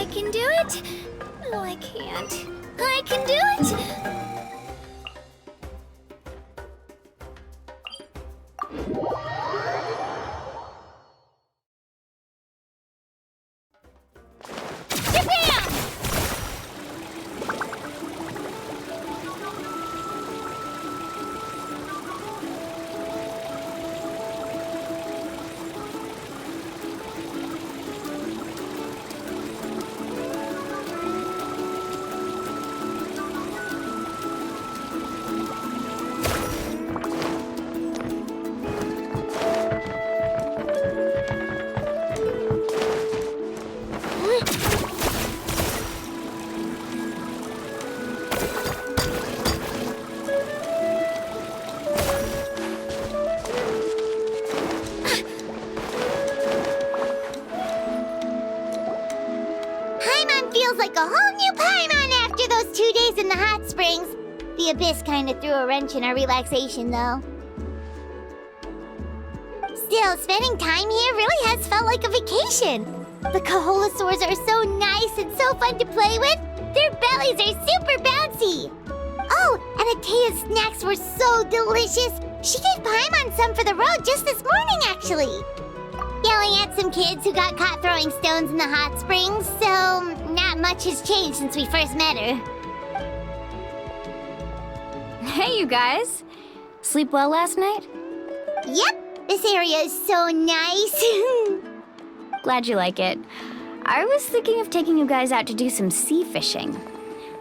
can do it. No, I can't. I can do it. Feels like a whole new Paimon after those 2 days in the hot springs. The Abyss kind of threw a wrench in our relaxation, though. Still, spending time here really has felt like a vacation. The Kaholasaurs are so nice and so fun to play with. Their bellies are super bouncy. Oh, and Atea's snacks were so delicious. She gave Paimon some for the road just this morning, actually. Yelling at some kids who got caught throwing stones in the hot springs, so not much has changed since we first met her. Hey, you guys. Sleep well last night? Yep, this area is so nice. Glad you like it. I was thinking of taking you guys out to do some sea fishing.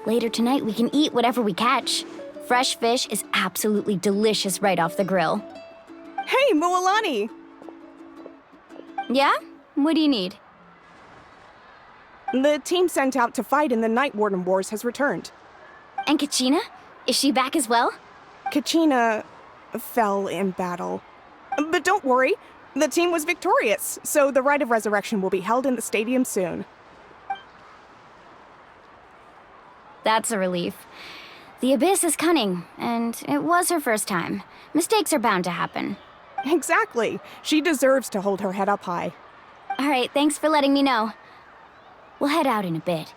Later tonight, we can eat whatever we catch. Fresh fish is absolutely delicious right off the grill. Hey, Moalani! Yeah? What do you need? The team sent out to fight in the Night Warden Wars has returned. And Kachina? Is she back as well? Kachina fell in battle. But don't worry, the team was victorious, so the Rite of Resurrection will be held in the stadium soon. That's a relief. The Abyss is cunning, and it was her first time. Mistakes are bound to happen. Exactly. She deserves to hold her head up high. All right, thanks for letting me know. We'll head out in a bit.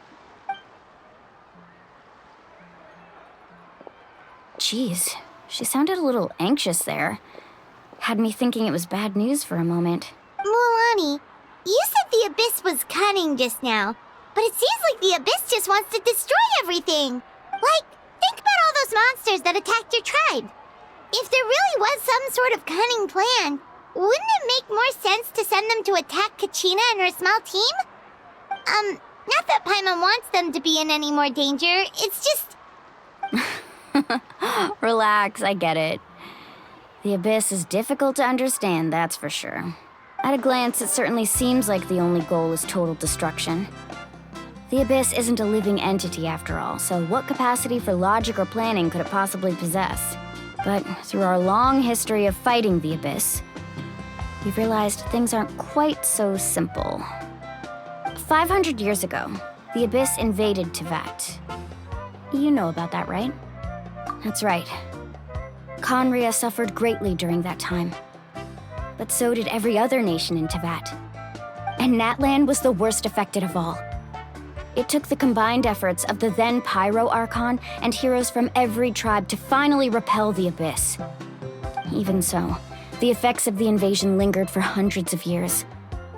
Jeez, she sounded a little anxious there. Had me thinking it was bad news for a moment. Moalani, you said the Abyss was cunning just now, but it seems like the Abyss just wants to destroy everything. Like, think about all those monsters that attacked your tribe. If there really was some sort of cunning plan, wouldn't it make more sense to send them to attack Kachina and her small team? Not that Paimon wants them to be in any more danger, it's just... Relax, I get it. The Abyss is difficult to understand, that's for sure. At a glance, it certainly seems like the only goal is total destruction. The Abyss isn't a living entity after all, so what capacity for logic or planning could it possibly possess? But through our long history of fighting the Abyss, we've realized things aren't quite so simple. 500 years ago, the Abyss invaded Teyvat. You know about that, right? That's right. Conria suffered greatly during that time. But so did every other nation in Teyvat. And Natlan was the worst affected of all. It took the combined efforts of the then Pyro Archon and heroes from every tribe to finally repel the Abyss. Even so, the effects of the invasion lingered for hundreds of years,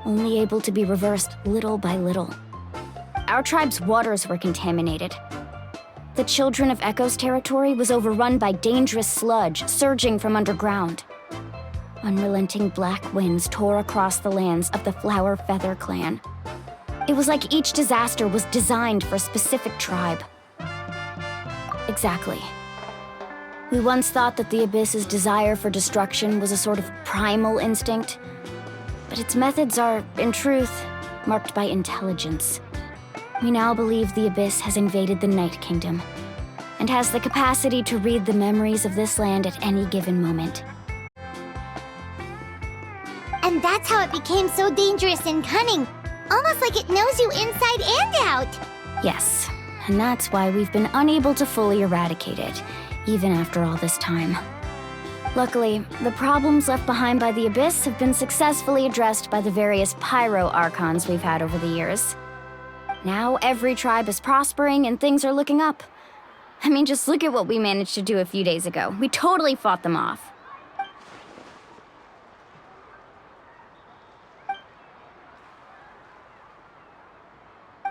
only able to be reversed little by little. Our tribe's waters were contaminated. The Children of Echo's territory was overrun by dangerous sludge surging from underground. Unrelenting black winds tore across the lands of the Flower Feather clan. It was like each disaster was designed for a specific tribe. Exactly. We once thought that the Abyss's desire for destruction was a sort of primal instinct, but its methods are, in truth, marked by intelligence. We now believe the Abyss has invaded the Night Kingdom, and has the capacity to read the memories of this land at any given moment. And that's how it became so dangerous and cunning. Almost like it knows you inside and out. Yes, and that's why we've been unable to fully eradicate it, even after all this time. Luckily, the problems left behind by the Abyss have been successfully addressed by the various Pyro Archons we've had over the years. Now every tribe is prospering and things are looking up. I mean, just look at what we managed to do a few days ago. We totally fought them off.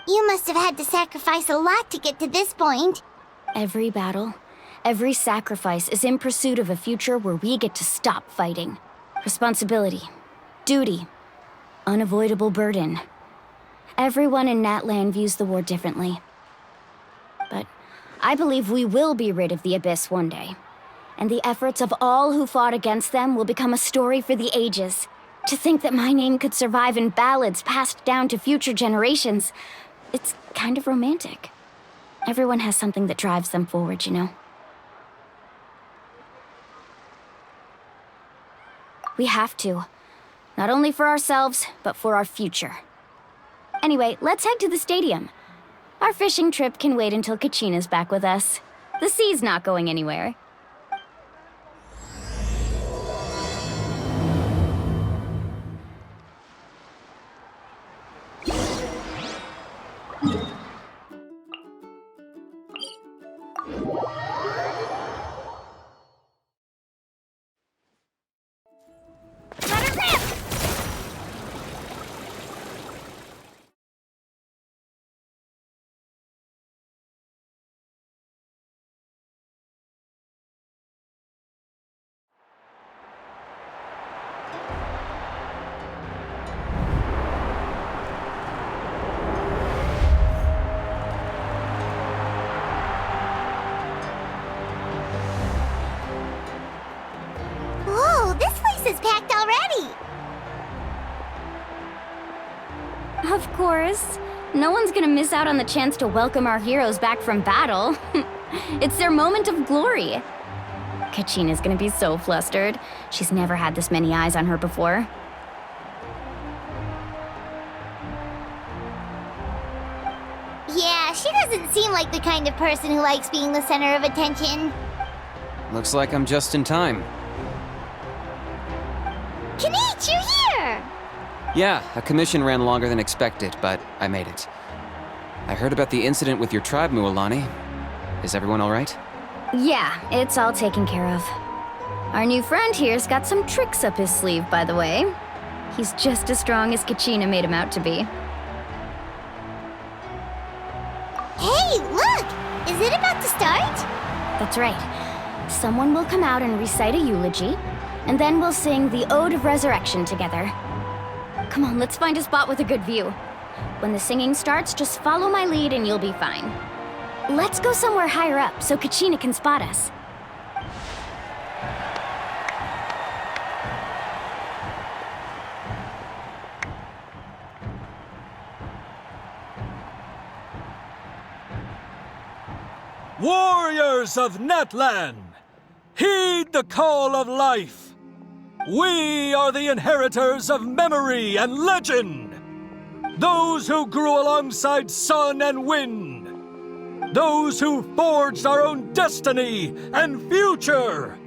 You must have had to sacrifice a lot to get to this point. Every battle, every sacrifice is in pursuit of a future where we get to stop fighting. Responsibility, duty, unavoidable burden. Everyone in Natlan views the war differently. But I believe we will be rid of the Abyss one day. And the efforts of all who fought against them will become a story for the ages. To think that my name could survive in ballads passed down to future generations, it's kind of romantic. Everyone has something that drives them forward, you know? We have to. Not only for ourselves, but for our future. Anyway, let's head to the stadium. Our fishing trip can wait until Kachina's back with us. The sea's not going anywhere. Let her rip! Whoa, this place is packed already! Of course. No one's gonna miss out on the chance to welcome our heroes back from battle. It's their moment of glory. Kachina's gonna be so flustered. She's never had this many eyes on her before. Yeah, she doesn't seem like the kind of person who likes being the center of attention. Looks like I'm just in time. Kanich, you're here! Yeah, a commission ran longer than expected, but I made it. I heard about the incident with your tribe, Mualani. Is everyone all right? Yeah, it's all taken care of. Our new friend here's got some tricks up his sleeve, by the way. He's just as strong as Kachina made him out to be. Hey, look! Is it about to start? That's right. Someone will come out and recite a eulogy, and then we'll sing the Ode of Resurrection together. Come on, let's find a spot with a good view. When the singing starts, just follow my lead and you'll be fine. Let's go somewhere higher up so Kachina can spot us. Warriors of Natlan, heed the call of life. We are the inheritors of memory and legend. Those who grew alongside sun and wind. Those who forged our own destiny and future.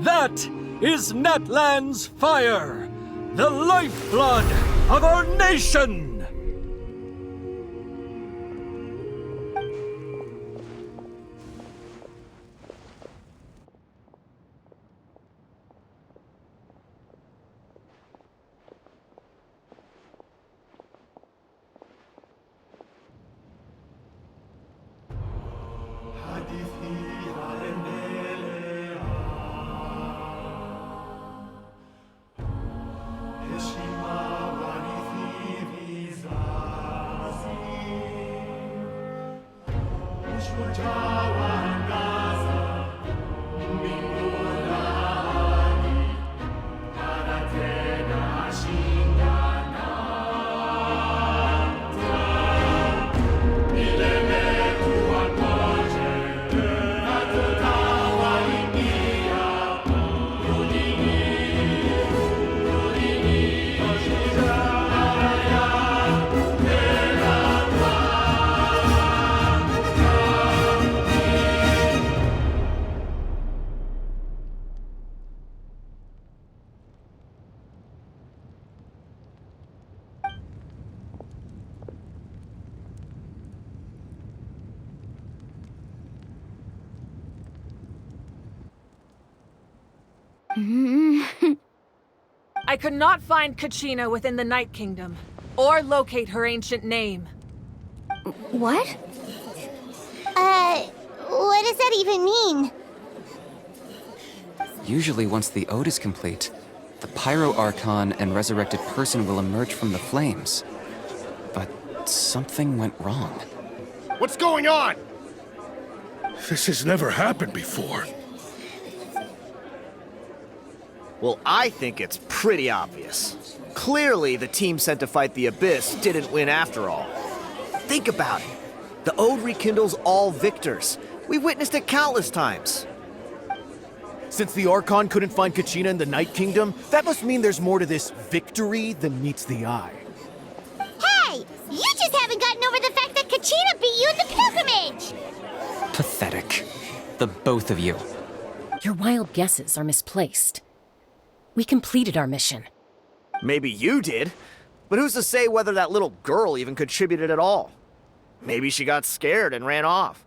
That is Natlan's fire, the lifeblood of our nation. I could not find Kachina within the Night Kingdom, or locate her ancient name. What? What does that even mean? Usually once the ode is complete, the Pyro Archon and resurrected person will emerge from the flames. But something went wrong. What's going on? This has never happened before. Well, I think it's pretty obvious. Clearly, the team sent to fight the Abyss didn't win after all. Think about it. The Ode rekindles all victors. We've witnessed it countless times. Since the Archon couldn't find Kachina in the Night Kingdom, that must mean there's more to this victory than meets the eye. Hey! You just haven't gotten over the fact that Kachina beat you in the pilgrimage! Pathetic. The both of you. Your wild guesses are misplaced. We completed our mission. Maybe you did, but who's to say whether that little girl even contributed at all? Maybe she got scared and ran off.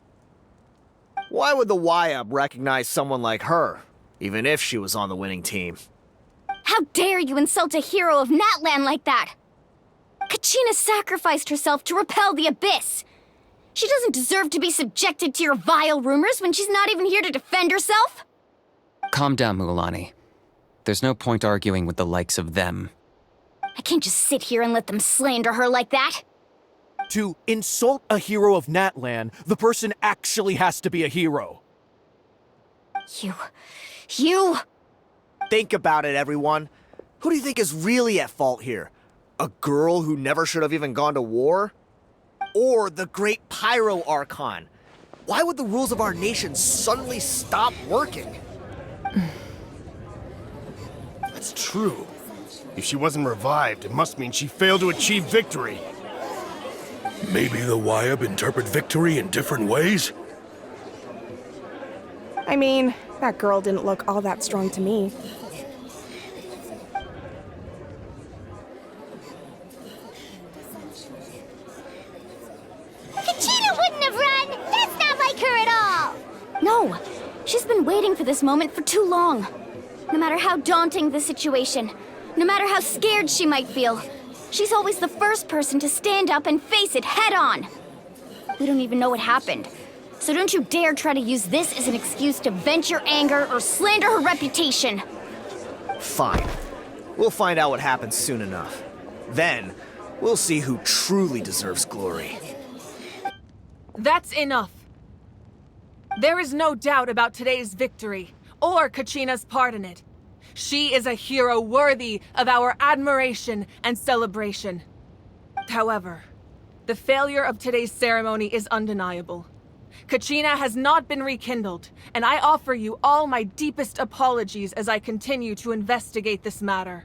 Why would the YUB recognize someone like her, even if she was on the winning team? How dare you insult a hero of Natlan like that? Kachina sacrificed herself to repel the Abyss. She doesn't deserve to be subjected to your vile rumors when she's not even here to defend herself. Calm down, Mualani. There's no point arguing with the likes of them. I can't just sit here and let them slander her like that. To insult a hero of Natlan, the person actually has to be a hero. You... Think about it, everyone. Who do you think is really at fault here? A girl who never should have even gone to war? Or the great Pyro Archon? Why would the rules of our nation suddenly stop working? That's true. If she wasn't revived, it must mean she failed to achieve victory. Maybe the YUB interpret victory in different ways? I mean, that girl didn't look all that strong to me. Kachina wouldn't have run! That's not like her at all! No, she's been waiting for this moment for too long. No matter how daunting the situation, no matter how scared she might feel, she's always the first person to stand up and face it head on. We don't even know what happened, so don't you dare try to use this as an excuse to vent your anger or slander her reputation. Fine. We'll find out what happens soon enough. Then, we'll see who truly deserves glory. That's enough. There is no doubt about today's victory, or Kachina's part in it. She is a hero worthy of our admiration and celebration. However, the failure of today's ceremony is undeniable. Kachina has not been rekindled, and I offer you all my deepest apologies as I continue to investigate this matter.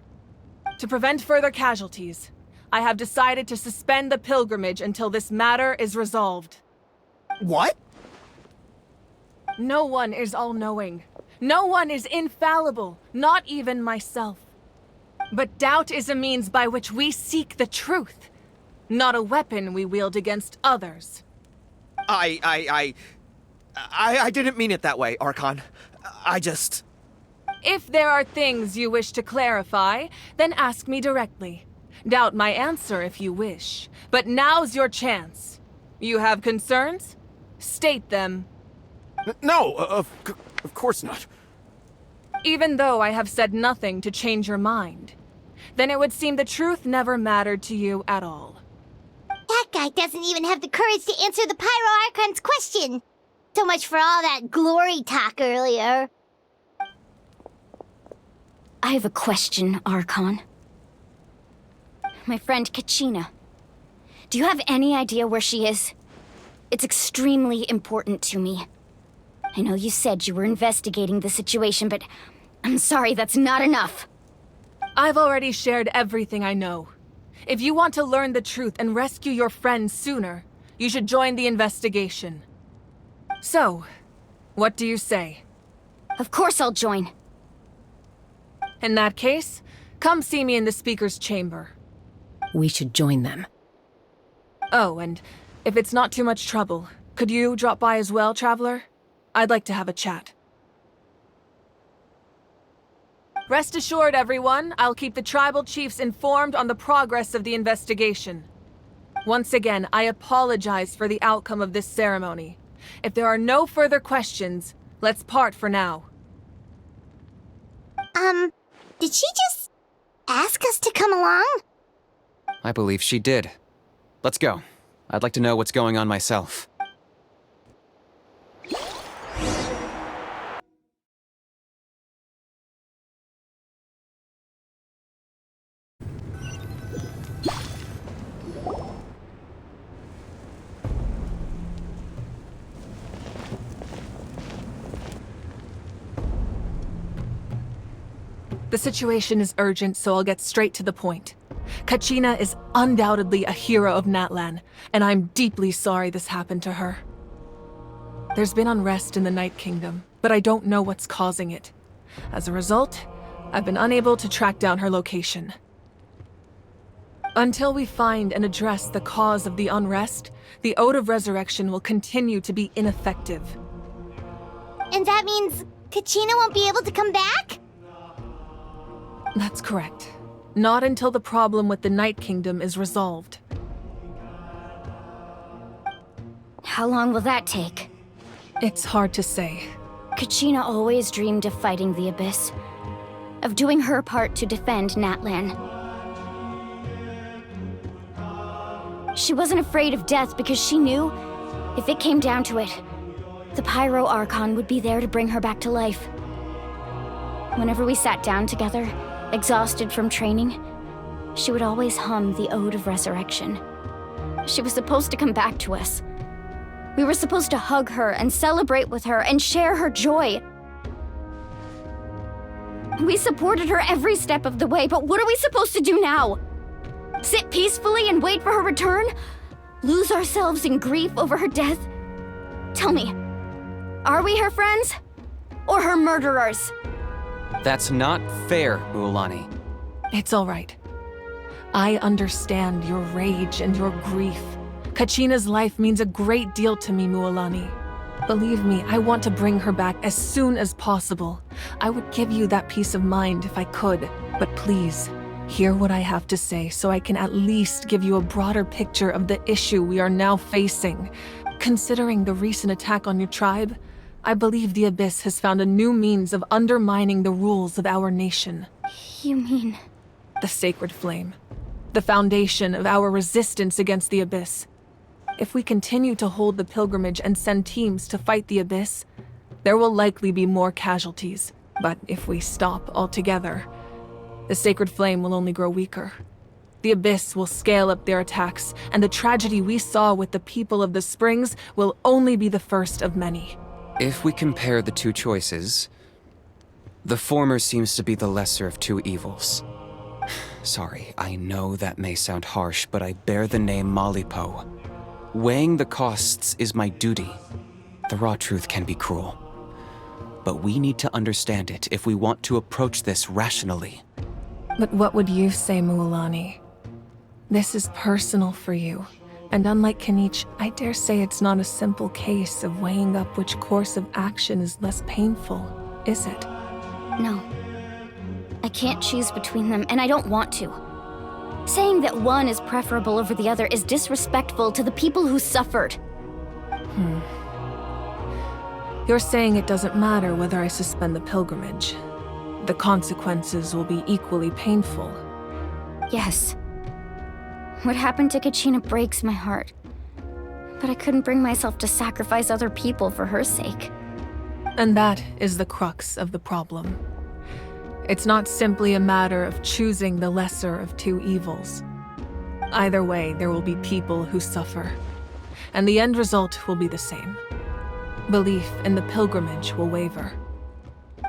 To prevent further casualties, I have decided to suspend the pilgrimage until this matter is resolved. What? No one is all-knowing. No one is infallible, not even myself. But doubt is a means by which we seek the truth, not a weapon we wield against others. I didn't mean it that way, Archon. If there are things you wish to clarify, then ask me directly. Doubt my answer if you wish, but now's your chance. You have concerns? State them. No, of course not. Even though I have said nothing to change your mind, then it would seem the truth never mattered to you at all. That guy doesn't even have the courage to answer the Pyro Archon's question. So much for all that glory talk earlier. I have a question, Archon. My friend Kachina. Do you have any idea where she is? It's extremely important to me. I know you said you were investigating the situation, but I'm sorry, that's not enough. I've already shared everything I know. If you want to learn the truth and rescue your friend sooner, you should join the investigation. So, what do you say? Of course I'll join. In that case, come see me in the speaker's chamber. We should join them. Oh, and if it's not too much trouble, could you drop by as well, Traveler? I'd like to have a chat. Rest assured, everyone, I'll keep the tribal chiefs informed on the progress of the investigation. Once again, I apologize for the outcome of this ceremony. If there are no further questions, let's part for now. Did she just ask us to come along? I believe she did. Let's go. I'd like to know what's going on myself. The situation is urgent, so I'll get straight to the point. Kachina is undoubtedly a hero of Natlan, and I'm deeply sorry this happened to her. There's been unrest in the Night Kingdom, but I don't know what's causing it. As a result, I've been unable to track down her location. Until we find and address the cause of the unrest, the Ode of Resurrection will continue to be ineffective. And that means Kachina won't be able to come back? That's correct. Not until the problem with the Night Kingdom is resolved. How long will that take? It's hard to say. Kachina always dreamed of fighting the Abyss, of doing her part to defend Natlan. She wasn't afraid of death because she knew, if it came down to it, the Pyro Archon would be there to bring her back to life. Whenever we sat down together, exhausted from training, she would always hum the Ode of Resurrection. She was supposed to come back to us. We were supposed to hug her and celebrate with her and share her joy. We supported her every step of the way, but what are we supposed to do now? Sit peacefully and wait for her return? Lose ourselves in grief over her death? Tell me, are we her friends? Or her murderers? That's not fair, Mualani. It's all right. I understand your rage and your grief. Kachina's life means a great deal to me, Mualani. Believe me, I want to bring her back as soon as possible. I would give you that peace of mind if I could, but please, hear what I have to say so I can at least give you a broader picture of the issue we are now facing. Considering the recent attack on your tribe, I believe the Abyss has found a new means of undermining the rules of our nation. You mean? The Sacred Flame. The foundation of our resistance against the Abyss. If we continue to hold the pilgrimage and send teams to fight the Abyss, there will likely be more casualties. But if we stop altogether, the Sacred Flame will only grow weaker. The Abyss will scale up their attacks, and the tragedy we saw with the people of the Springs will only be the first of many. If we compare the two choices, the former seems to be the lesser of two evils. Sorry, I know that may sound harsh, but I bear the name Malipo. Weighing the costs is my duty. The raw truth can be cruel. But we need to understand it if we want to approach this rationally. But what would you say, Mualani? This is personal for you. And unlike Kanich, I dare say it's not a simple case of weighing up which course of action is less painful, is it? No. I can't choose between them, and I don't want to. Saying that one is preferable over the other is disrespectful to the people who suffered. You're saying it doesn't matter whether I suspend the pilgrimage. The consequences will be equally painful. Yes. What happened to Kachina breaks my heart. But I couldn't bring myself to sacrifice other people for her sake. And that is the crux of the problem. It's not simply a matter of choosing the lesser of two evils. Either way, there will be people who suffer. And the end result will be the same. Belief in the pilgrimage will waver.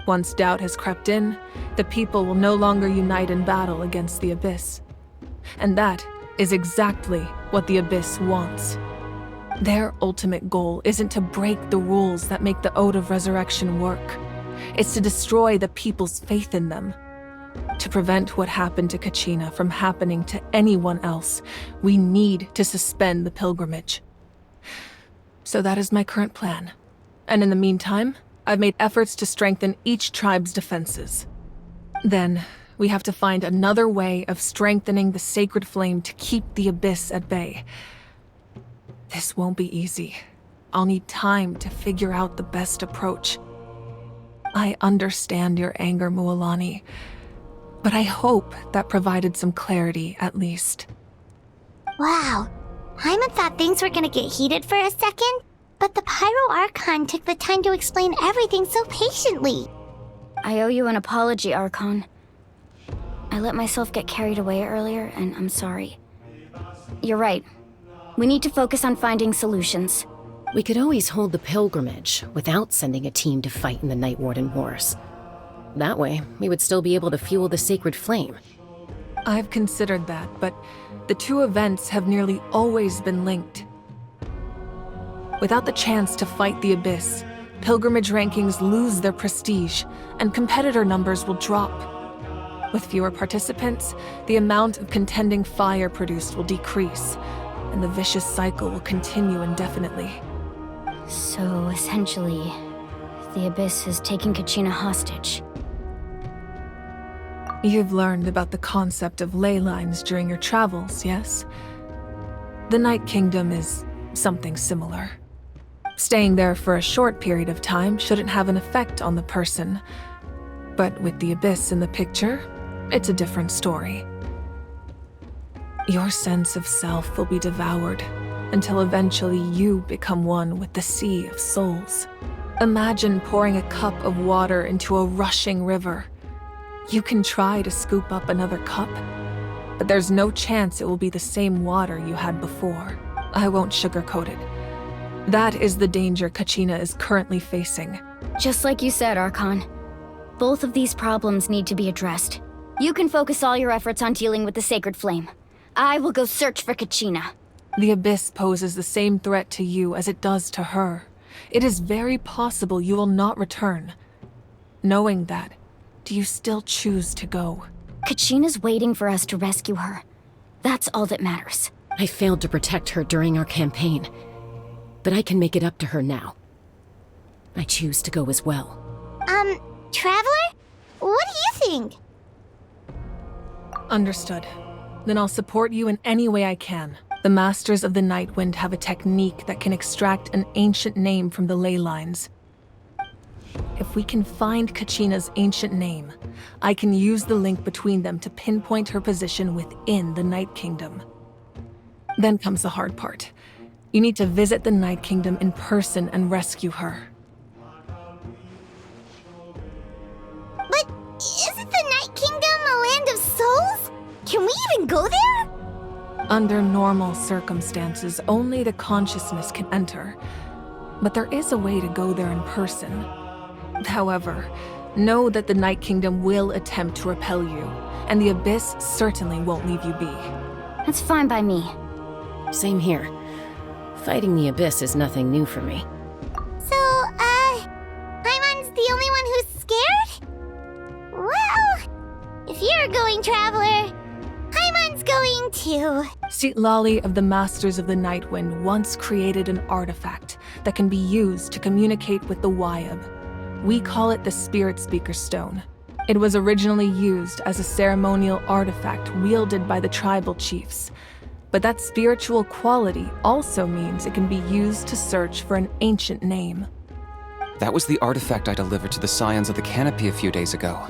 Once doubt has crept in, the people will no longer unite in battle against the Abyss. And that is exactly what the Abyss wants. Their ultimate goal isn't to break the rules that make the Ode of Resurrection work. It's to destroy the people's faith in them. To prevent what happened to Kachina from happening to anyone else, we need to suspend the pilgrimage. So that is my current plan. And in the meantime, I've made efforts to strengthen each tribe's defenses. Then, we have to find another way of strengthening the sacred flame to keep the Abyss at bay. This won't be easy. I'll need time to figure out the best approach. I understand your anger, Mualani, but I hope that provided some clarity, at least. Wow. Paimon thought things were gonna get heated for a second, but the Pyro Archon took the time to explain everything so patiently. I owe you an apology, Archon. I let myself get carried away earlier, and I'm sorry. You're right. We need to focus on finding solutions. We could always hold the pilgrimage without sending a team to fight in the Night Warden Wars. That way, we would still be able to fuel the sacred flame. I've considered that, but the two events have nearly always been linked. Without the chance to fight the Abyss, pilgrimage rankings lose their prestige, and competitor numbers will drop. With fewer participants, the amount of contending fire produced will decrease, and the vicious cycle will continue indefinitely. So, essentially, the Abyss is taking Kachina hostage. You've learned about the concept of ley lines during your travels, yes? The Night Kingdom is something similar. Staying there for a short period of time shouldn't have an effect on the person. But with the Abyss in the picture, it's a different story. Your sense of self will be devoured until eventually you become one with the Sea of Souls. Imagine pouring a cup of water into a rushing river. You can try to scoop up another cup, but there's no chance it will be the same water you had before. I won't sugarcoat it. That is the danger Kachina is currently facing. Just like you said, Archon. Both of these problems need to be addressed. You can focus all your efforts on dealing with the sacred flame. I will go search for Kachina. The Abyss poses the same threat to you as it does to her. It is very possible you will not return. Knowing that, do you still choose to go? Kachina's waiting for us to rescue her. That's all that matters. I failed to protect her during our campaign, but I can make it up to her now. I choose to go as well. Traveler? What do you think? Understood. Then I'll support you in any way I can. The Masters of the Nightwind have a technique that can extract an ancient name from the ley lines. If we can find Kachina's ancient name, I can use the link between them to pinpoint her position within the Night Kingdom. Then comes the hard part. You need to visit the Night Kingdom in person and rescue her. But isn't the Night Kingdom a land of souls? Can we even go there? Under normal circumstances, only the consciousness can enter. But there is a way to go there in person. However, know that the Night Kingdom will attempt to repel you, and the Abyss certainly won't leave you be. That's fine by me. Same here. Fighting the Abyss is nothing new for me. So, Paimon's the only one who's scared? Well, if you're going, Traveler, Paimon's going too. Citlali of the Masters of the Nightwind once created an artifact that can be used to communicate with the Wyab. We call it the Spirit Speaker Stone. It was originally used as a ceremonial artifact wielded by the tribal chiefs. But that spiritual quality also means it can be used to search for an ancient name. That was the artifact I delivered to the Scions of the Canopy a few days ago.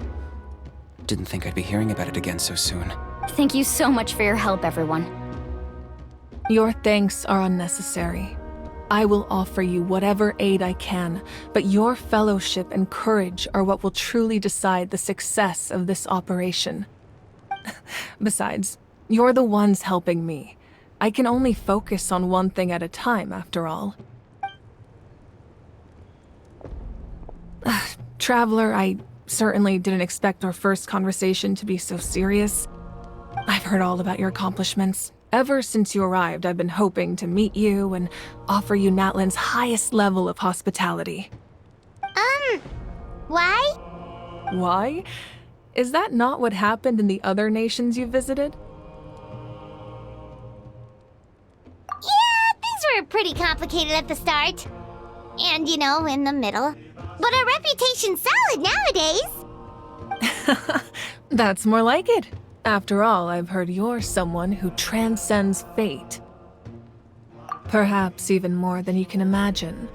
Didn't think I'd be hearing about it again so soon. Thank you so much for your help, everyone. Your thanks are unnecessary. I will offer you whatever aid I can, but your fellowship and courage are what will truly decide the success of this operation. Besides, you're the ones helping me. I can only focus on one thing at a time, after all. Traveler, I certainly didn't expect our first conversation to be so serious. I've heard all about your accomplishments. Ever since you arrived, I've been hoping to meet you and offer you Natlan's highest level of hospitality. Why? Why? Is that not what happened in the other nations you visited? Yeah, things were pretty complicated at the start. And, in the middle. But our reputation's solid nowadays. That's more like it. After all, I've heard you're someone who transcends fate. Perhaps even more than you can imagine.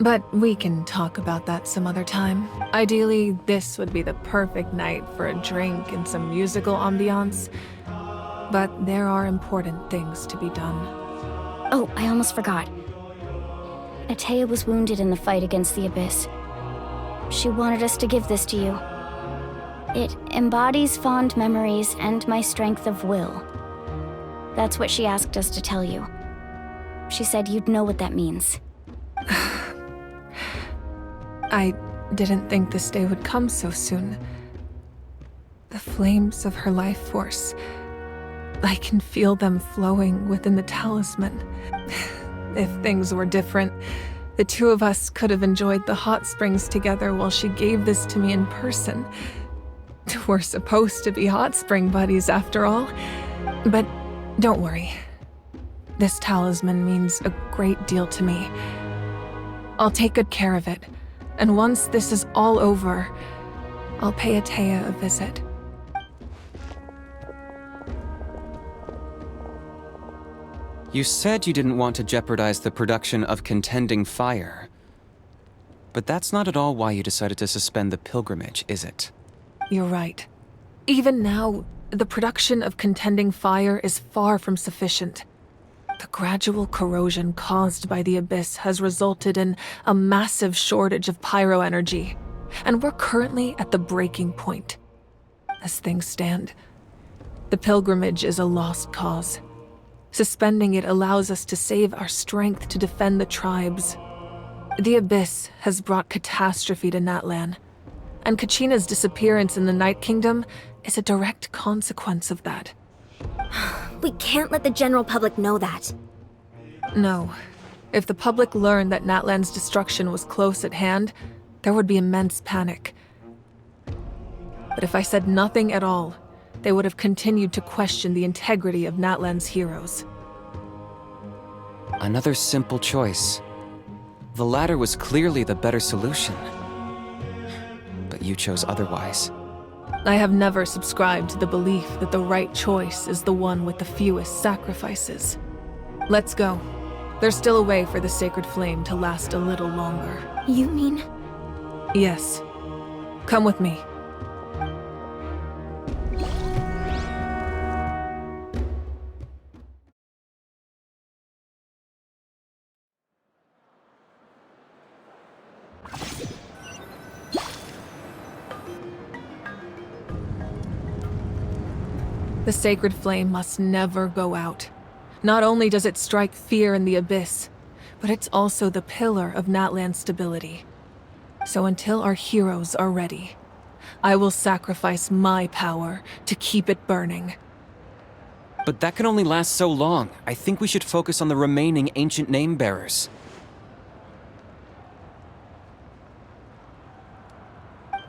But we can talk about that some other time. Ideally, this would be the perfect night for a drink and some musical ambiance. But there are important things to be done. Oh, I almost forgot. Atea was wounded in the fight against the Abyss. She wanted us to give this to you. It embodies fond memories and my strength of will. That's what she asked us to tell you. She said you'd know what that means. I didn't think this day would come so soon. The flames of her life force. I can feel them flowing within the talisman. If things were different, the two of us could have enjoyed the hot springs together while she gave this to me in person. We're supposed to be hot spring buddies after all. But don't worry. This talisman means a great deal to me. I'll take good care of it. And once this is all over, I'll pay Atea a visit. You said you didn't want to jeopardize the production of Contending Fire. But that's not at all why you decided to suspend the pilgrimage, is it? You're right. Even now, the production of Contending Fire is far from sufficient. The gradual corrosion caused by the Abyss has resulted in a massive shortage of Pyro energy, and we're currently at the breaking point. As things stand, the pilgrimage is a lost cause. Suspending it allows us to save our strength to defend the tribes. The Abyss has brought catastrophe to Natlan, and Kachina's disappearance in the Night Kingdom is a direct consequence of that. We can't let the general public know that. No. If the public learned that Natlan's destruction was close at hand, there would be immense panic. But if I said nothing at all, they would have continued to question the integrity of Natlan's heroes. Another simple choice. The latter was clearly the better solution. But you chose otherwise. I have never subscribed to the belief that the right choice is the one with the fewest sacrifices. Let's go. There's still a way for the sacred flame to last a little longer. You mean? Yes. Come with me. The sacred flame must never go out. Not only does it strike fear in the Abyss, but it's also the pillar of Natlan's stability. So until our heroes are ready, I will sacrifice my power to keep it burning. But that can only last so long. I think we should focus on the remaining ancient name-bearers.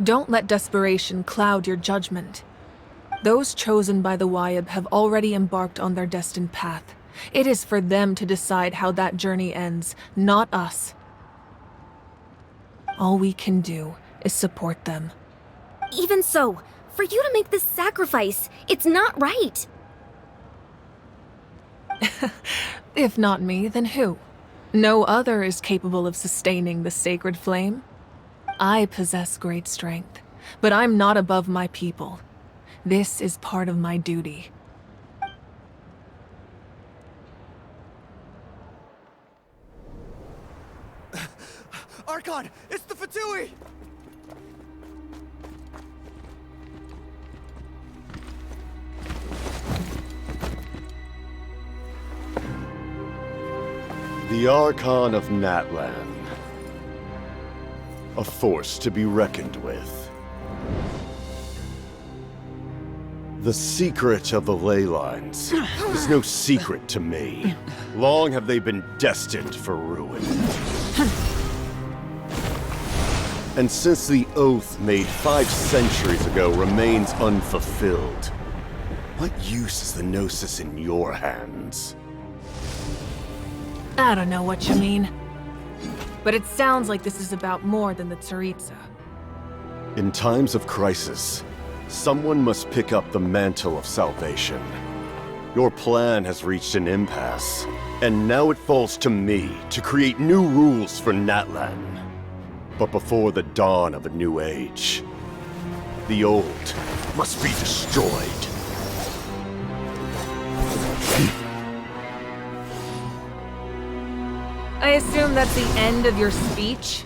Don't let desperation cloud your judgment. Those chosen by the Wyab have already embarked on their destined path. It is for them to decide how that journey ends, not us. All we can do is support them. Even so, for you to make this sacrifice, it's not right. If not me, then who? No other is capable of sustaining the sacred flame. I possess great strength, but I'm not above my people. This is part of my duty. Archon! It's the Fatui! The Archon of Natlan. A force to be reckoned with. The secret of the ley lines is no secret to me. Long have they been destined for ruin. And since the oath made 5 centuries ago remains unfulfilled, what use is the Gnosis in your hands? I don't know what you mean. But it sounds like this is about more than the Tsaritsa. In times of crisis, someone must pick up the mantle of salvation. Your plan has reached an impasse, and now it falls to me to create new rules for Natlan. But before the dawn of a new age, the old must be destroyed. I assume that's the end of your speech?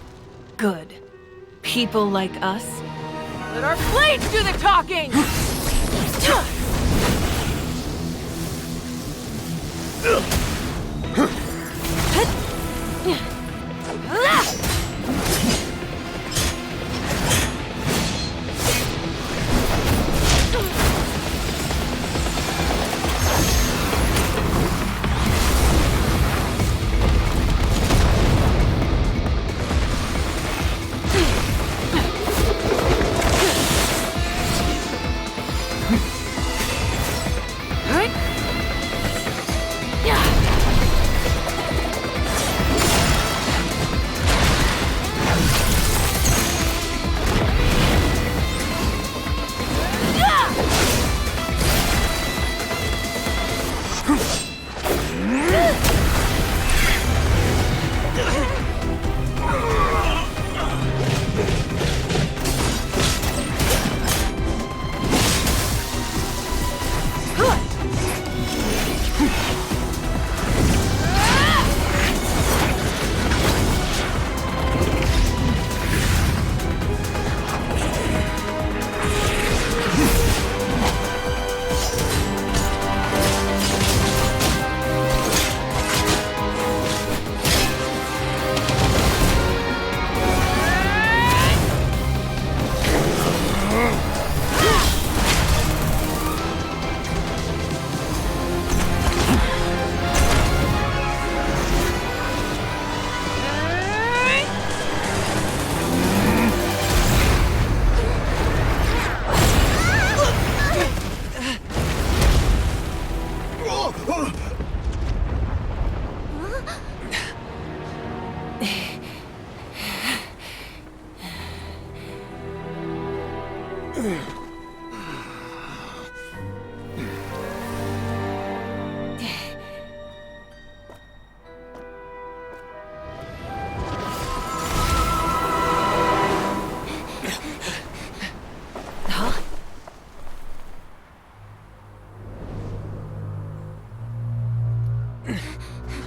Good. People like us. Let our blades do the talking!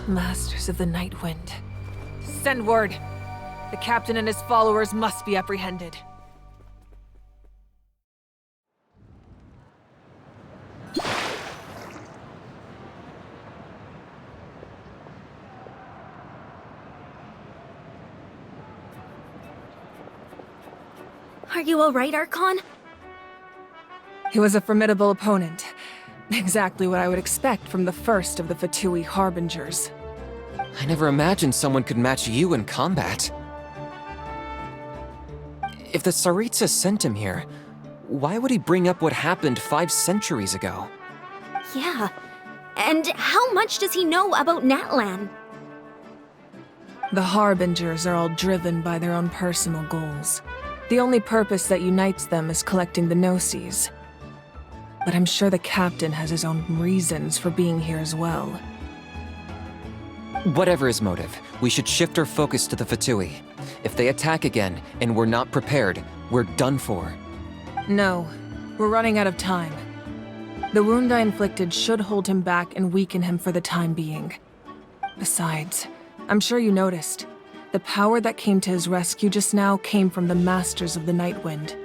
Masters of the Night Wind. Send word. The captain and his followers must be apprehended. Are you alright, Archon? He was a formidable opponent. Exactly what I would expect from the first of the Fatui Harbingers. I never imagined someone could match you in combat. If the Tsaritsa sent him here, why would he bring up what happened 5 centuries ago? Yeah. And how much does he know about Natlan? The Harbingers are all driven by their own personal goals. The only purpose that unites them is collecting the Gnosis. But I'm sure the captain has his own reasons for being here as well. Whatever his motive, we should shift our focus to the Fatui. If they attack again, and we're not prepared, we're done for. No, we're running out of time. The wound I inflicted should hold him back and weaken him for the time being. Besides, I'm sure you noticed, the power that came to his rescue just now came from the Masters of the Night Wind.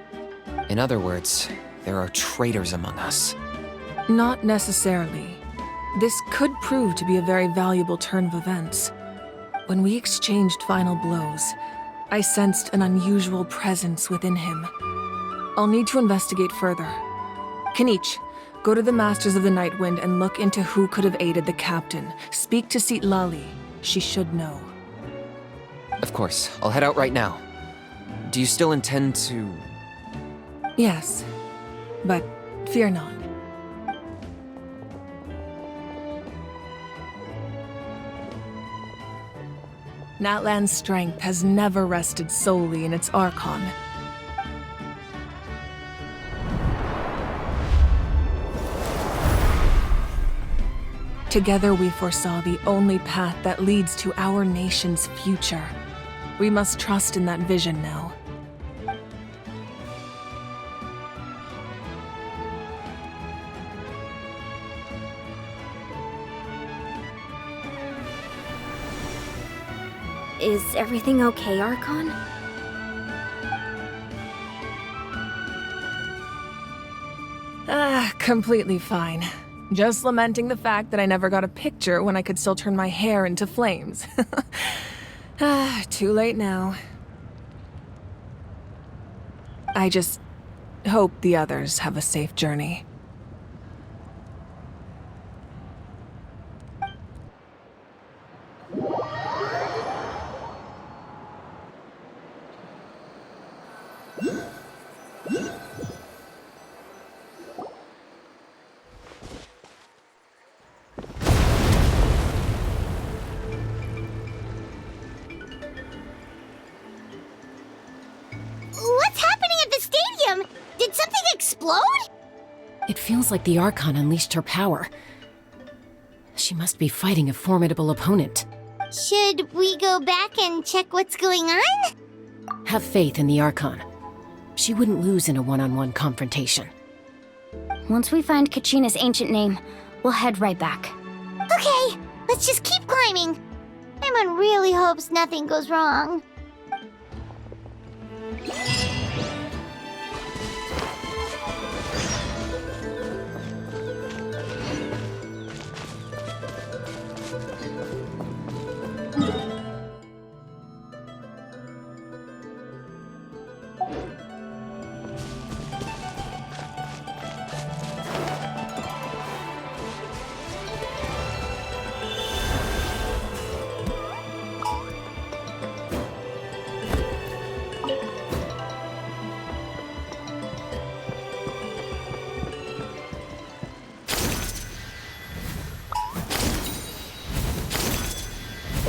In other words, there are traitors among us. Not necessarily. This could prove to be a very valuable turn of events. When we exchanged final blows, I sensed an unusual presence within him. I'll need to investigate further. Kanich, go to the Masters of the Night Wind and look into who could have aided the captain. Speak to Sitlali. She should know. Of course, I'll head out right now. Do you still intend to... Yes, but fear not. Natlan's strength has never rested solely in its Archon. Together we foresaw the only path that leads to our nation's future. We must trust in that vision now. Is everything okay, Archon? Completely fine. Just lamenting the fact that I never got a picture when I could still turn my hair into flames. Too late now. I just hope the others have a safe journey. What's happening at the stadium? Did something explode? It feels like the Archon unleashed her power. She must be fighting a formidable opponent. Should we go back and check what's going on? Have faith in the Archon. She wouldn't lose in a one-on-one confrontation. Once we find Kachina's ancient name, we'll head right back. Okay, let's just keep climbing. Paimon really hopes nothing goes wrong.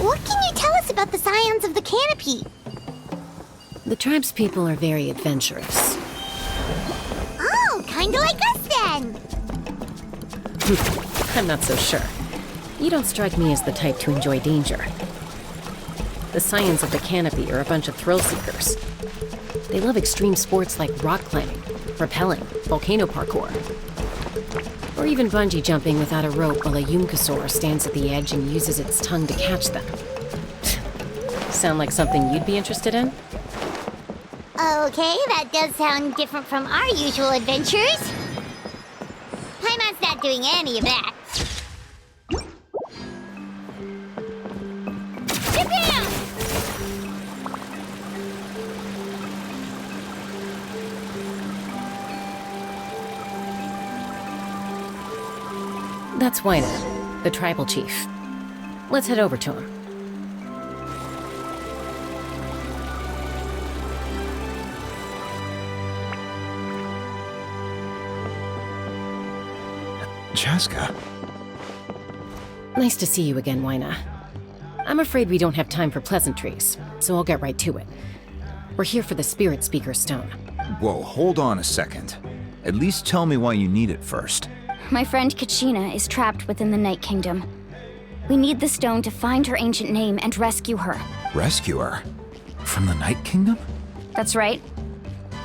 What can you tell us about the Scions of the Canopy? The tribe's people are very adventurous. Oh, kinda like us then! I'm not so sure. You don't strike me as the type to enjoy danger. The Scions of the Canopy are a bunch of thrill seekers. They love extreme sports like rock climbing, rappelling, volcano parkour, or even bungee jumping without a rope while a Yumkasaur stands at the edge and uses its tongue to catch them. Sound like something you'd be interested in? Okay, that does sound different from our usual adventures. Paimon's not doing any of that. Get down! That's Wyna, the tribal chief. Let's head over to him. Chaska. Nice to see you again, Wyna. I'm afraid we don't have time for pleasantries, so I'll get right to it. We're here for the Spirit Speaker Stone. Whoa, hold on a second. At least tell me why you need it first. My friend Kachina is trapped within the Night Kingdom. We need the stone to find her ancient name and rescue her. Rescue her? From the Night Kingdom? That's right.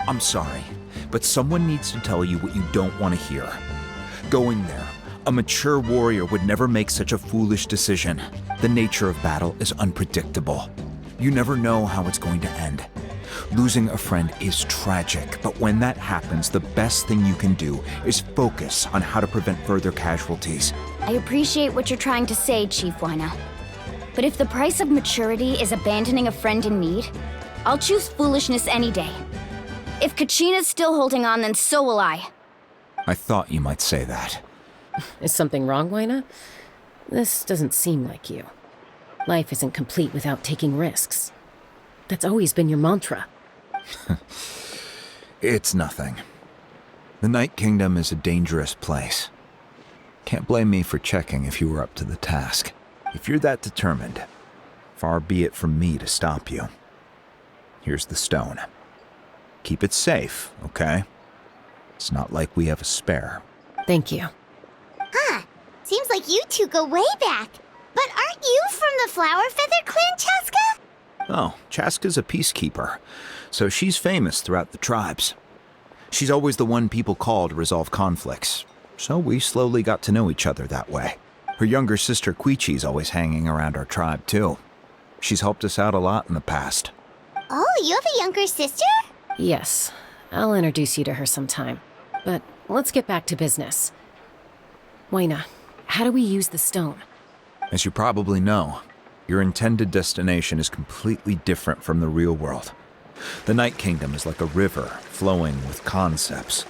I'm sorry, but someone needs to tell you what you don't want to hear. Going there, a mature warrior would never make such a foolish decision. The nature of battle is unpredictable. You never know how it's going to end. Losing a friend is tragic, but when that happens, the best thing you can do is focus on how to prevent further casualties. I appreciate what you're trying to say, Chief Wyna. But if the price of maturity is abandoning a friend in need, I'll choose foolishness any day. If Kachina's still holding on, then so will I. I thought you might say that. Is something wrong, Wyna? This doesn't seem like you. Life isn't complete without taking risks. That's always been your mantra. It's nothing. The Night Kingdom is a dangerous place. Can't blame me for checking if you were up to the task. If you're that determined, far be it from me to stop you. Here's the stone. Keep it safe, okay? It's not like we have a spare. Thank you. Huh. Seems like you two go way back. But aren't you from the Flower Feather clan, Chaska? Oh, Chaska's a peacekeeper, so she's famous throughout the tribes. She's always the one people call to resolve conflicts, so we slowly got to know each other that way. Her younger sister Quichi's always hanging around our tribe, too. She's helped us out a lot in the past. Oh, you have a younger sister? Yes, I'll introduce you to her sometime. But let's get back to business. Waina, how do we use the stone? As you probably know, your intended destination is completely different from the real world. The Night Kingdom is like a river flowing with concepts,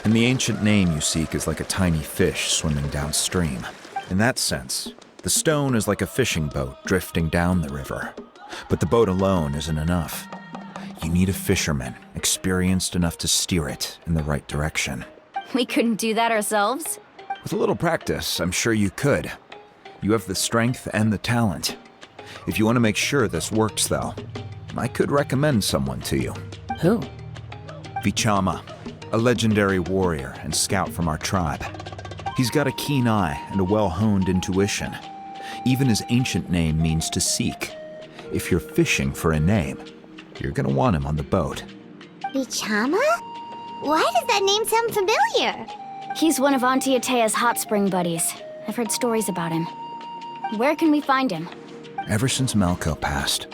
and the ancient name you seek is like a tiny fish swimming downstream. In that sense, the stone is like a fishing boat drifting down the river. But the boat alone isn't enough. You need a fisherman experienced enough to steer it in the right direction. We couldn't do that ourselves? With a little practice, I'm sure you could. You have the strength and the talent. If you want to make sure this works, though, I could recommend someone to you. Who? Vichama, a legendary warrior and scout from our tribe. He's got a keen eye and a well-honed intuition. Even his ancient name means to seek. If you're fishing for a name, you're gonna want him on the boat. Vichama? Why does that name sound familiar? He's one of Auntie Atea's hot spring buddies. I've heard stories about him. Where can we find him? Ever since Malco passed,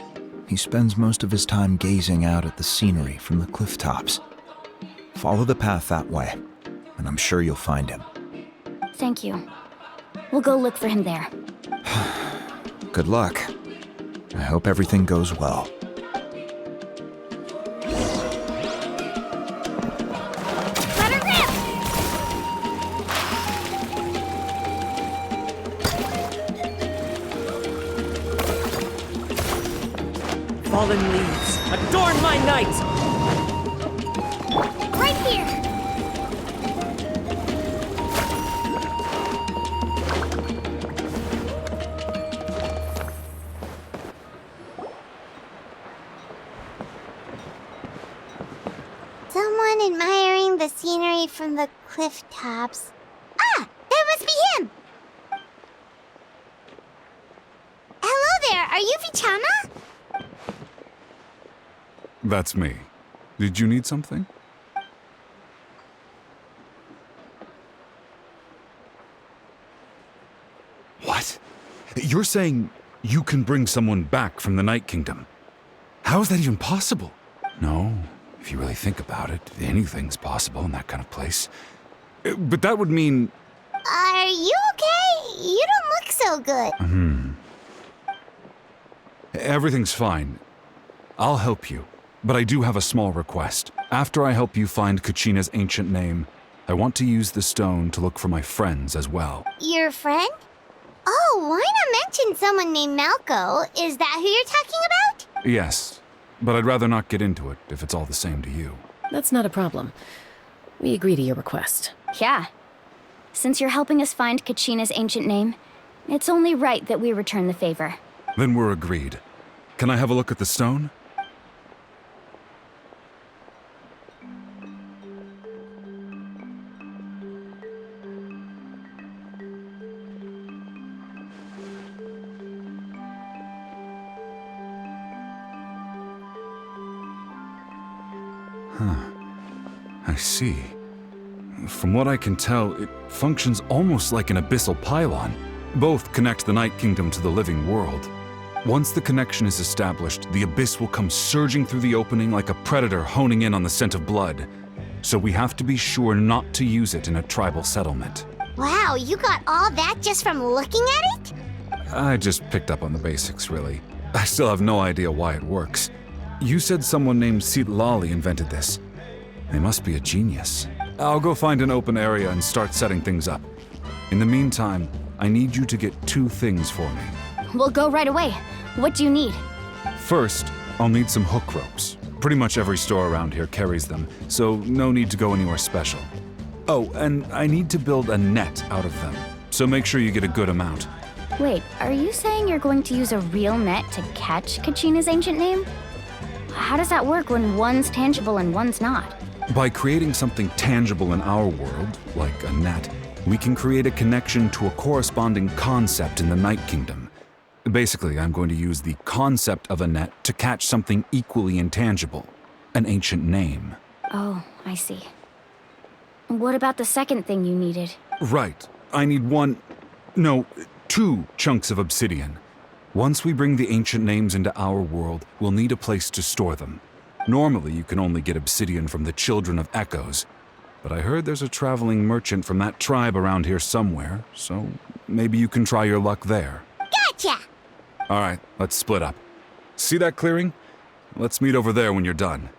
he spends most of his time gazing out at the scenery from the cliff tops. Follow the path that way, and I'm sure you'll find him. Thank you. We'll go look for him there. Good luck. I hope everything goes well. Let her rip! Fallen leaves, adorn my night! Right here! Someone admiring the scenery from the cliff tops. Ah! That must be him! Hello there, are you Vichama? That's me. Did you need something? What? You're saying you can bring someone back from the Night Kingdom? How is that even possible? No, if you really think about it, anything's possible in that kind of place. But that would mean... Are you okay? You don't look so good. Everything's fine. I'll help you. But I do have a small request. After I help you find Kachina's ancient name, I want to use the stone to look for my friends as well. Your friend? Oh, why not mention someone named Malco? Is that who you're talking about? Yes, but I'd rather not get into it if it's all the same to you. That's not a problem. We agree to your request. Yeah. Since you're helping us find Kachina's ancient name, it's only right that we return the favor. Then we're agreed. Can I have a look at the stone? I see. From what I can tell, it functions almost like an abyssal pylon. Both connect the Night Kingdom to the living world. Once the connection is established, the abyss will come surging through the opening like a predator honing in on the scent of blood. So we have to be sure not to use it in a tribal settlement. Wow, you got all that just from looking at it? I just picked up on the basics, really. I still have no idea why it works. You said someone named Lali invented this. They must be a genius. I'll go find an open area and start setting things up. In the meantime, I need you to get 2 things for me. We'll go right away. What do you need? First, I'll need some hook ropes. Pretty much every store around here carries them, so no need to go anywhere special. Oh, and I need to build a net out of them, so make sure you get a good amount. Wait, are you saying you're going to use a real net to catch Kachina's ancient name? How does that work when one's tangible and one's not? By creating something tangible in our world, like a net, we can create a connection to a corresponding concept in the Night Kingdom. Basically, I'm going to use the concept of a net to catch something equally intangible, an ancient name. Oh, I see. What about the second thing you needed? Right. I need two chunks of obsidian. Once we bring the ancient names into our world, we'll need a place to store them. Normally, you can only get obsidian from the Children of Echoes, but I heard there's a traveling merchant from that tribe around here somewhere, so maybe you can try your luck there. Gotcha! All right, let's split up. See that clearing? Let's meet over there when you're done.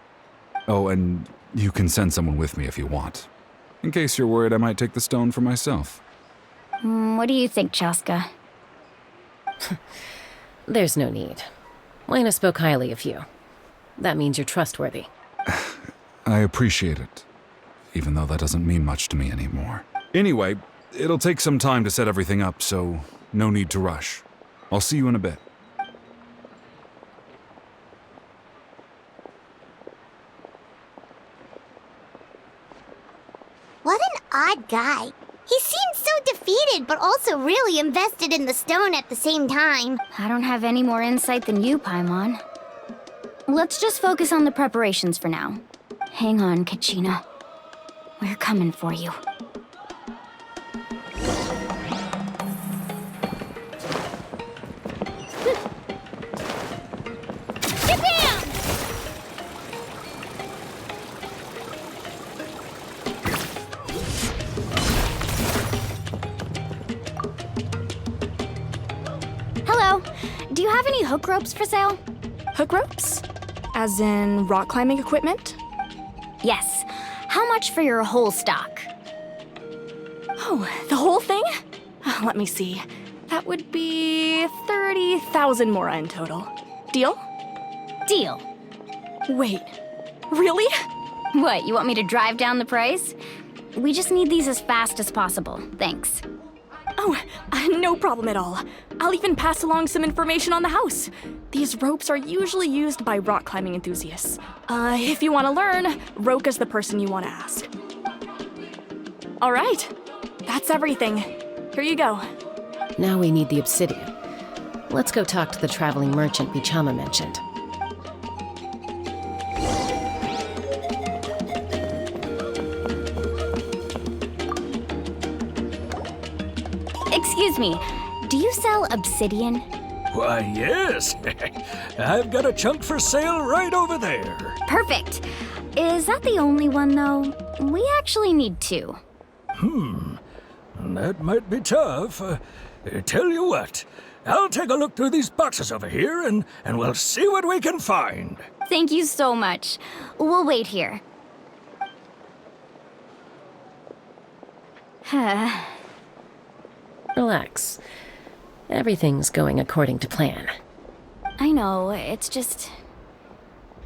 Oh, and you can send someone with me if you want. In case you're worried I might take the stone for myself. What do you think, Chaska? There's no need. Lena spoke highly of you. That means you're trustworthy. I appreciate it, even though that doesn't mean much to me anymore. Anyway, it'll take some time to set everything up, so no need to rush. I'll see you in a bit. What an odd guy. He seems so defeated, but also really invested in the stone at the same time. I don't have any more insight than you, Paimon. Let's just focus on the preparations for now. Hang on, Kachina. We're coming for you. Hello. Do you have any hook ropes for sale? Hook ropes? As in rock climbing equipment? Yes. How much for your whole stock? Oh, the whole thing? Let me see. That would be 30,000 mora in total. Deal? Deal. Wait, really? What, you want me to drive down the price? We just need these as fast as possible. Thanks. Oh, no problem at all. I'll even pass along some information on the house. These ropes are usually used by rock climbing enthusiasts. If you want to learn, Roka's the person you want to ask. All right, that's everything. Here you go. Now we need the obsidian. Let's go talk to the traveling merchant Vichama mentioned. Excuse me, do you sell obsidian? Why, yes. I've got a chunk for sale right over there. Perfect. Is that the only one, though? We actually need two. That might be tough. Tell you what, I'll take a look through these boxes over here and we'll see what we can find. Thank you so much. We'll wait here. Relax. Everything's going according to plan. I know, it's just...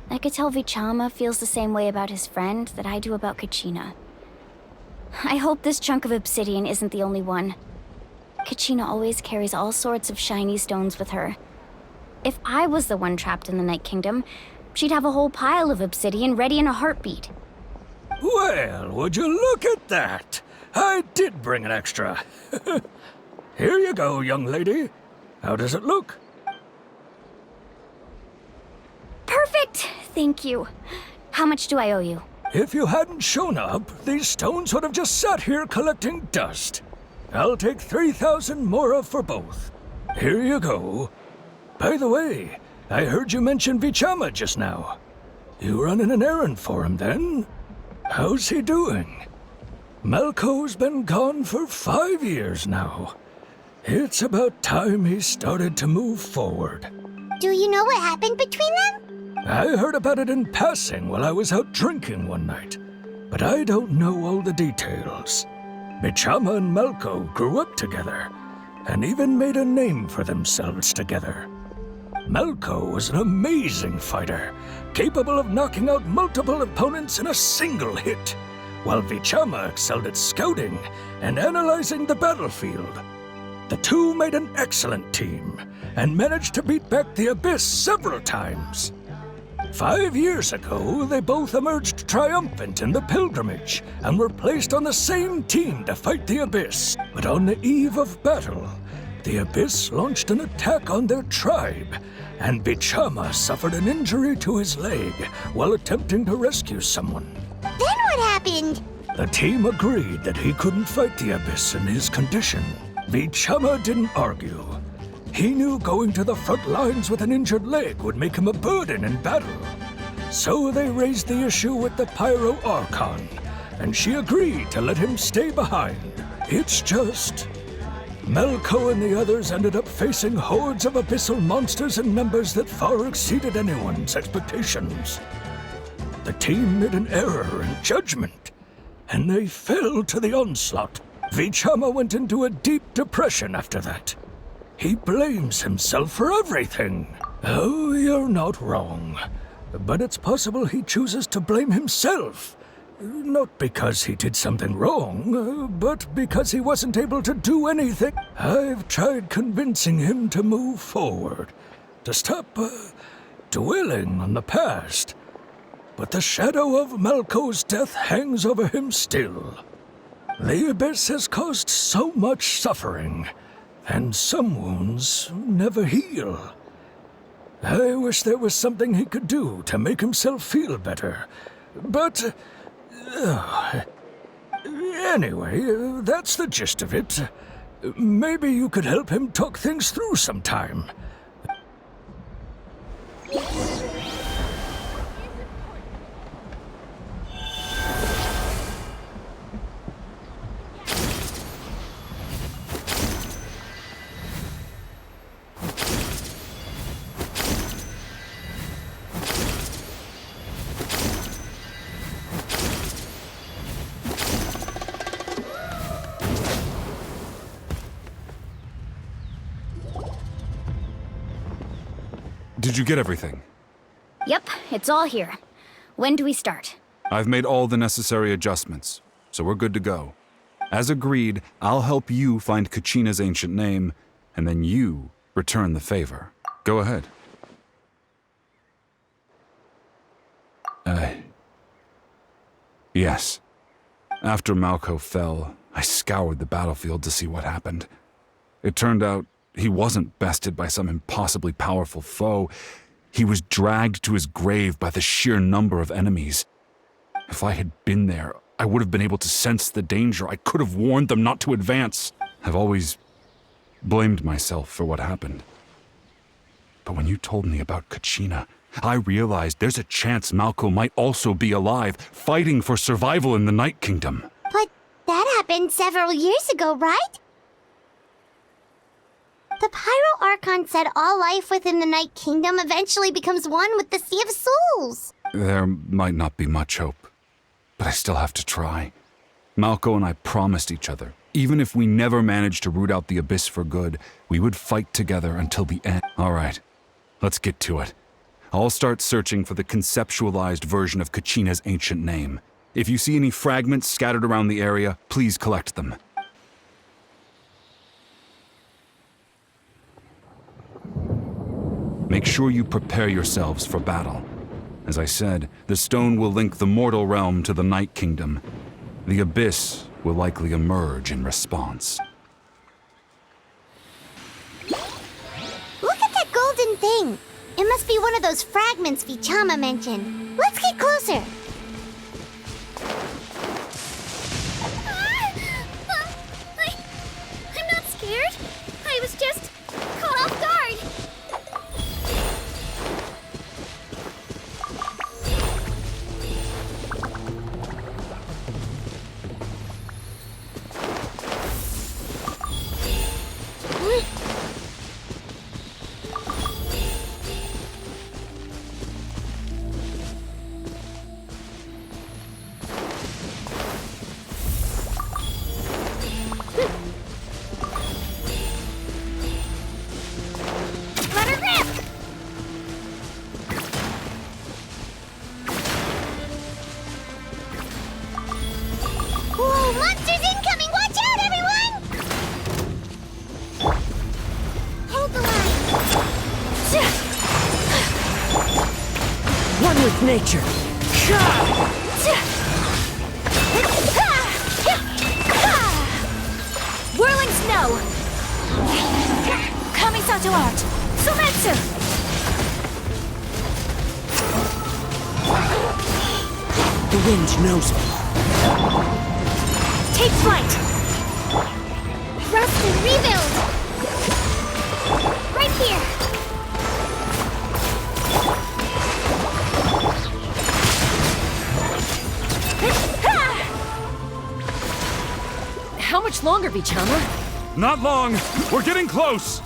I could tell Vichama feels the same way about his friend that I do about Kachina. I hope this chunk of obsidian isn't the only one. Kachina always carries all sorts of shiny stones with her. If I was the one trapped in the Night Kingdom, she'd have a whole pile of obsidian ready in a heartbeat. Well, would you look at that? I did bring an extra. Here you go, young lady. How does it look? Perfect! Thank you. How much do I owe you? If you hadn't shown up, these stones would have just sat here collecting dust. I'll take 3,000 mora for both. Here you go. By the way, I heard you mention Vichama just now. You running an errand for him, then? How's he doing? Malko's been gone for 5 years now. It's about time he started to move forward. Do you know what happened between them? I heard about it in passing while I was out drinking one night, but I don't know all the details. Vichama and Malko grew up together, and even made a name for themselves together. Malko was an amazing fighter, capable of knocking out multiple opponents in a single hit, while Vichama excelled at scouting and analyzing the battlefield. The two made an excellent team, and managed to beat back the Abyss several times. 5 years ago, they both emerged triumphant in the pilgrimage and were placed on the same team to fight the Abyss. But on the eve of battle, the Abyss launched an attack on their tribe, and Bichama suffered an injury to his leg while attempting to rescue someone. Then what happened? The team agreed that he couldn't fight the Abyss in his condition. Bichama didn't argue. He knew going to the front lines with an injured leg would make him a burden in battle. So they raised the issue with the Pyro Archon, and she agreed to let him stay behind. It's just... Melko and the others ended up facing hordes of abyssal monsters in numbers that far exceeded anyone's expectations. The team made an error in judgment, and they fell to the onslaught. Vichama went into a deep depression after that. He blames himself for everything. Oh, you're not wrong. But it's possible he chooses to blame himself. Not because he did something wrong, but because he wasn't able to do anything. I've tried convincing him to move forward, to stop dwelling on the past. But the shadow of Malko's death hangs over him still. The Abyss has caused so much suffering, and some wounds never heal. I wish there was something he could do to make himself feel better. But... anyway, that's the gist of it. Maybe you could help him talk things through sometime. Did you get everything? Yep, it's all here. When do we start? I've made all the necessary adjustments, so we're good to go. As agreed, I'll help you find Kachina's ancient name, and then you return the favor. Go ahead. Yes. After Malko fell, I scoured the battlefield to see what happened. It turned out he wasn't bested by some impossibly powerful foe. He was dragged to his grave by the sheer number of enemies. If I had been there, I would have been able to sense the danger. I could have warned them not to advance. I've always blamed myself for what happened. But when you told me about Kachina, I realized there's a chance Malko might also be alive, fighting for survival in the Night Kingdom. But that happened several years ago, right? The Pyro Archon said all life within the Night Kingdom eventually becomes one with the Sea of Souls. There might not be much hope, but I still have to try. Malko and I promised each other, even if we never managed to root out the Abyss for good, we would fight together until the end. All right, let's get to it. I'll start searching for the conceptualized version of Kachina's ancient name. If you see any fragments scattered around the area, please collect them. Make sure you prepare yourselves for battle. As I said, the stone will link the mortal realm to the Night Kingdom. The Abyss will likely emerge in response. Look at that golden thing! It must be one of those fragments Vichama mentioned. Let's get closer! I'm not scared. I was just caught off guard. with nature. Whirling snow! Kamisato art! Sumetsu! The wind knows me. Take flight! Rust and rebuild! Right here! How much longer, Vichama? Not long! We're getting close!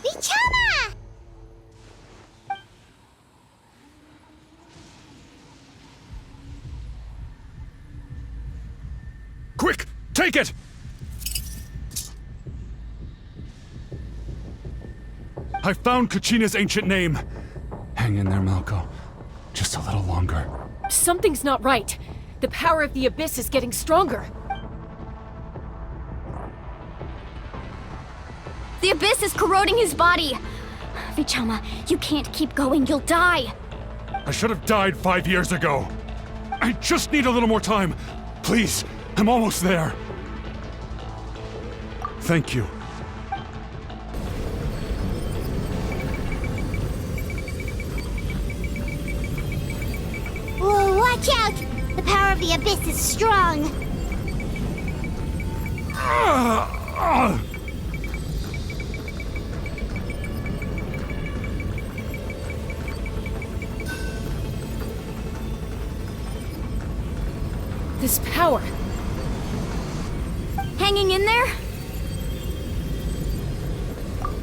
Vichama! Quick! Take it! I found Kachina's ancient name. Hang in there, Malko. Just a little longer. Something's not right. The power of the Abyss is getting stronger. The Abyss is corroding his body! Vichama, you can't keep going, you'll die! I should have died 5 years ago. I just need a little more time. Please, I'm almost there. Thank you. Whoa, watch out! The power of the Abyss is strong! This power. Hanging in there?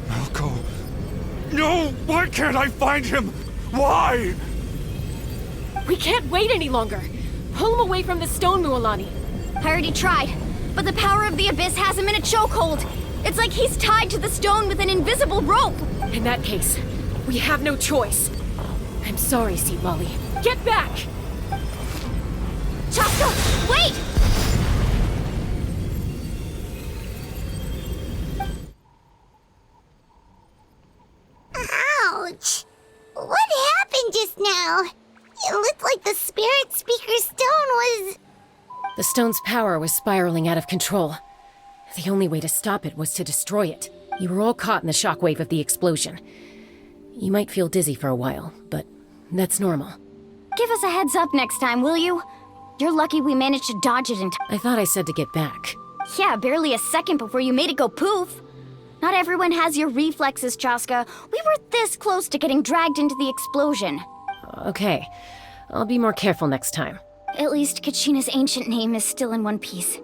Malko. No! Why can't I find him? Why? We can't wait any longer. Pull him away from the stone, Mualani. I already tried, but the power of the Abyss has him in a chokehold. It's like he's tied to the stone with an invisible rope. In that case, we have no choice. I'm sorry, Sea Lolly. Get back! Chaska, wait! Ouch! What happened just now? It looked like the Spirit Speaker stone was... The stone's power was spiraling out of control. The only way to stop it was to destroy it. You were all caught in the shockwave of the explosion. You might feel dizzy for a while, but that's normal. Give us a heads up next time, will you? You're lucky we managed to dodge it in time. I thought I said to get back. Yeah, barely a second before you made it go poof. Not everyone has your reflexes, Chaska. We were this close to getting dragged into the explosion. Okay, I'll be more careful next time. At least Kachina's ancient name is still in one piece.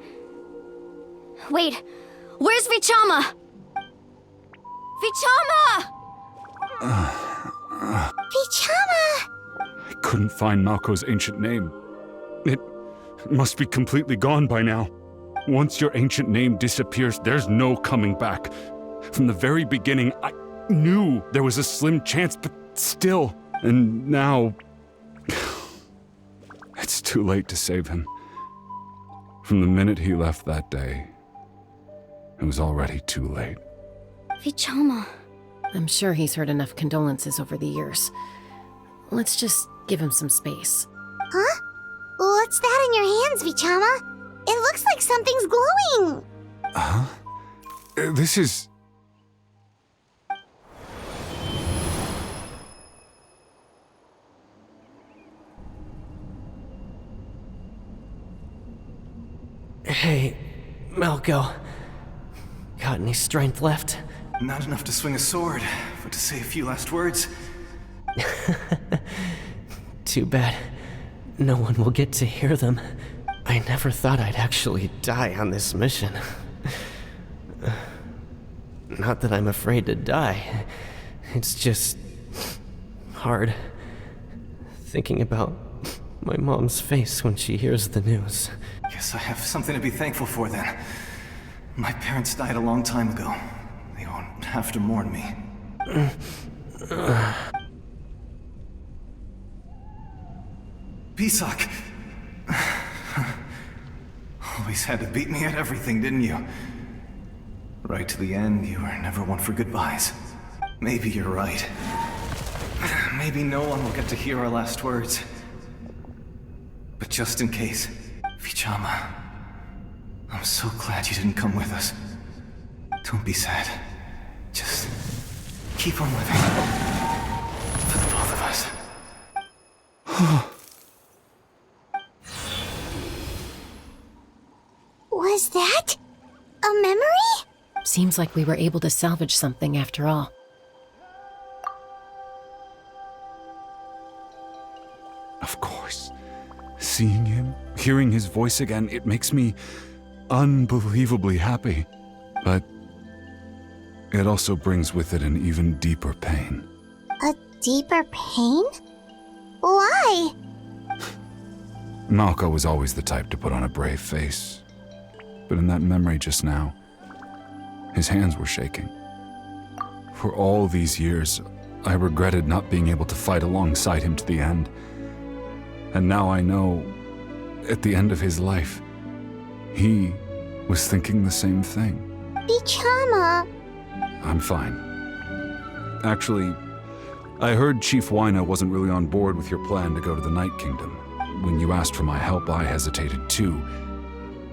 Wait, where's Vichama? Vichama! Vichama! I couldn't find Malko's ancient name. It must be completely gone by now. Once your ancient name disappears, there's no coming back. From the very beginning, I knew there was a slim chance, but still. And now... it's too late to save him. From the minute he left that day, it was already too late. Vichama. I'm sure he's heard enough condolences over the years. Let's just give him some space. Huh? What's that in your hands, Vichama? It looks like something's glowing! Huh? This is... Hey, Malko. Got any strength left? Not enough to swing a sword, but to say a few last words. Too bad. no one will get to hear them. I never thought I'd actually die on this mission. Not that I'm afraid to die. It's just hard thinking about my mom's face when she hears the news. Guess I have something to be thankful for then. My parents died a long time ago. They won't have to mourn me. Pisak! Always had to beat me at everything, didn't you? Right to the end, you were never one for goodbyes. Maybe you're right. Maybe no one will get to hear our last words. But just in case, Vichama, I'm so glad you didn't come with us. Don't be sad. Just keep on living. For the both of us. Was that a memory? Seems like we were able to salvage something after all. Of course. Seeing him, hearing his voice again, it makes me unbelievably happy. But it also brings with it an even deeper pain. A deeper pain? Why? Malko was always the type to put on a brave face. But in that memory just now, his hands were shaking. For all these years, I regretted not being able to fight alongside him to the end. And now I know, at the end of his life, he was thinking the same thing. Vichama. I'm fine. Actually, I heard Chief Wyna wasn't really on board with your plan to go to the Night Kingdom. When you asked for my help, I hesitated too.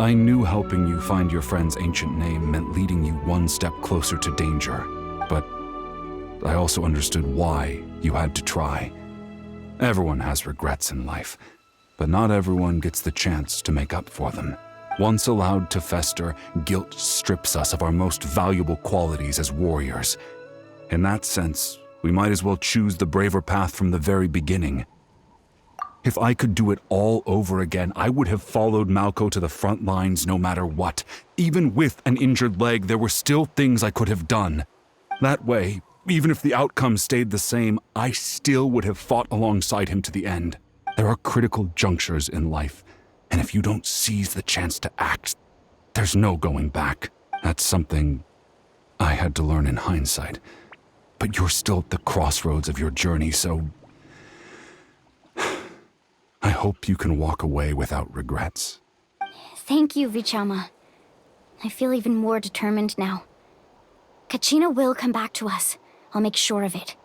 I knew helping you find your friend's ancient name meant leading you one step closer to danger, but I also understood why you had to try. Everyone has regrets in life, but not everyone gets the chance to make up for them. Once allowed to fester, guilt strips us of our most valuable qualities as warriors. In that sense, we might as well choose the braver path from the very beginning. If I could do it all over again, I would have followed Malko to the front lines no matter what. Even with an injured leg, there were still things I could have done. That way, even if the outcome stayed the same, I still would have fought alongside him to the end. There are critical junctures in life, and if you don't seize the chance to act, there's no going back. That's something I had to learn in hindsight. But you're still at the crossroads of your journey, so I hope you can walk away without regrets. Thank you, Vichama. I feel even more determined now. Kachina will come back to us. I'll make sure of it.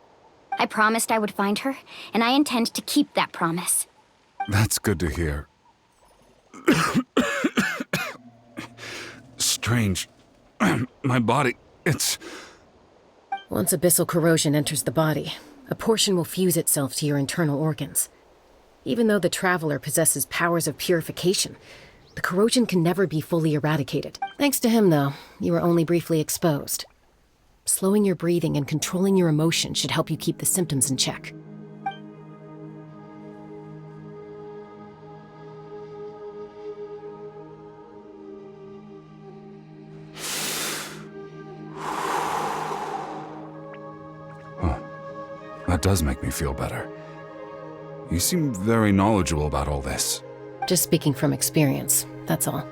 I promised I would find her, and I intend to keep that promise. That's good to hear. Strange. My body, it's... Once abyssal corrosion enters the body, a portion will fuse itself to your internal organs. Even though the Traveler possesses powers of purification, the corrosion can never be fully eradicated. Thanks to him, though, you were only briefly exposed. Slowing your breathing and controlling your emotions should help you keep the symptoms in check. That does make me feel better. You seem very knowledgeable about all this. Just speaking from experience, that's all.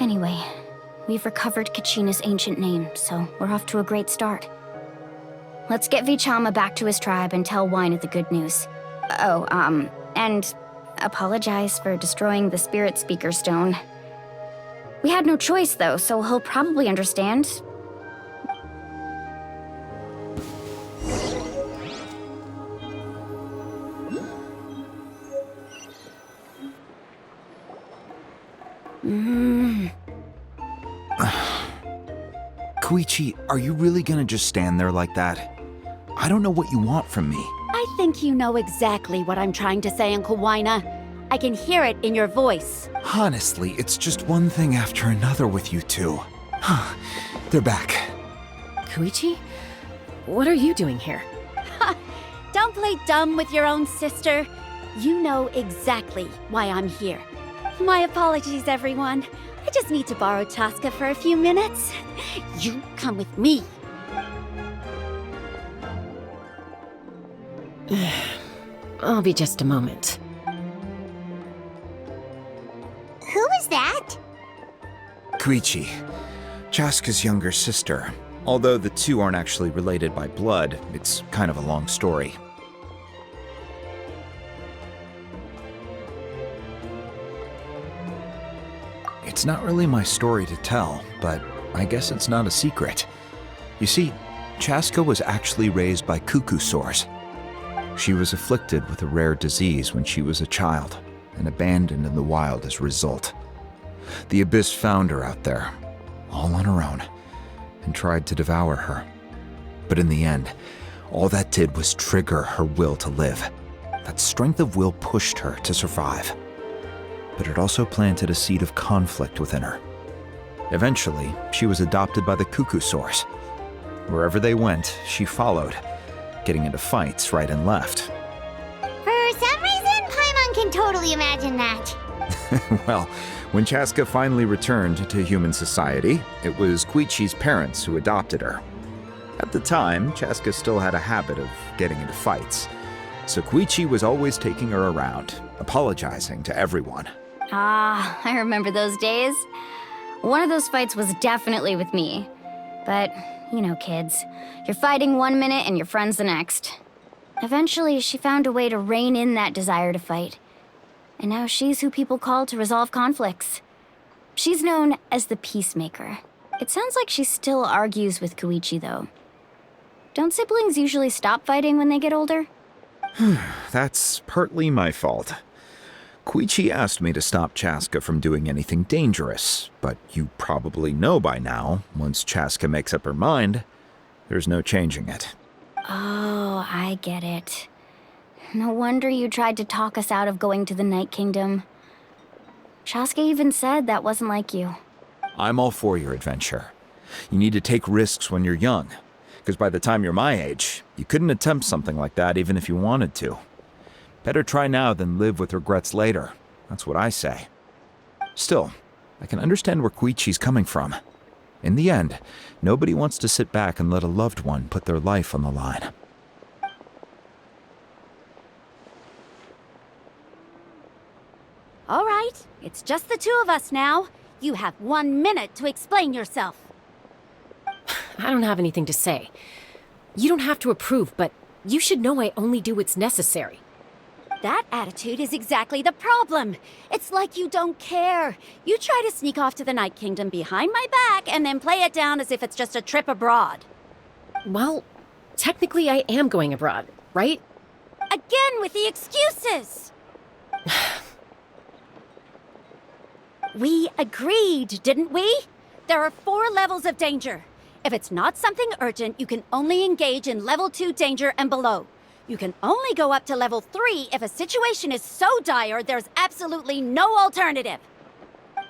Anyway, we've recovered Kachina's ancient name, so we're off to a great start. Let's get Vichama back to his tribe and tell Wyna the good news. Oh, and apologize for destroying the Spirit Speaker Stone. We had no choice, though, so he'll probably understand. Koichi, are you really gonna just stand there like that? I don't know what you want from me. I think you know exactly what I'm trying to say, Uncle Wyna. I can hear it in your voice. Honestly, it's just one thing after another with you two. They're back. Koichi? What are you doing here? Don't play dumb with your own sister. You know exactly why I'm here. My apologies, everyone. I just need to borrow Chaska for a few minutes. You come with me. I'll be just a moment. Who was that? Koichi, Chaska's younger sister. Although the two aren't actually related by blood, it's kind of a long story. It's not really my story to tell, but I guess it's not a secret. You see, Chaska was actually raised by cuckoo sores. She was afflicted with a rare disease when she was a child, and abandoned in the wild as a result. The Abyss found her out there, all on her own, and tried to devour her. But in the end, all that did was trigger her will to live. That strength of will pushed her to survive. But it also planted a seed of conflict within her. Eventually, she was adopted by the cuckoo sores. Wherever they went, she followed, getting into fights right and left. For some reason, Paimon can totally imagine that. Well, when Chaska finally returned to human society, it was Koichi's parents who adopted her. At the time, Chaska still had a habit of getting into fights, so Koichi was always taking her around, apologizing to everyone. Ah, I remember those days. One of those fights was definitely with me. But, you know, kids. You're fighting one minute and your friend's the next. Eventually, she found a way to rein in that desire to fight. And now she's who people call to resolve conflicts. She's known as the Peacemaker. It sounds like she still argues with Koichi, though. Don't siblings usually stop fighting when they get older? That's partly my fault. Koichi asked me to stop Chaska from doing anything dangerous, but you probably know by now, once Chaska makes up her mind, there's no changing it. Oh, I get it. No wonder you tried to talk us out of going to the Night Kingdom. Chaska even said that wasn't like you. I'm all for your adventure. You need to take risks when you're young, because by the time you're my age, you couldn't attempt something like that even if you wanted to. Better try now than live with regrets later. That's what I say. Still, I can understand where Koichi's coming from. In the end, nobody wants to sit back and let a loved one put their life on the line. All right, it's just the two of us now. You have 1 minute to explain yourself. I don't have anything to say. You don't have to approve, but you should know I only do what's necessary. That attitude is exactly the problem. It's like you don't care. You try to sneak off to the Night Kingdom behind my back and then play it down as if it's just a trip abroad. Well, technically I am going abroad, right? Again with the excuses! We agreed, didn't we? There are 4 levels of danger. If it's not something urgent, you can only engage in level 2 danger and below. You can only go up to level 3 if a situation is so dire there's absolutely no alternative.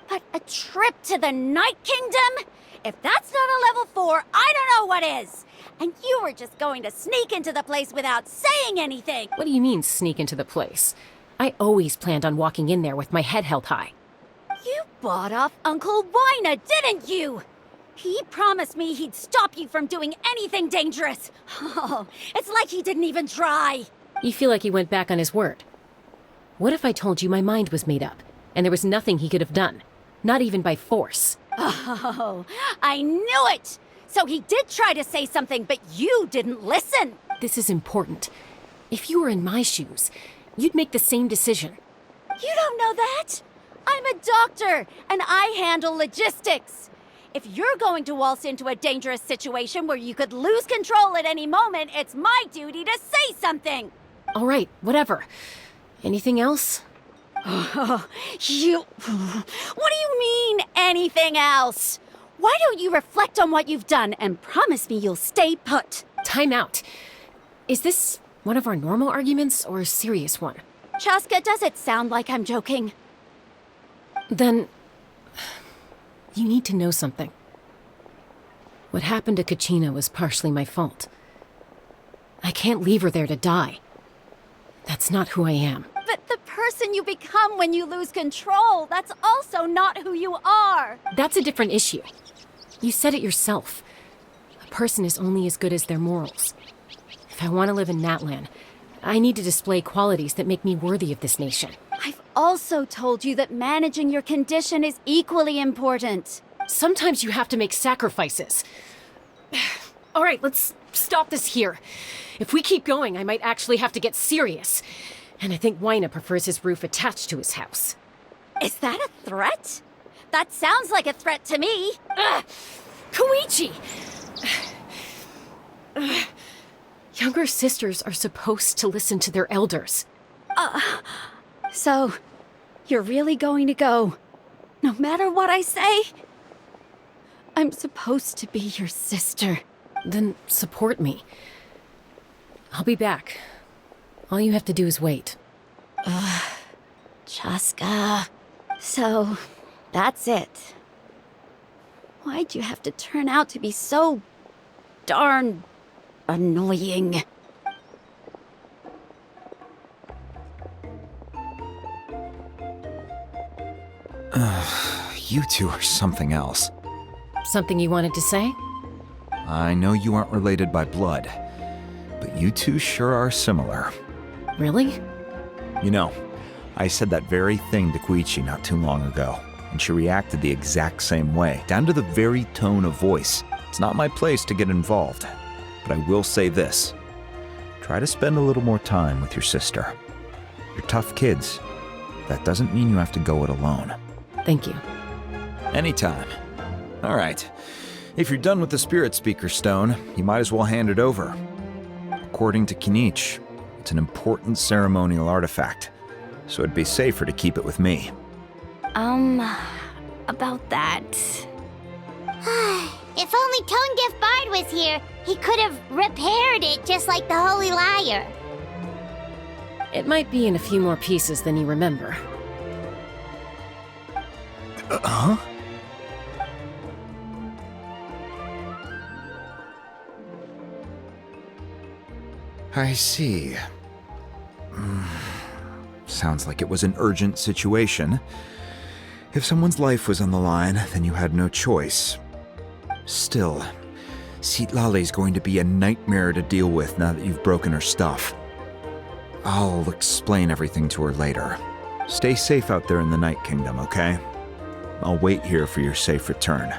But a trip to the Night Kingdom? If that's not a level 4, I don't know what is! And you were just going to sneak into the place without saying anything! What do you mean, sneak into the place? I always planned on walking in there with my head held high. You bought off Uncle Wina, didn't you? He promised me he'd stop you from doing anything dangerous. Oh, it's like he didn't even try. You feel like he went back on his word. What if I told you my mind was made up, and there was nothing he could have done? Not even by force. Oh, I knew it! So he did try to say something, but you didn't listen. This is important. If you were in my shoes, you'd make the same decision. You don't know that? I'm a doctor, and I handle logistics. If you're going to waltz into a dangerous situation where you could lose control at any moment, it's my duty to say something. All right, whatever. Anything else? What do you mean, anything else? Why don't you reflect on what you've done and promise me you'll stay put? Time out. Is this one of our normal arguments or a serious one? Chaska, does it sound like I'm joking? Then you need to know something. What happened to Kachina was partially my fault. I can't leave her there to die. That's not who I am. But the person you become when you lose control, that's also not who you are. That's a different issue. You said it yourself. A person is only as good as their morals. If I want to live in Natlan, I need to display qualities that make me worthy of this nation. I've also told you that managing your condition is equally important. Sometimes you have to make sacrifices. All right, let's stop this here. If we keep going, I might actually have to get serious. And I think Wyna prefers his roof attached to his house. Is that a threat? That sounds like a threat to me. Koichi! Younger sisters are supposed to listen to their elders. So, you're really going to go, no matter what I say? I'm supposed to be your sister. Then support me. I'll be back. All you have to do is wait. Chaska. So, that's it. Why'd you have to turn out to be so darn annoying? You two are something else. Something you wanted to say? I know you aren't related by blood, but you two sure are similar. Really? You know, I said that very thing to Koichi not too long ago, and she reacted the exact same way, down to the very tone of voice. It's not my place to get involved, but I will say this. Try to spend a little more time with your sister. You're tough kids. That doesn't mean you have to go it alone. Thank you. Anytime. All right. If you're done with the Spirit Speaker Stone, you might as well hand it over. According to Kinich, it's an important ceremonial artifact, so it'd be safer to keep it with me. About that. If only Tone Deaf Bard was here, he could have repaired it just like the Holy Liar. It might be in a few more pieces than you remember. Huh? I see. Sounds like it was an urgent situation. If someone's life was on the line, then you had no choice. Still, Citlali's going to be a nightmare to deal with now that you've broken her stuff. I'll explain everything to her later. Stay safe out there in the Night Kingdom, okay? I'll wait here for your safe return.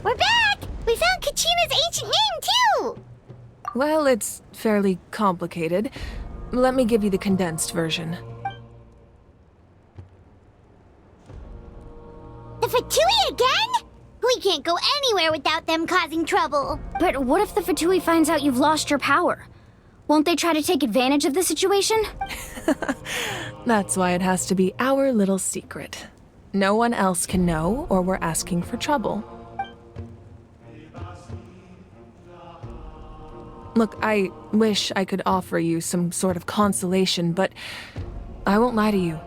We're back! We found Kachina's ancient name, too! Well, it's fairly complicated. Let me give you the condensed version. The Fatui again? We can't go anywhere without them causing trouble. But what if the Fatui finds out you've lost your power? Won't they try to take advantage of the situation? That's why it has to be our little secret. No one else can know, or we're asking for trouble. Look, I wish I could offer you some sort of consolation, but I won't lie to you.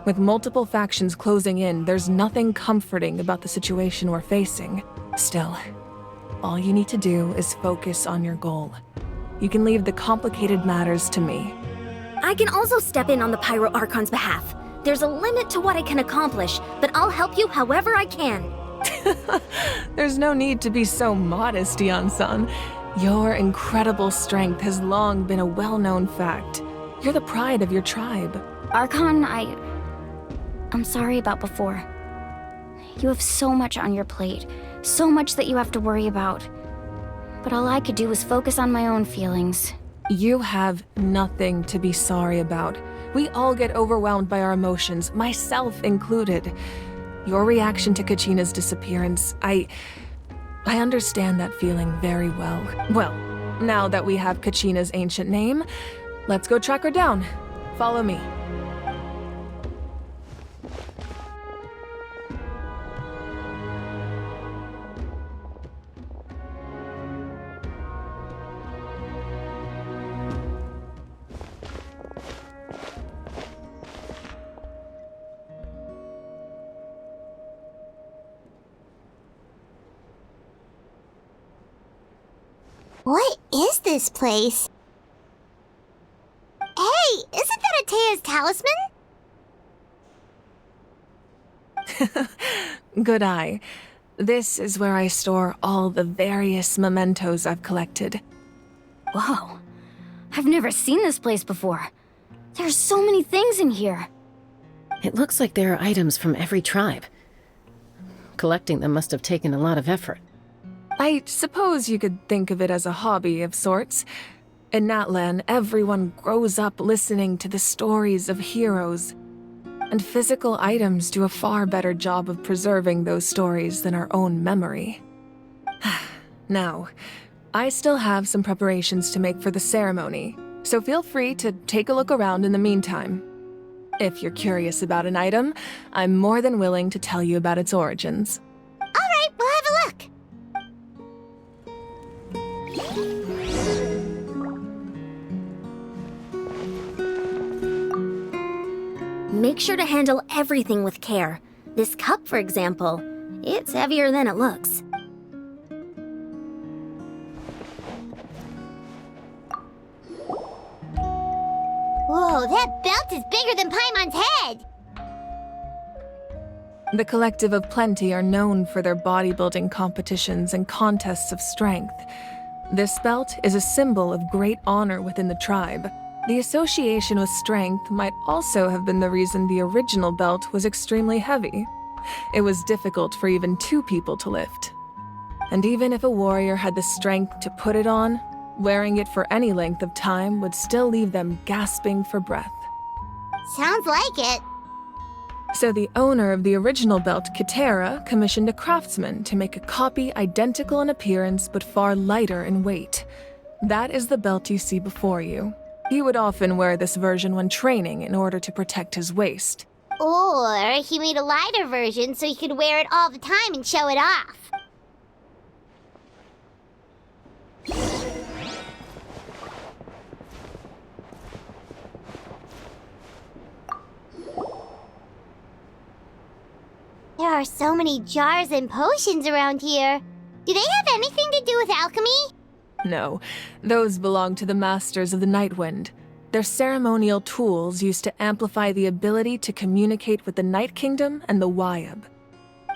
With multiple factions closing in, there's nothing comforting about the situation we're facing. Still, all you need to do is focus on your goal. You can leave the complicated matters to me. I can also step in on the Pyro Archon's behalf. There's a limit to what I can accomplish, but I'll help you however I can. There's no need to be so modest, Yan-san. Your incredible strength has long been a well-known fact. You're the pride of your tribe. Archon, I'm sorry about before. You have so much on your plate, so much that you have to worry about. But all I could do was focus on my own feelings. You have nothing to be sorry about. We all get overwhelmed by our emotions, myself included. Your reaction to Kachina's disappearance, I understand that feeling very well. Well, now that we have Kachina's ancient name, let's go track her down. Follow me. What is this place? Hey, isn't that Atea's talisman? Good eye. This is where I store all the various mementos I've collected. Whoa. I've never seen this place before. There's so many things in here. It looks like there are items from every tribe. Collecting them must have taken a lot of effort. I suppose you could think of it as a hobby of sorts. In Natlan, everyone grows up listening to the stories of heroes. And physical items do a far better job of preserving those stories than our own memory. Now, I still have some preparations to make for the ceremony, so feel free to take a look around in the meantime. If you're curious about an item, I'm more than willing to tell you about its origins. All right, we'll have a look. Make sure to handle everything with care. This cup, for example, it's heavier than it looks. Whoa, that belt is bigger than Paimon's head! The Collective of Plenty are known for their bodybuilding competitions and contests of strength. This belt is a symbol of great honor within the tribe. The association with strength might also have been the reason the original belt was extremely heavy. It was difficult for even 2 people to lift. And even if a warrior had the strength to put it on, wearing it for any length of time would still leave them gasping for breath. Sounds like it. So the owner of the original belt, Kitera, commissioned a craftsman to make a copy identical in appearance but far lighter in weight. That is the belt you see before you. He would often wear this version when training in order to protect his waist. Or he made a lighter version so he could wear it all the time and show it off. There are so many jars and potions around here. Do they have anything to do with alchemy? No, those belong to the Masters of the Nightwind. They're ceremonial tools used to amplify the ability to communicate with the Night Kingdom and the Wyab.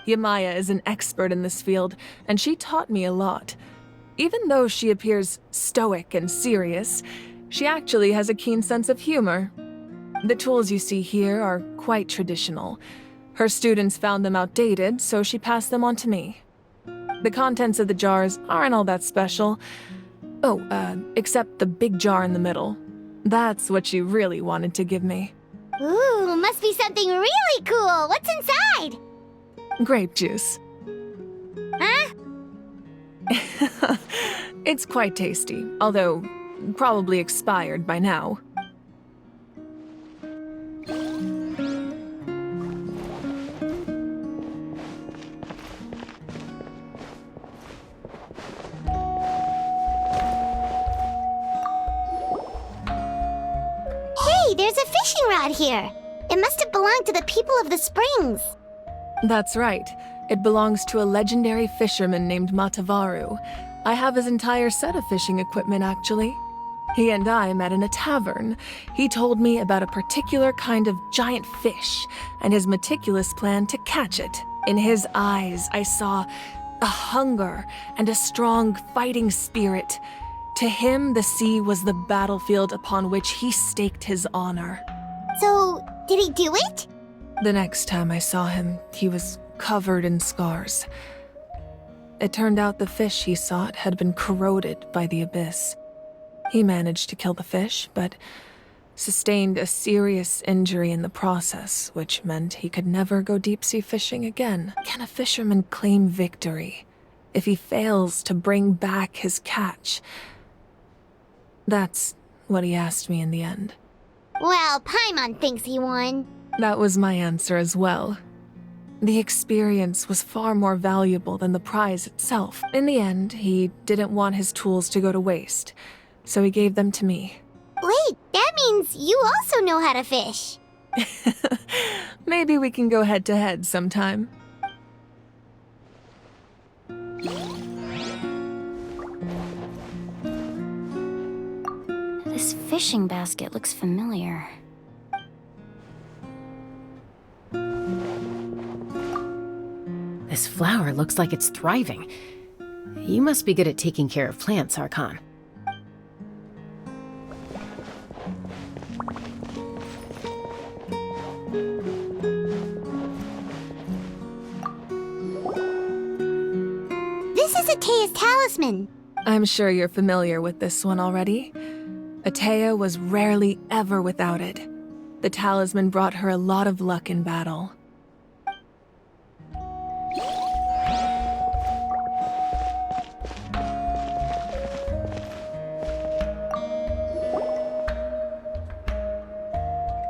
Yamaya is an expert in this field, and she taught me a lot. Even though she appears stoic and serious, she actually has a keen sense of humor. The tools you see here are quite traditional. Her students found them outdated, so she passed them on to me. The contents of the jars aren't all that special. Except the big jar in the middle. That's what she really wanted to give me. Ooh, must be something really cool. What's inside? Grape juice. Huh? It's quite tasty, although probably expired by now. Hey, there's a fishing rod here. It must have belonged to the people of the springs. That's right. It belongs to a legendary fisherman named Matavaru. I have his entire set of fishing equipment, actually. He and I met in a tavern. He told me about a particular kind of giant fish and his meticulous plan to catch it. In his eyes, I saw a hunger and a strong fighting spirit. To him, the sea was the battlefield upon which he staked his honor. So, did he do it? The next time I saw him, he was covered in scars. It turned out the fish he sought had been corroded by the abyss. He managed to kill the fish, but sustained a serious injury in the process, which meant he could never go deep-sea fishing again. Can a fisherman claim victory if he fails to bring back his catch? That's what he asked me in the end. Well, Paimon thinks he won. That was my answer as well. The experience was far more valuable than the prize itself. In the end, he didn't want his tools to go to waste, so he gave them to me. Wait, that means you also know how to fish. Maybe we can go head-to-head sometime. This fishing basket looks familiar. This flower looks like it's thriving. You must be good at taking care of plants, Archon. This is Atea's talisman. I'm sure you're familiar with this one already. Atea was rarely ever without it. The talisman brought her a lot of luck in battle.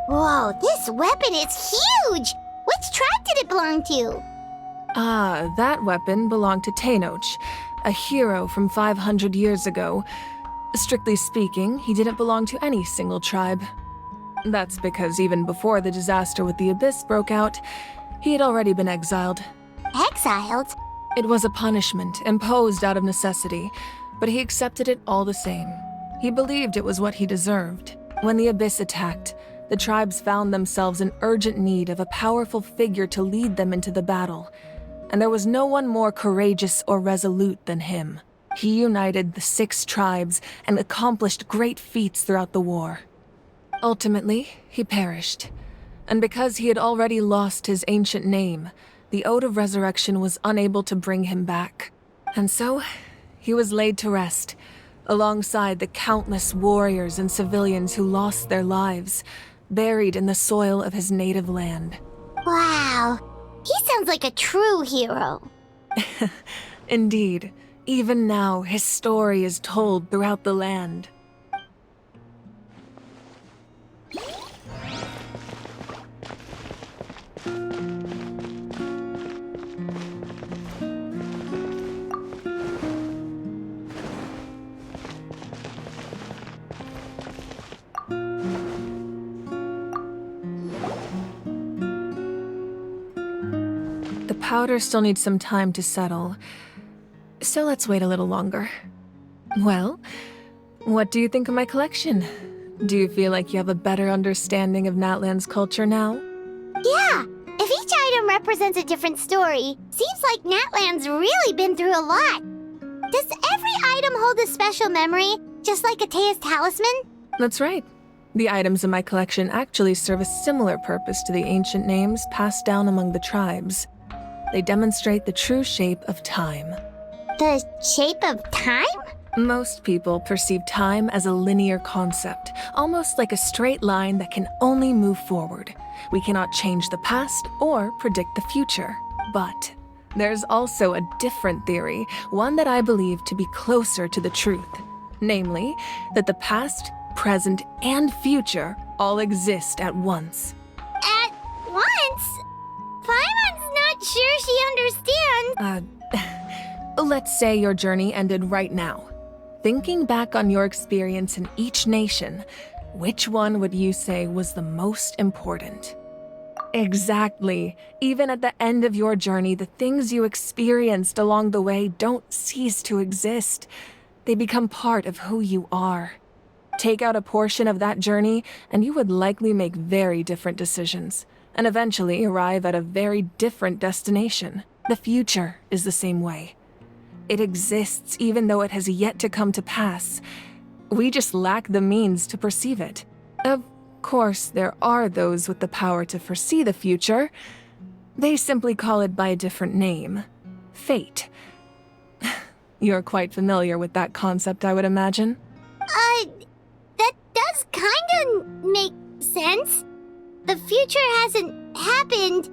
Whoa, this weapon is huge! Which tribe did it belong to? Ah, that weapon belonged to Tenoch, a hero from 500 years ago. Strictly speaking, he didn't belong to any single tribe. That's because even before the disaster with the Abyss broke out, he had already been exiled. Exiled? It was a punishment imposed out of necessity, but he accepted it all the same. He believed it was what he deserved. When the Abyss attacked, the tribes found themselves in urgent need of a powerful figure to lead them into the battle, and there was no one more courageous or resolute than him. He united the 6 tribes and accomplished great feats throughout the war. Ultimately, he perished, and because he had already lost his ancient name, the Ode of Resurrection was unable to bring him back. And so, he was laid to rest, alongside the countless warriors and civilians who lost their lives, buried in the soil of his native land. Wow, he sounds like a true hero. Indeed, even now his story is told throughout the land. The powder still needs some time to settle, so let's wait a little longer. Well, what do you think of my collection? Do you feel like you have a better understanding of Natlan's culture now? Yeah, if each item represents a different story, seems like Natlan's really been through a lot. Does every item hold a special memory, just like Atea's talisman? That's right. The items in my collection actually serve a similar purpose to the ancient names passed down among the tribes. They demonstrate the true shape of time. The shape of time? Most people perceive time as a linear concept, almost like a straight line that can only move forward. We cannot change the past or predict the future. But there's also a different theory, one that I believe to be closer to the truth. Namely, that the past, present, and future all exist at once. At once? Paimon's not sure she understands. Let's say your journey ended right now. Thinking back on your experience in each nation, which one would you say was the most important? Exactly. Even at the end of your journey, the things you experienced along the way don't cease to exist. They become part of who you are. Take out a portion of that journey, and you would likely make very different decisions, and eventually arrive at a very different destination. The future is the same way. It exists even though it has yet to come to pass. We just lack the means to perceive it. Of course, there are those with the power to foresee the future. They simply call it by a different name. Fate. You're quite familiar with that concept, I would imagine. That does kinda the future hasn't happened,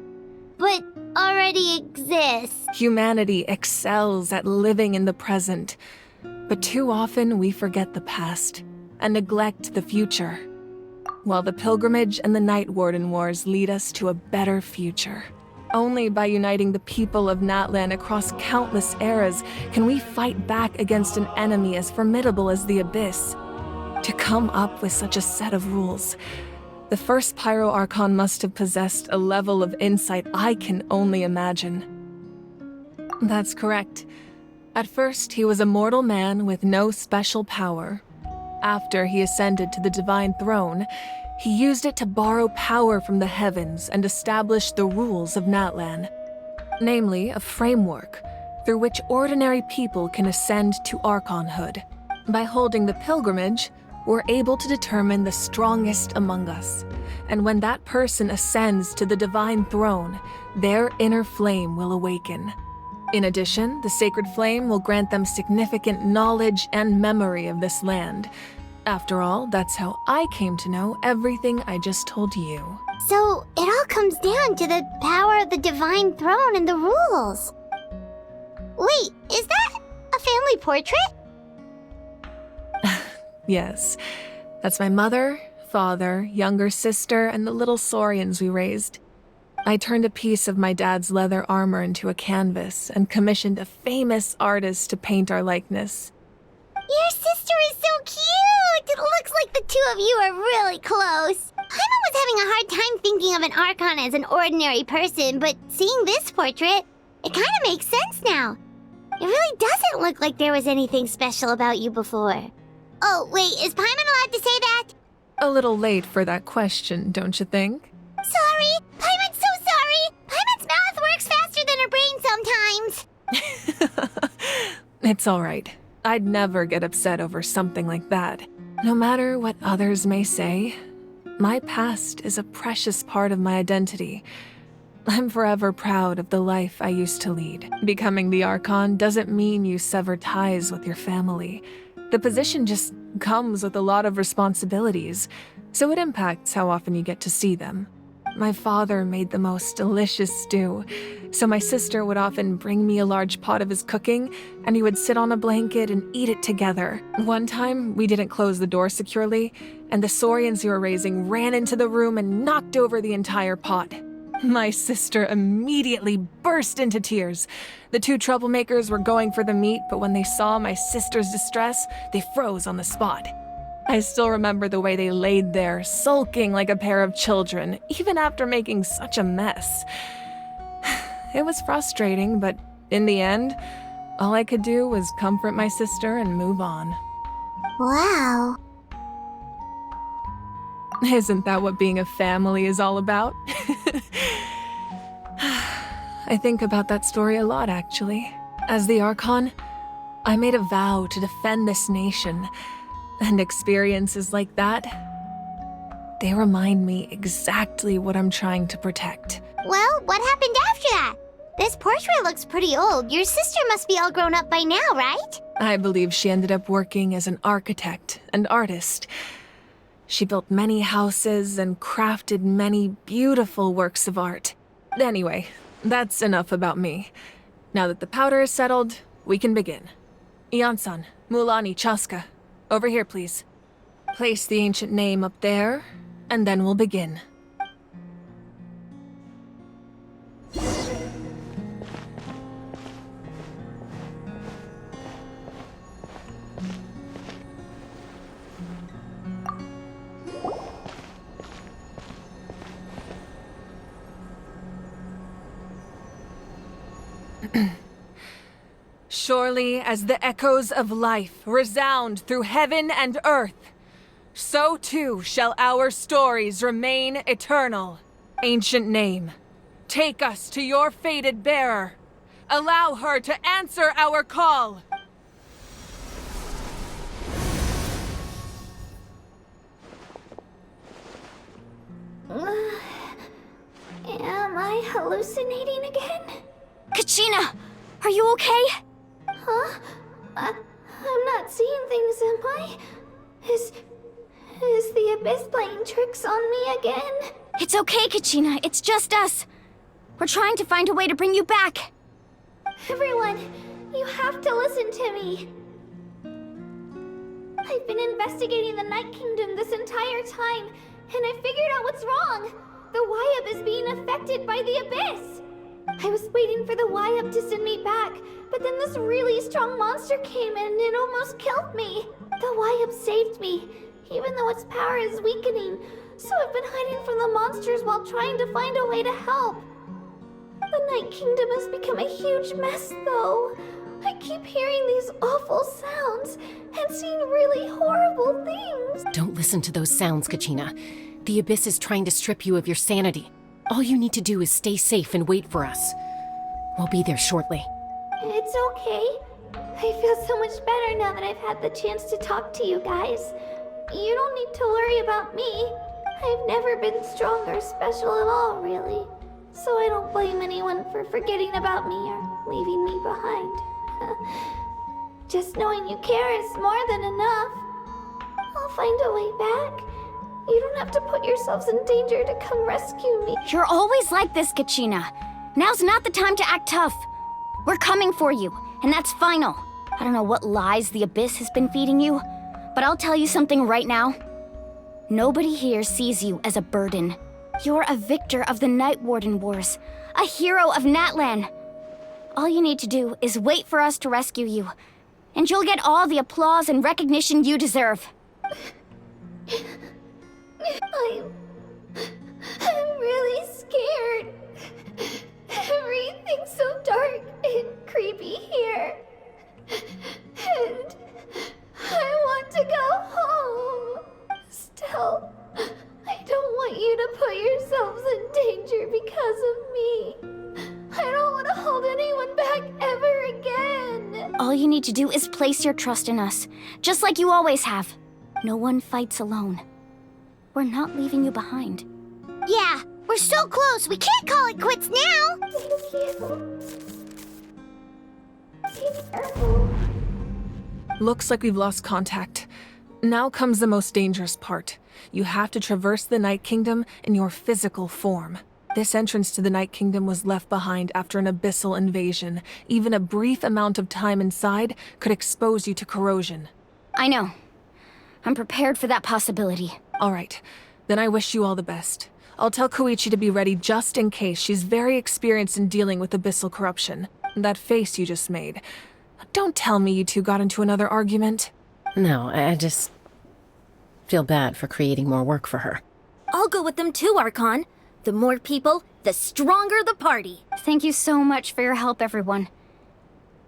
but already exists. Humanity excels at living in the present, but too often we forget the past and neglect the future, while the Pilgrimage and the Night Warden Wars lead us to a better future. Only by uniting the people of Natlan across countless eras can we fight back against an enemy as formidable as the Abyss. To come up with such a set of rules, the first Pyro Archon must have possessed a level of insight I can only imagine. That's correct. At first, he was a mortal man with no special power. After he ascended to the Divine Throne, he used it to borrow power from the heavens and establish the rules of Natlan. Namely, a framework through which ordinary people can ascend to Archonhood. By holding the pilgrimage, we're able to determine the strongest among us. And when that person ascends to the Divine Throne, their inner flame will awaken. In addition, the sacred flame will grant them significant knowledge and memory of this land. After all, that's how I came to know everything I just told you. So, it all comes down to the power of the Divine Throne and the rules. Wait, is that a family portrait? Yes, that's my mother, father, younger sister, and the little saurians we raised. I turned a piece of my dad's leather armor into a canvas and commissioned a famous artist to paint our likeness. Your sister is so cute! It looks like the two of you are really close. Paimon was having a hard time thinking of an Archon as an ordinary person, but seeing this portrait, it kind of makes sense now. It really doesn't look like there was anything special about you before. Oh, wait, is Paimon allowed to say that? A little late for that question, don't you think? Sorry! Paimon's so sorry! Paimon's mouth works faster than her brain sometimes! It's all right. I'd never get upset over something like that. No matter what others may say, my past is a precious part of my identity. I'm forever proud of the life I used to lead. Becoming the Archon doesn't mean you sever ties with your family. The position just comes with a lot of responsibilities, so it impacts how often you get to see them. My father made the most delicious stew, so my sister would often bring me a large pot of his cooking, and we would sit on a blanket and eat it together. One time, we didn't close the door securely, and the saurians we were raising ran into the room and knocked over the entire pot. My sister immediately burst into tears. The two troublemakers were going for the meat, but when they saw my sister's distress, they froze on the spot. I still remember the way they laid there, sulking like a pair of children, even after making such a mess. It was frustrating, but in the end, all I could do was comfort my sister and move on. Wow. Isn't that what being a family is all about? I think about that story a lot, actually. As the Archon, I made a vow to defend this nation, and experiences like that, they remind me exactly what I'm trying to protect. Well, what happened after that? This portrait looks pretty old. Your sister must be all grown up by now, right? I believe she ended up working as an architect and artist. She built many houses and crafted many beautiful works of art. Anyway, that's enough about me. Now that the powder is settled, we can begin. Ian-san, Mulani, Chaska, over here, please. Place the ancient name up there, and then we'll begin. Surely as the echoes of life resound through heaven and earth, so too shall our stories remain eternal. Ancient name, take us to your fated bearer. Allow her to answer our call. Am I hallucinating again? Kachina! Are you okay? Huh? I'm not seeing things, am I? Is the Abyss playing tricks on me again? It's okay, Kachina. It's just us. We're trying to find a way to bring you back. Everyone, you have to listen to me. I've been investigating the Night Kingdom this entire time, and I figured out what's wrong. The Wyab is being affected by the Abyss. I was waiting for the Wyab to send me back, but then this really strong monster came in and it almost killed me. The Wyab saved me, even though its power is weakening, so I've been hiding from the monsters while trying to find a way to help. The Night Kingdom has become a huge mess, though. I keep hearing these awful sounds and seeing really horrible things. Don't listen to those sounds, Kachina. The Abyss is trying to strip you of your sanity. All you need to do is stay safe and wait for us. We'll be there shortly. It's okay. I feel so much better now that I've had the chance to talk to you guys. You don't need to worry about me. I've never been strong or special at all, really. So I don't blame anyone for forgetting about me or leaving me behind. Just knowing you care is more than enough. I'll find a way back. You don't have to put yourselves in danger to come rescue me. You're always like this, Kachina. Now's not the time to act tough. We're coming for you, and that's final. I don't know what lies the Abyss has been feeding you, but I'll tell you something right now. Nobody here sees you as a burden. You're a victor of the Night Warden Wars, a hero of Natlan. All you need to do is wait for us to rescue you, and you'll get all the applause and recognition you deserve. I'm really scared. Everything's so dark and creepy here. And I want to go home. Still, I don't want you to put yourselves in danger because of me. I don't want to hold anyone back ever again. All you need to do is place your trust in us, just like you always have. No one fights alone. We're not leaving you behind. Yeah, we're so close, we can't call it quits now! Be careful. Looks like we've lost contact. Now comes the most dangerous part. You have to traverse the Night Kingdom in your physical form. This entrance to the Night Kingdom was left behind after an abyssal invasion. Even a brief amount of time inside could expose you to corrosion. I know. I'm prepared for that possibility. All right, then I wish you all the best. I'll tell Koichi to be ready just in case. She's very experienced in dealing with abyssal corruption. That face you just made. Don't tell me you two got into another argument. No, I just feel bad for creating more work for her. I'll go with them too, Archon. The more people, the stronger the party. Thank you so much for your help, everyone.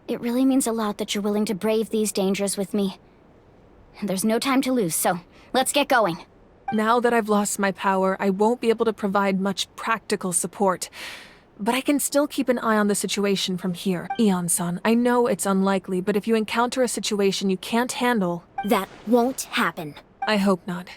It really means a lot that you're willing to brave these dangers with me. And there's no time to lose, so let's get going. Now that I've lost my power, I won't be able to provide much practical support. But I can still keep an eye on the situation from here. Eon-san, I know it's unlikely, but if you encounter a situation you can't handle... That won't happen. I hope not.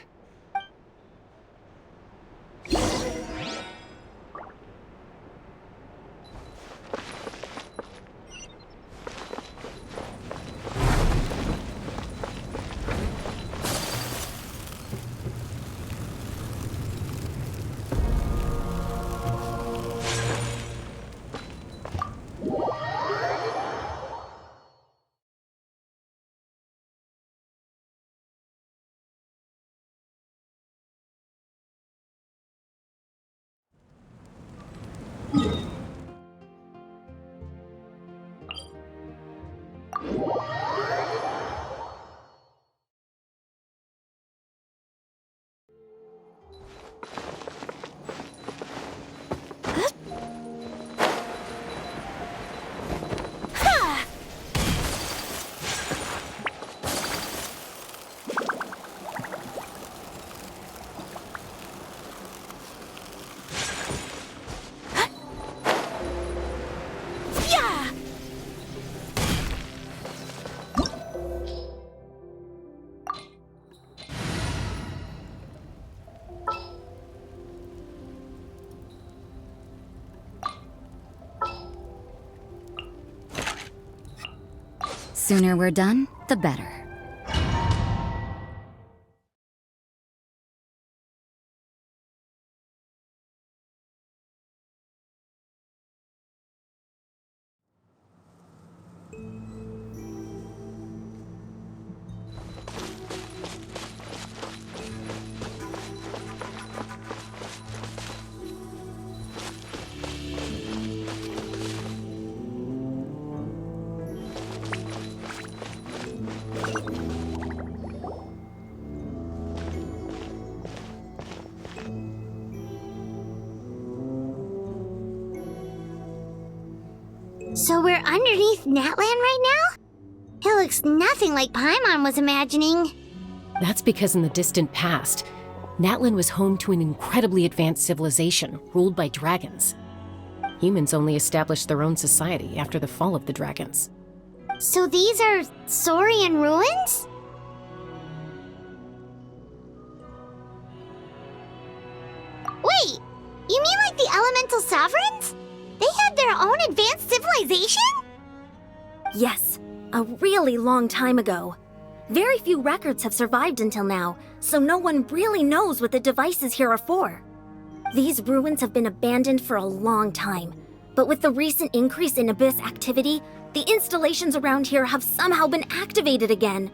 Sooner we're done, the better. So we're underneath Natlan right now? It looks nothing like Paimon was imagining. That's because in the distant past, Natlan was home to an incredibly advanced civilization ruled by dragons. Humans only established their own society after the fall of the dragons. So these are Saurian ruins? Wait, you mean like the elemental sovereigns? They had their own advanced civilization? Yes, a really long time ago. Very few records have survived until now, so no one really knows what the devices here are for. These ruins have been abandoned for a long time, but with the recent increase in Abyss activity, the installations around here have somehow been activated again.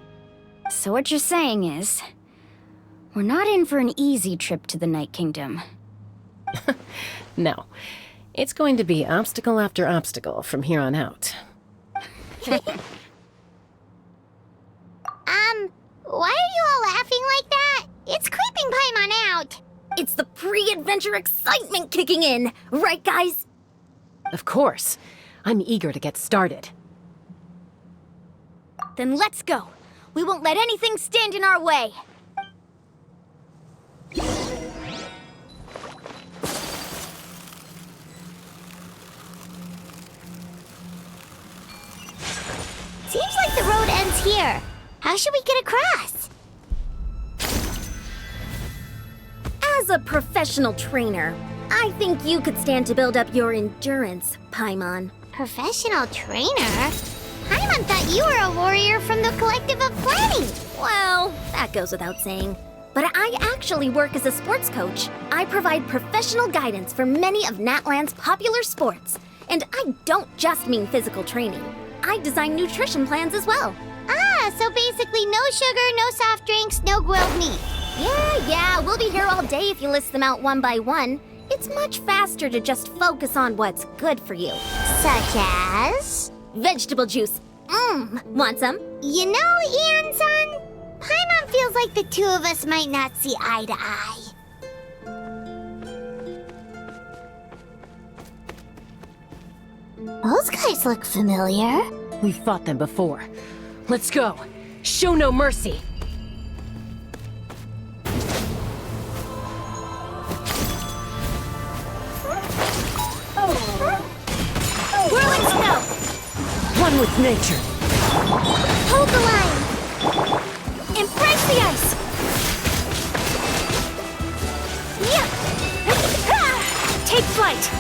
So what you're saying is, we're not in for an easy trip to the Night Kingdom. No, it's going to be obstacle after obstacle from here on out. Why are you all laughing like that? It's creeping Paimon out. It's the pre-adventure excitement kicking in, right guys? Of course. I'm eager to get started. Then let's go. We won't let anything stand in our way. Seems like the road ends here. How should we get across? As a professional trainer, I think you could stand to build up your endurance, Paimon. Professional trainer? Paimon thought you were a warrior from the Collective of Planning. Well, that goes without saying. But I actually work as a sports coach. I provide professional guidance for many of Natlan's popular sports. And I don't just mean physical training. I design nutrition plans as well. Ah, so basically no sugar, no soft drinks, no grilled meat. Yeah, we'll be here all day if you list them out one by one. It's much faster to just focus on what's good for you. Such as? Vegetable juice. Want some? You know, Ian-san, Paimon feels like the two of us might not see eye to eye. Those guys look familiar. We've fought them before. Let's go. Show no mercy. Whirling snow! One with nature. Hold the line. Embrace the ice! Yeah! Take flight!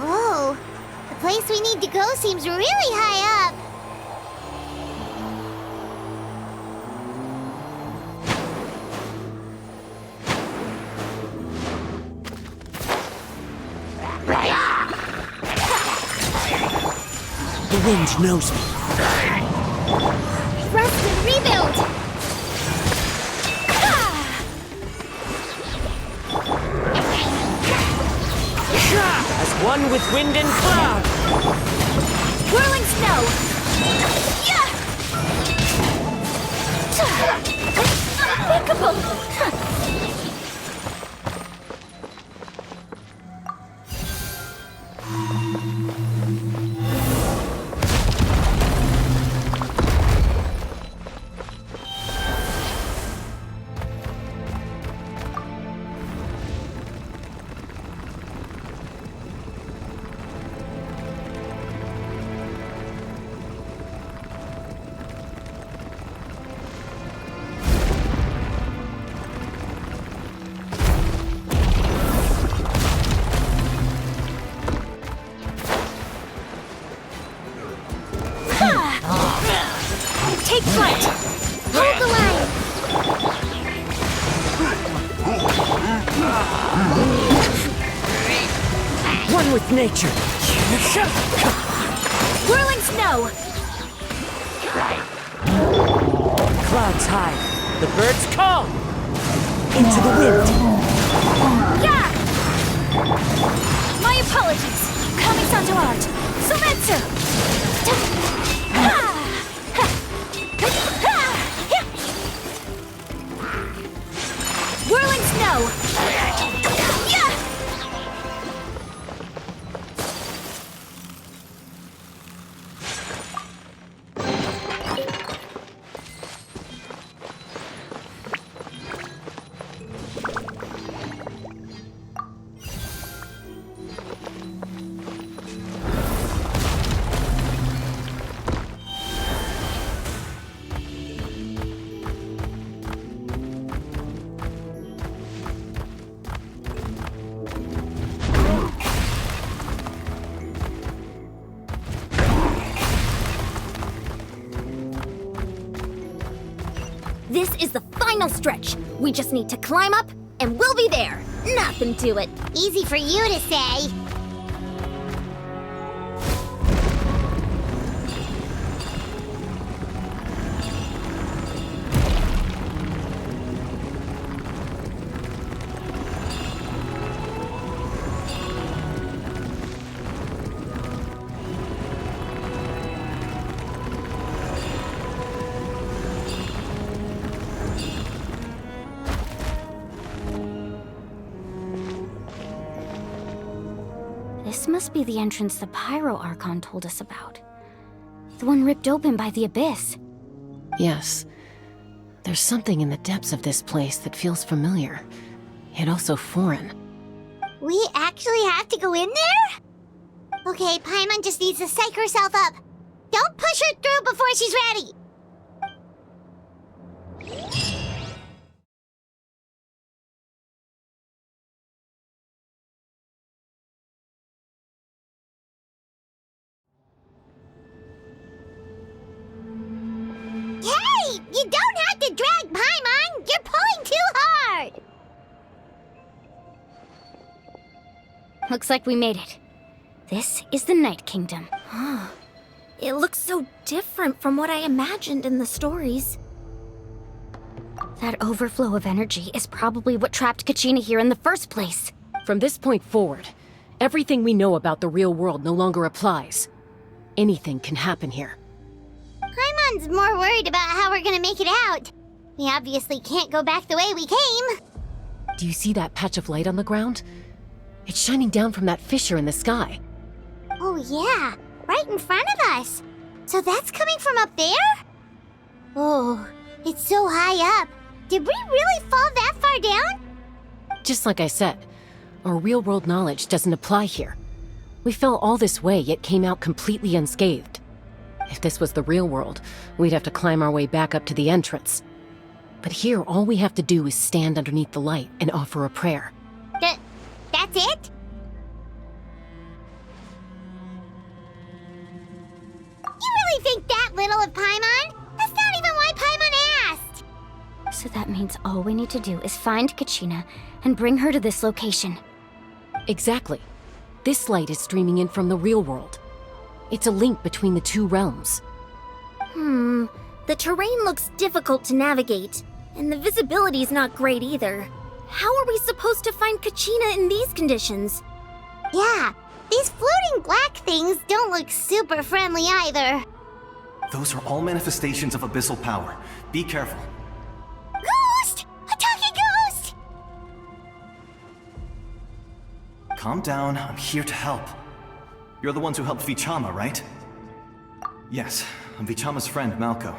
Whoa, the place we need to go seems really high up. The wind knows me. Rest and rebuild. As one with wind and cloud. Whirling snow! Yeah! Unthinkable! Take flight! Hold the line. One with nature. Whirling snow! Clouds high. The birds call. Into the wind. Yeah! My apologies! Kami-san's art! Sometsu! Whirling snow! This is the final stretch. We just need to climb up, and we'll be there. Nothing to it. Easy for you to say. This must be the entrance the Pyro Archon told us about. The one ripped open by the Abyss. Yes. There's something in the depths of this place that feels familiar, yet also foreign. We actually have to go in there? Okay, Paimon just needs to psych herself up. Don't push her through before she's ready. Hey! You don't have to drag Paimon! You're pulling too hard! Looks like we made it. This is the Night Kingdom. It looks so different from what I imagined in the stories. That overflow of energy is probably what trapped Kachina here in the first place. From this point forward, everything we know about the real world no longer applies. Anything can happen here. Paimon's more worried about how we're gonna make it out. We obviously can't go back the way we came. Do you see that patch of light on the ground? It's shining down from that fissure in the sky. Oh yeah, right in front of us. So that's coming from up there? Oh, it's so high up. Did we really fall that far down? Just like I said, our real-world knowledge doesn't apply here. We fell all this way, yet came out completely unscathed. If this was the real world, we'd have to climb our way back up to the entrance. But here, all we have to do is stand underneath the light and offer a prayer. That's it? You really think that little of Paimon? That's not even why Paimon asked! So that means all we need to do is find Kachina and bring her to this location. Exactly. This light is streaming in from the real world. It's a link between the two realms. The terrain looks difficult to navigate, and the visibility's not great either. How are we supposed to find Kachina in these conditions? Yeah, these floating black things don't look super friendly either. Those are all manifestations of abyssal power. Be careful. Ghost! A talking ghost! Calm down, I'm here to help. You're the ones who helped Vichama, right? Yes, I'm Vichama's friend, Malko.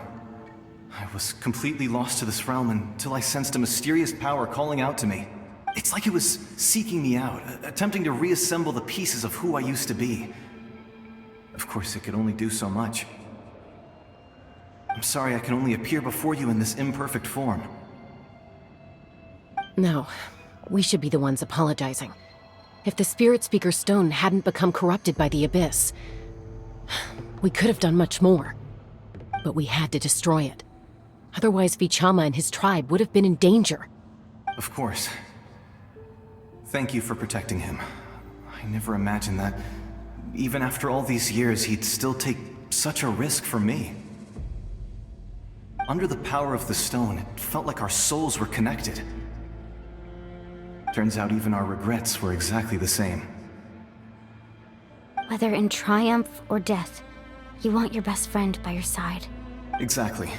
I was completely lost to this realm until I sensed a mysterious power calling out to me. It's like it was seeking me out, attempting to reassemble the pieces of who I used to be. Of course, it could only do so much. I'm sorry I can only appear before you in this imperfect form. No, we should be the ones apologizing. If the Spirit Speaker Stone hadn't become corrupted by the Abyss, we could have done much more. But we had to destroy it. Otherwise, Vichama and his tribe would have been in danger. Of course. Thank you for protecting him. I never imagined that, even after all these years, he'd still take such a risk for me. Under the power of the stone, it felt like our souls were connected. Turns out even our regrets were exactly the same. Whether in triumph or death, you want your best friend by your side. Exactly.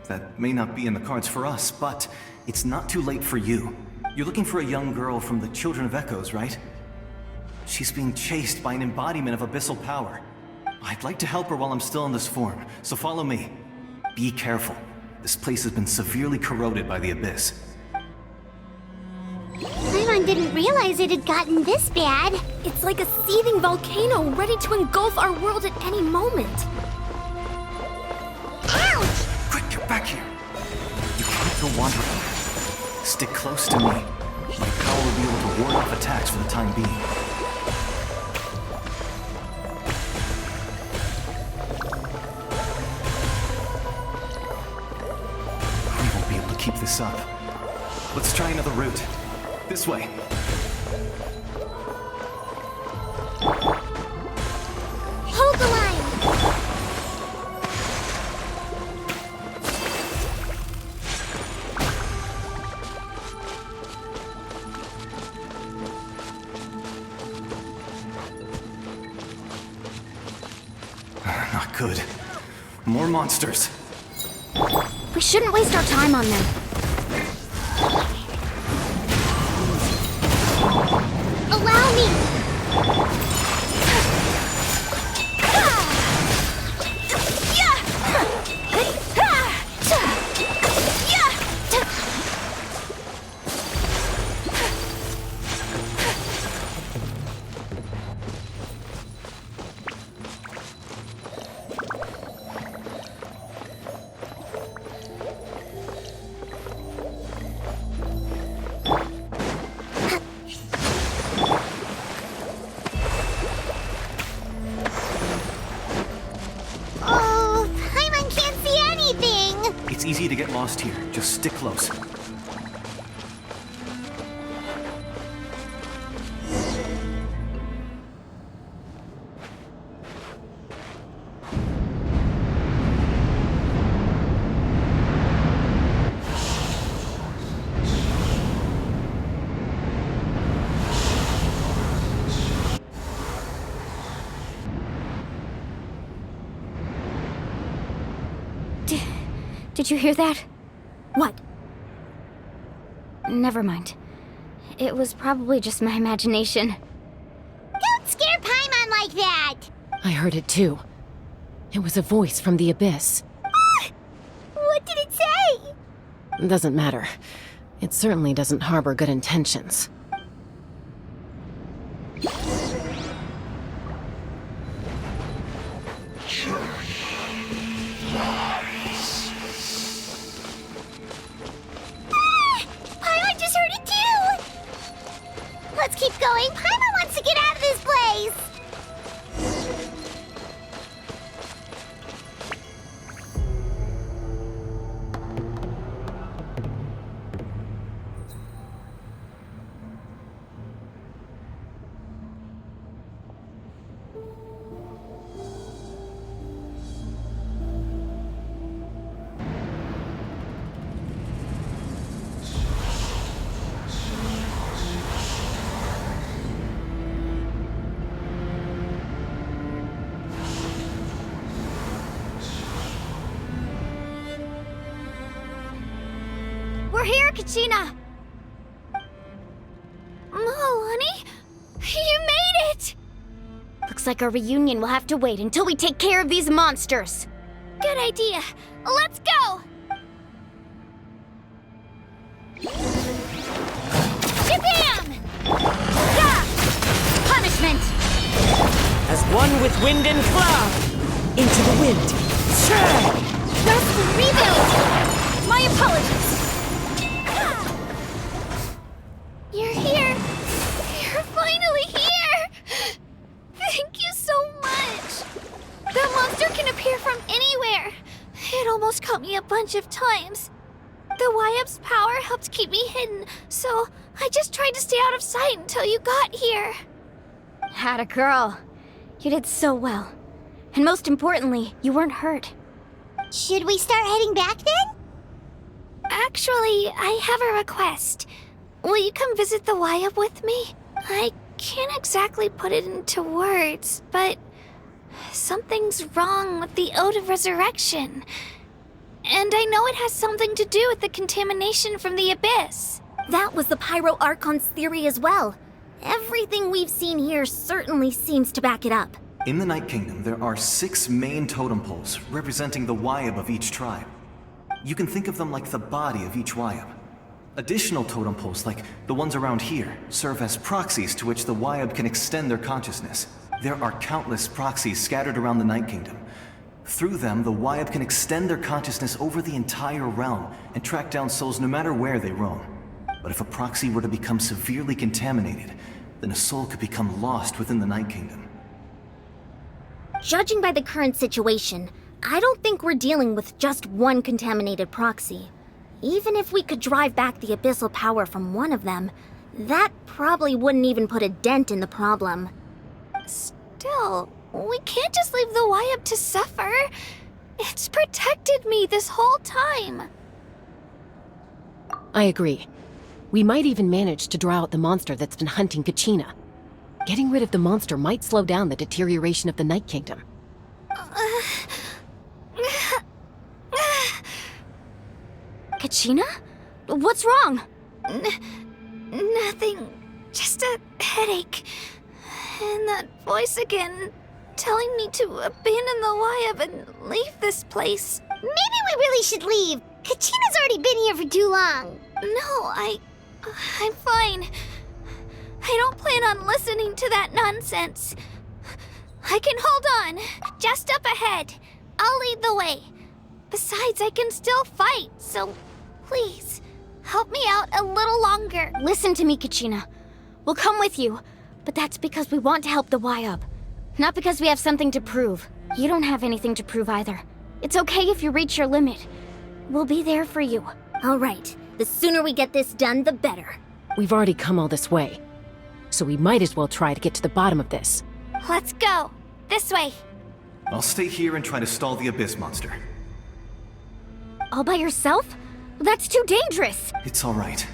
That may not be in the cards for us, but it's not too late for you. You're looking for a young girl from the Children of Echoes, right? She's being chased by an embodiment of abyssal power. I'd like to help her while I'm still in this form, so follow me. Be careful. This place has been severely corroded by the abyss. Paimon didn't realize it had gotten this bad. It's like a seething volcano ready to engulf our world at any moment. Ouch! Quick, get back here! You can't go wandering. Stick close to me. My power will be able to ward off attacks for the time being. We won't be able to keep this up. Let's try another route. This way. Hold the line! Not good. More monsters. We shouldn't waste our time on them. Allow me! Oh, Paimon can't see anything! It's easy to get lost here. Just stick close. Did you hear that? What? Never mind. It was probably just my imagination. Don't scare Paimon like that! I heard it too. It was a voice from the abyss. What did it say? Doesn't matter. It certainly doesn't harbor good intentions. Paimon just heard it too! Let's keep going. Paimon wants to get out of this place! We're here, Kachina! Oh, honey? You made it! Looks like our reunion will have to wait until we take care of these monsters. Good idea. Let's go! Shabam! Yeah! Punishment! As one with wind and cloud, into the wind. Rest and rebuild! My apologies! You're here! You're finally here! Thank you so much! That monster can appear from anywhere! It almost caught me a bunch of times. The YF's power helped keep me hidden, so I just tried to stay out of sight until you got here. Had a girl. You did so well. And most importantly, you weren't hurt. Should we start heading back then? Actually, I have a request. Will you come visit the YF with me? I can't exactly put it into words, but something's wrong with the Ode of Resurrection. And I know it has something to do with the contamination from the Abyss. That was the Pyro Archon's theory as well. Everything we've seen here certainly seems to back it up. In the Night Kingdom, there are 6 main totem poles representing the Wayab of each tribe. You can think of them like the body of each Wayab. Additional totem poles, like the ones around here, serve as proxies to which the Wayab can extend their consciousness. There are countless proxies scattered around the Night Kingdom. Through them, the Wayab can extend their consciousness over the entire realm and track down souls no matter where they roam. But if a proxy were to become severely contaminated, then a soul could become lost within the Night Kingdom. Judging by the current situation, I don't think we're dealing with just one contaminated proxy. Even if we could drive back the abyssal power from one of them, that probably wouldn't even put a dent in the problem. Still, we can't just leave the Wayab to suffer. It's protected me this whole time. I agree. We might even manage to draw out the monster that's been hunting Kachina. Getting rid of the monster might slow down the deterioration of the Night Kingdom. Kachina? What's wrong? Nothing. Just a headache. And that voice again, telling me to abandon the Wayab and leave this place. Maybe we really should leave. Kachina's already been here for too long. No, I'm fine. I don't plan on listening to that nonsense. I can hold on. Just up ahead. I'll lead the way. Besides, I can still fight, so please, help me out a little longer. Listen to me, Kachina. We'll come with you, but that's because we want to help the Wayab. Not because we have something to prove. You don't have anything to prove either. It's okay if you reach your limit. We'll be there for you. All right. The sooner we get this done, the better. We've already come all this way, so we might as well try to get to the bottom of this. Let's go. This way. I'll stay here and try to stall the Abyss monster. All by yourself? That's too dangerous! It's all right.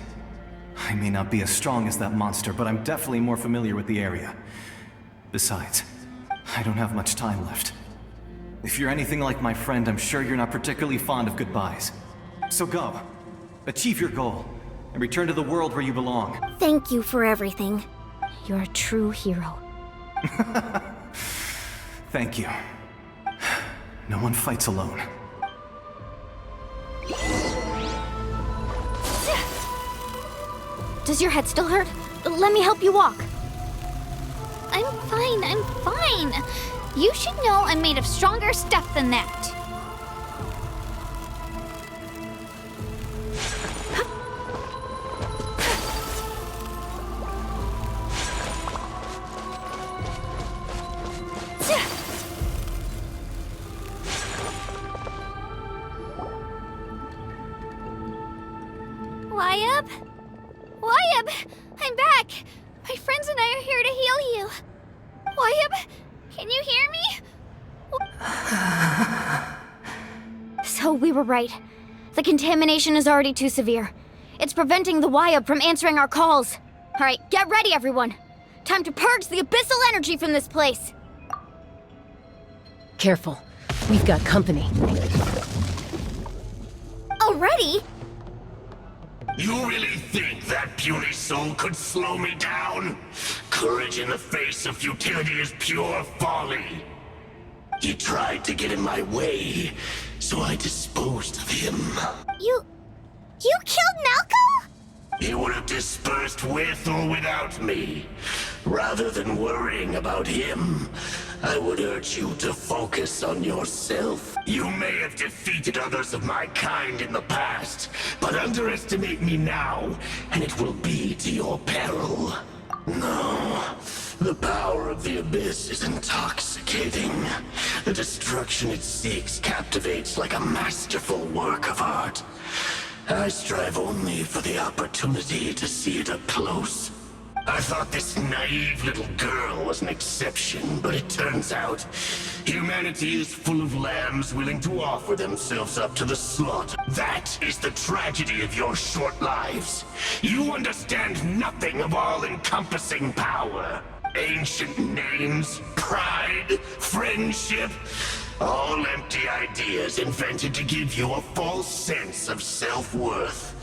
I may not be as strong as that monster, but I'm definitely more familiar with the area. Besides, I don't have much time left. If you're anything like my friend, I'm sure you're not particularly fond of goodbyes. So go. Achieve your goal, and return to the world where you belong. Thank you for everything. You're a true hero. Thank you. No one fights alone. Does your head still hurt? Let me help you walk. I'm fine. You should know I'm made of stronger stuff than that. Wayab? Wayab! I'm back! My friends and I are here to heal you. Wayab, can you hear me? So we were right. The contamination is already too severe. It's preventing the Wayab from answering our calls. All right, get ready, everyone. Time to purge the abyssal energy from this place. Careful. We've got company. Already? You really think that puny soul could slow me down? Courage in the face of futility is pure folly. He tried to get in my way, so I disposed of him. You killed Malco? He would have dispersed with or without me. Rather than worrying about him, I would urge you to focus on yourself. You may have defeated others of my kind in the past, but underestimate me now, and it will be to your peril. No, the power of the Abyss is intoxicating. The destruction it seeks captivates like a masterful work of art. I strive only for the opportunity to see it up close. I thought this naive little girl was an exception, but it turns out humanity is full of lambs willing to offer themselves up to the slaughter. That is the tragedy of your short lives. You understand nothing of all-encompassing power. Ancient names, pride, friendship, all empty ideas invented to give you a false sense of self-worth.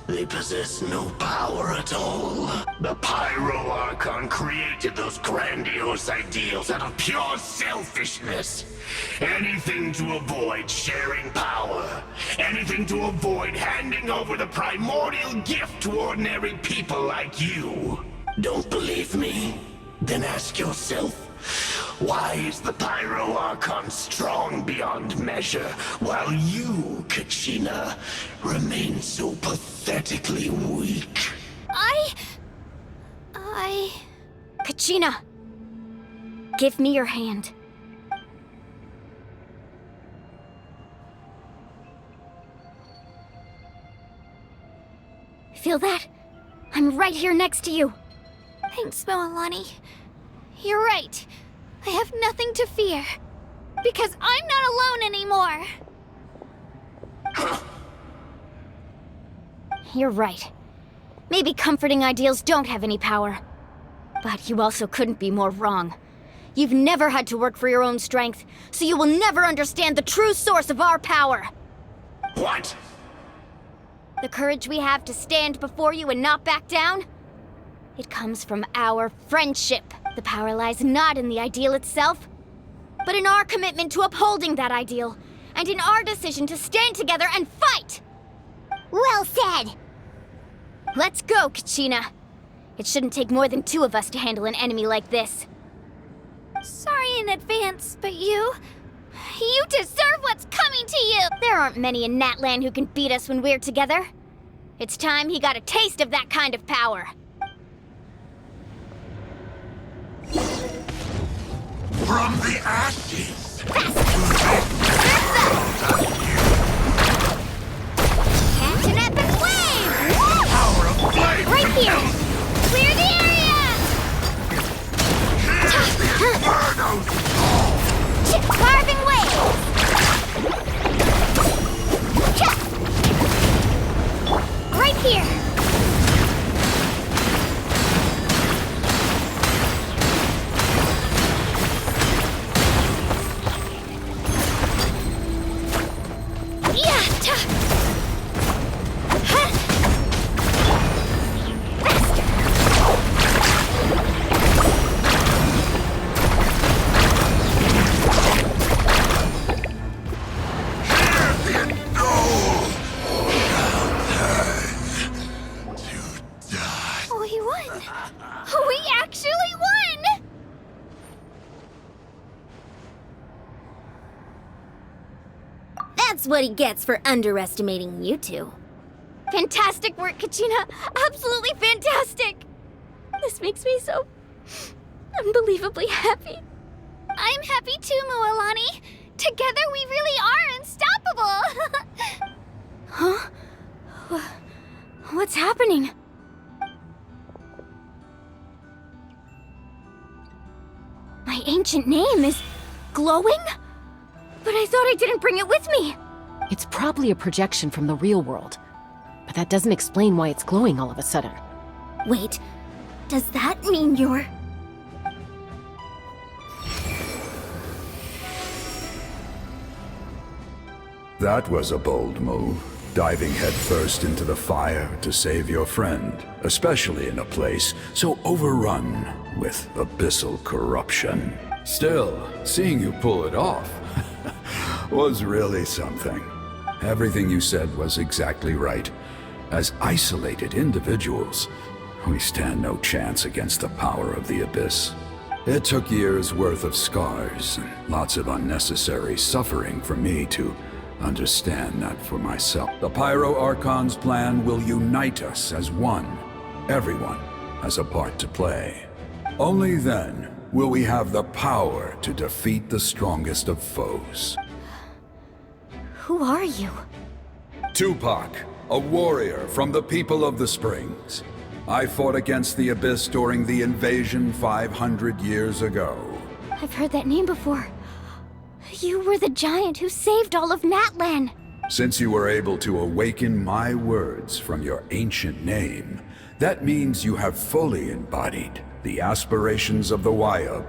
They possess no power at all. The Pyro Archon created those grandiose ideals out of pure selfishness. Anything to avoid sharing power. Anything to avoid handing over the primordial gift to ordinary people like you. Don't believe me? Then ask yourself, why is the Pyro Archon strong beyond measure, while you, Kachina, remain so pathetically weak? Kachina! Give me your hand. Feel that? I'm right here next to you. Thanks, Moalani. You're right. I have nothing to fear. Because I'm not alone anymore. You're right. Maybe comforting ideals don't have any power. But you also couldn't be more wrong. You've never had to work for your own strength, so you will never understand the true source of our power. What? The courage we have to stand before you and not back down? It comes from our friendship. The power lies not in the ideal itself, but in our commitment to upholding that ideal, and in our decision to stand together and fight! Well said! Let's go, Kachina. It shouldn't take more than 2 of us to handle an enemy like this. Sorry in advance, but you deserve what's coming to you! There aren't many in Natlan who can beat us when we're together. It's time he got a taste of that kind of power. From the ashes! Catch an epic wave! Power of flame! Right here! Clear the area! Carving waves! Right here! We won! We actually won! That's what he gets for underestimating you two. Fantastic work, Kachina! Absolutely fantastic! This makes me so unbelievably happy. I'm happy too, Moalani. Together we really are unstoppable! Huh? What's happening? My ancient name is glowing? But I thought I didn't bring it with me. It's probably a projection from the real world. But that doesn't explain why it's glowing all of a sudden. Wait, does that mean you're... That was a bold move, diving headfirst into the fire to save your friend, especially in a place so overrun with abyssal corruption. Still, seeing you pull it off was really something. Everything you said was exactly right. As isolated individuals, we stand no chance against the power of the Abyss. It took years' worth of scars and lots of unnecessary suffering for me to understand that for myself. The Pyro Archon's plan will unite us as one. Everyone has a part to play. Only then will we have the power to defeat the strongest of foes. Who are you? Tupac, a warrior from the people of the Springs. I fought against the Abyss during the invasion 500 years ago. I've heard that name before. You were the giant who saved all of Natlan. Since you were able to awaken my words from your ancient name, that means you have fully embodied the aspirations of the Wayub.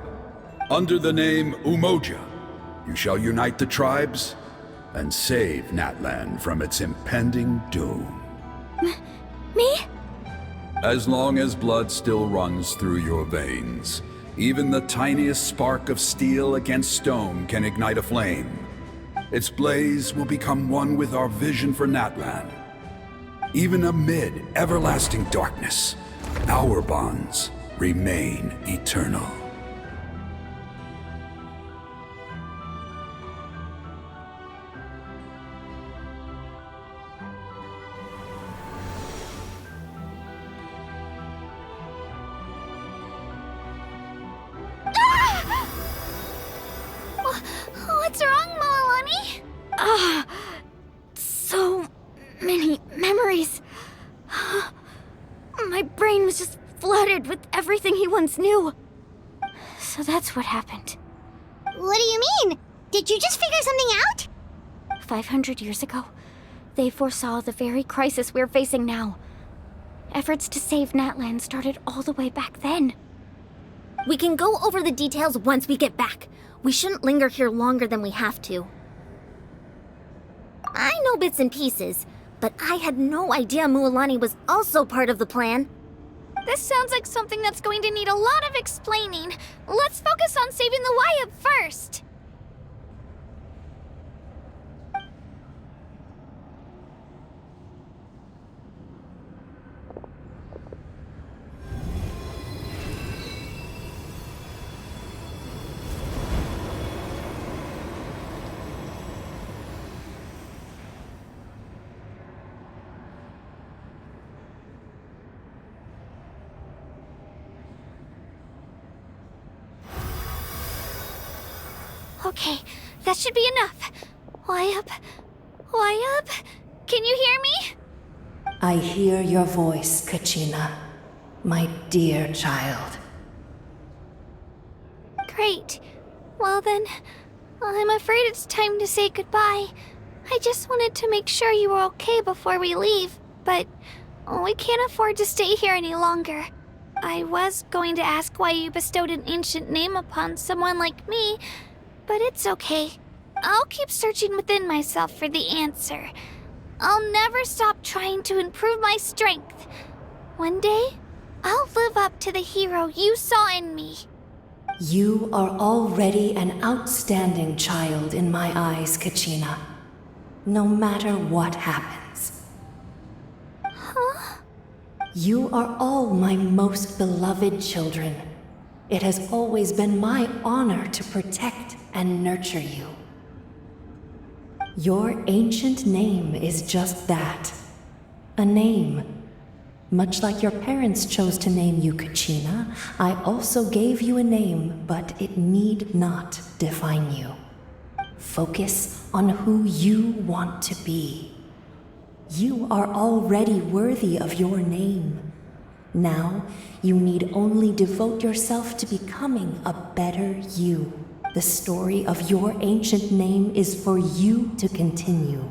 Under the name Umoja, you shall unite the tribes and save Natlan from its impending doom. Me? As long as blood still runs through your veins, even the tiniest spark of steel against stone can ignite a flame. Its blaze will become one with our vision for Natlan. Even amid everlasting darkness, our bonds remain eternal. What's wrong, Moalani? So many memories. My brain was just flooded with everything he once knew. So that's what happened. What do you mean? Did you just figure something out? 500 years ago, they foresaw the very crisis we're facing now. Efforts to save Natlan started all the way back then. We can go over the details once we get back. We shouldn't linger here longer than we have to. I know bits and pieces, but I had no idea Mualani was also part of the plan. This sounds like something that's going to need a lot of explaining. Let's focus on saving the Wayub first. Okay, that should be enough. Wayub? Can you hear me? I hear your voice, Kachina, my dear child. Great. Well then, I'm afraid it's time to say goodbye. I just wanted to make sure you were okay before we leave, but we can't afford to stay here any longer. I was going to ask why you bestowed an ancient name upon someone like me, but it's okay. I'll keep searching within myself for the answer. I'll never stop trying to improve my strength. One day, I'll live up to the hero you saw in me. You are already an outstanding child in my eyes, Kachina. No matter what happens. Huh? You are all my most beloved children. It has always been my honor to protect and nurture you. Your ancient name is just that. A name. Much like your parents chose to name you Kachina, I also gave you a name, but it need not define you. Focus on who you want to be. You are already worthy of your name. Now, you need only devote yourself to becoming a better you. The story of your ancient name is for you to continue.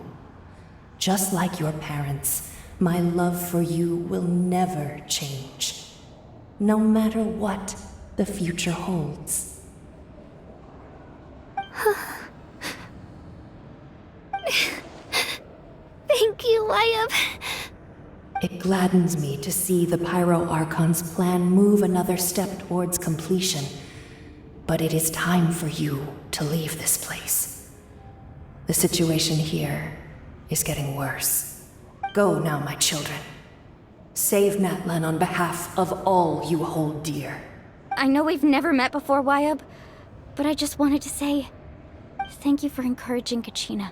Just like your parents, my love for you will never change. No matter what the future holds. Thank you, Wayub. It gladdens me to see the Pyro Archon's plan move another step towards completion. But it is time for you to leave this place. The situation here is getting worse. Go now, my children. Save Natlan on behalf of all you hold dear. I know we've never met before, Wayub, but I just wanted to say thank you for encouraging Kachina.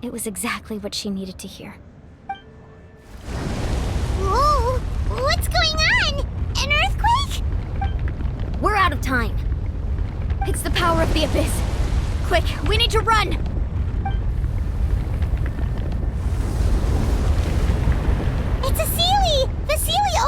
It was exactly what she needed to hear. Whoa! What's going on? An earthquake? We're out of time. It's the power of the Abyss. Quick, we need to run! It's a Seelie! The Seelie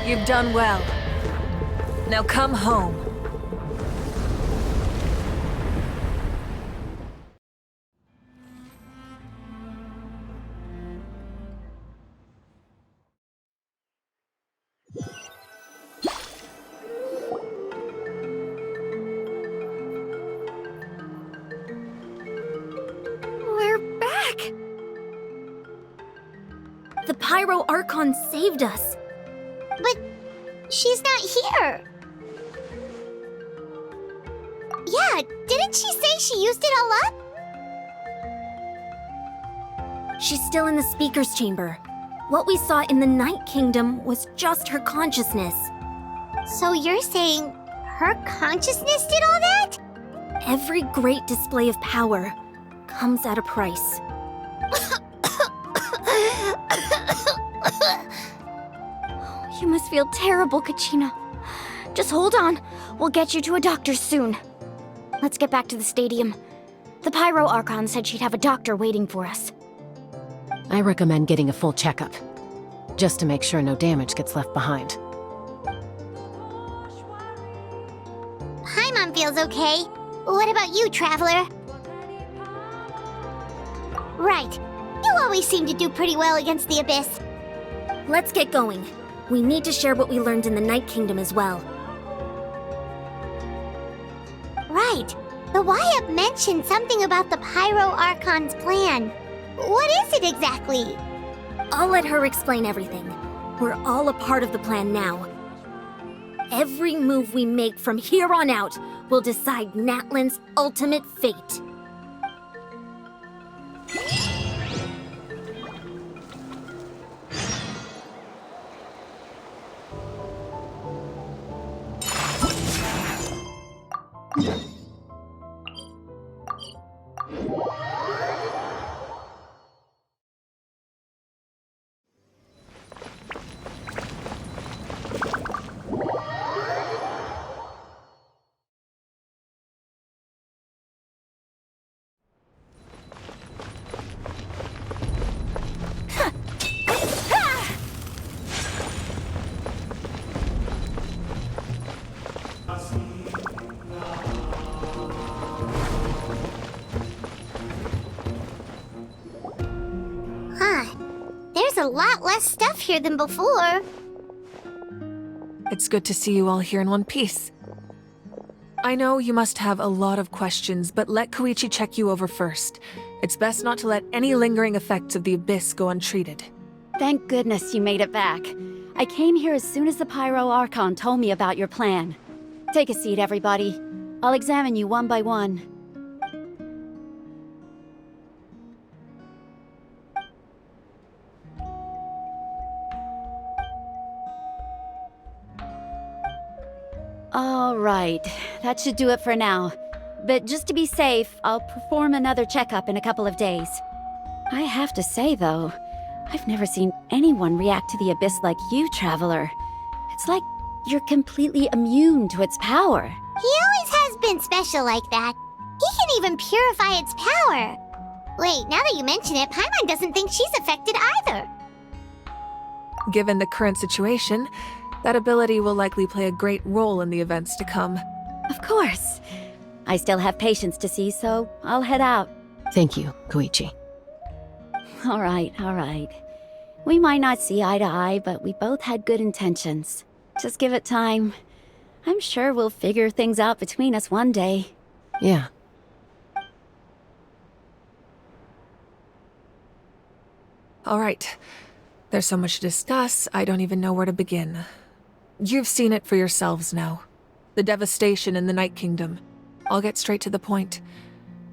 You've done well. Now come home. We're back! The Pyro Archon saved us. But she's not here. Yeah, didn't she say she used it all up? She's still in the Speaker's Chamber. What we saw in the Night Kingdom was just her consciousness. So you're saying her consciousness did all that? Every great display of power comes at a price. You must feel terrible, Kachina. Just hold on. We'll get you to a doctor soon. Let's get back to the stadium. The Pyro Archon said she'd have a doctor waiting for us. I recommend getting a full checkup, just to make sure no damage gets left behind. Paimon feels okay. What about you, Traveler? Right. You always seem to do pretty well against the Abyss. Let's get going. We need to share what we learned in the Night Kingdom as well. Right. The Y-Up mentioned something about the Pyro Archon's plan. What is it exactly? I'll let her explain everything. We're all a part of the plan now. Every move we make from here on out will decide Natlan's ultimate fate. There's a lot less stuff here than before. It's good to see you all here in one piece. I know you must have a lot of questions, but let Koichi check you over first. It's best not to let any lingering effects of the Abyss go untreated. Thank goodness you made it back. I came here as soon as the Pyro Archon told me about your plan. Take a seat, everybody. I'll examine you one by one. All right, that should do it for now. But just to be safe, I'll perform another checkup in a couple of days. I have to say, though, I've never seen anyone react to the Abyss like you, Traveler. It's like you're completely immune to its power. He always has been special like that. He can even purify its power. Wait, now that you mention it, Paimon doesn't think she's affected either. Given the current situation, that ability will likely play a great role in the events to come. Of course. I still have patients to see, so I'll head out. Thank you, Koichi. All right. We might not see eye to eye, but we both had good intentions. Just give it time. I'm sure we'll figure things out between us one day. Yeah. All right. There's so much to discuss, I don't even know where to begin. You've seen it for yourselves now. The devastation in the Night Kingdom. I'll get straight to the point.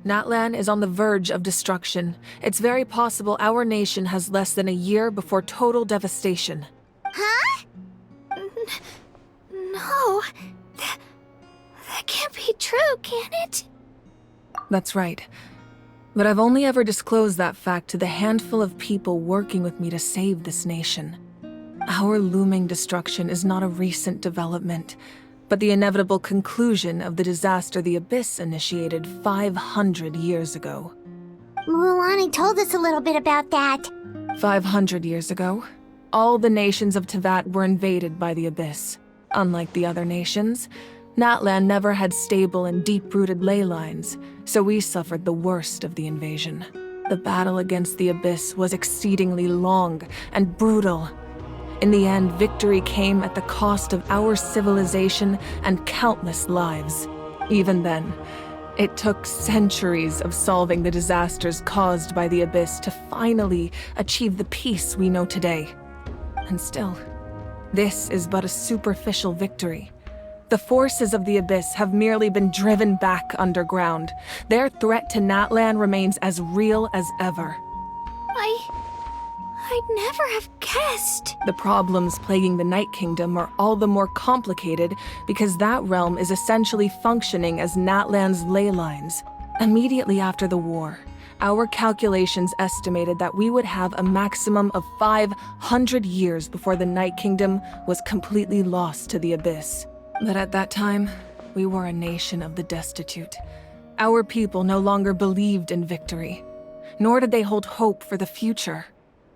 Natlan is on the verge of destruction. It's very possible our nation has less than a year before total devastation. Huh? No. That can't be true, can it? That's right. But I've only ever disclosed that fact to the handful of people working with me to save this nation. Our looming destruction is not a recent development, but the inevitable conclusion of the disaster the Abyss initiated 500 years ago. Mulan told us a little bit about that. 500 years ago, all the nations of Teyvat were invaded by the Abyss. Unlike the other nations, Natlan never had stable and deep-rooted ley lines, so we suffered the worst of the invasion. The battle against the Abyss was exceedingly long and brutal. In the end, victory came at the cost of our civilization and countless lives. Even then, it took centuries of solving the disasters caused by the Abyss to finally achieve the peace we know today. And still, this is but a superficial victory. The forces of the Abyss have merely been driven back underground. Their threat to Natlan remains as real as ever. I'd never have guessed. The problems plaguing the Night Kingdom are all the more complicated because that realm is essentially functioning as Natlan's ley lines. Immediately after the war, our calculations estimated that we would have a maximum of 500 years before the Night Kingdom was completely lost to the Abyss. But at that time, we were a nation of the destitute. Our people no longer believed in victory, nor did they hold hope for the future.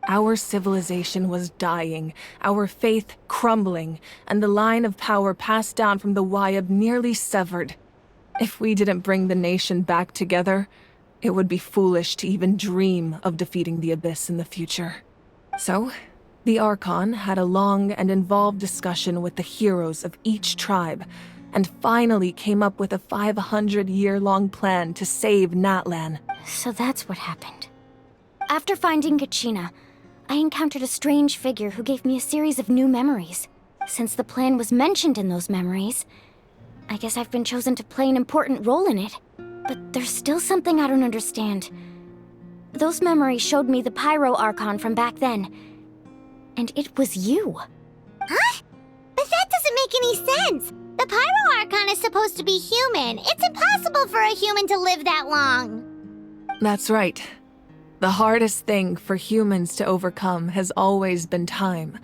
Our civilization was dying, our faith crumbling, and the line of power passed down from the Wayab nearly severed. If we didn't bring the nation back together, it would be foolish to even dream of defeating the Abyss in the future. So, the Archon had a long and involved discussion with the heroes of each tribe, and finally came up with a 500-year-long plan to save Natlan. So that's what happened. After finding Kachina, I encountered a strange figure who gave me a series of new memories. Since the plan was mentioned in those memories, I guess I've been chosen to play an important role in it. But there's still something I don't understand. Those memories showed me the Pyro Archon from back then. And it was you. Huh? But that doesn't make any sense. The Pyro Archon is supposed to be human. It's impossible for a human to live that long. That's right. The hardest thing for humans to overcome has always been time,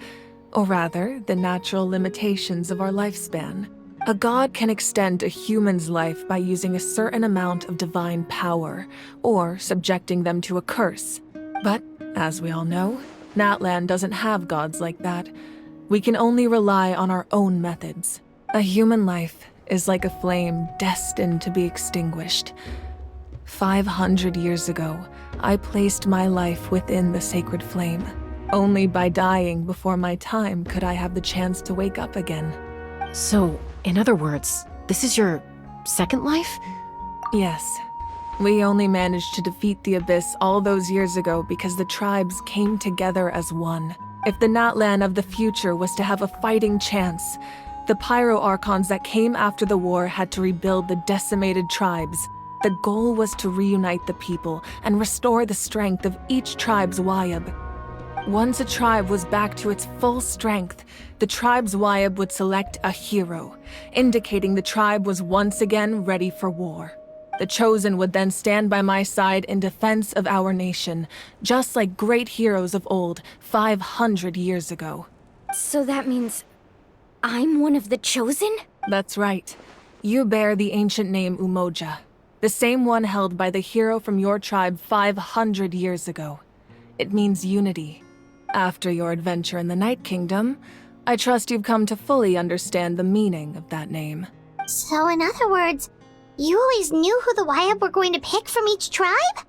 or rather, the natural limitations of our lifespan. A god can extend a human's life by using a certain amount of divine power, or subjecting them to a curse. But, as we all know, Natlan doesn't have gods like that. We can only rely on our own methods. A human life is like a flame destined to be extinguished. 500 years ago, I placed my life within the sacred flame. Only by dying before my time could I have the chance to wake up again. So, in other words, this is your second life? Yes. We only managed to defeat the Abyss all those years ago because the tribes came together as one. If the Natlan of the future was to have a fighting chance, the Pyro Archons that came after the war had to rebuild the decimated tribes. The goal was to reunite the people and restore the strength of each tribe's Wayab. Once a tribe was back to its full strength, the tribe's Wayab would select a hero, indicating the tribe was once again ready for war. The Chosen would then stand by my side in defense of our nation, just like great heroes of old 500 years ago. So that means I'm one of the Chosen? That's right. You bear the ancient name Umoja, the same one held by the hero from your tribe 500 years ago. It means unity. After your adventure in the Night Kingdom, I trust you've come to fully understand the meaning of that name. So in other words, you always knew who the Wayab were going to pick from each tribe?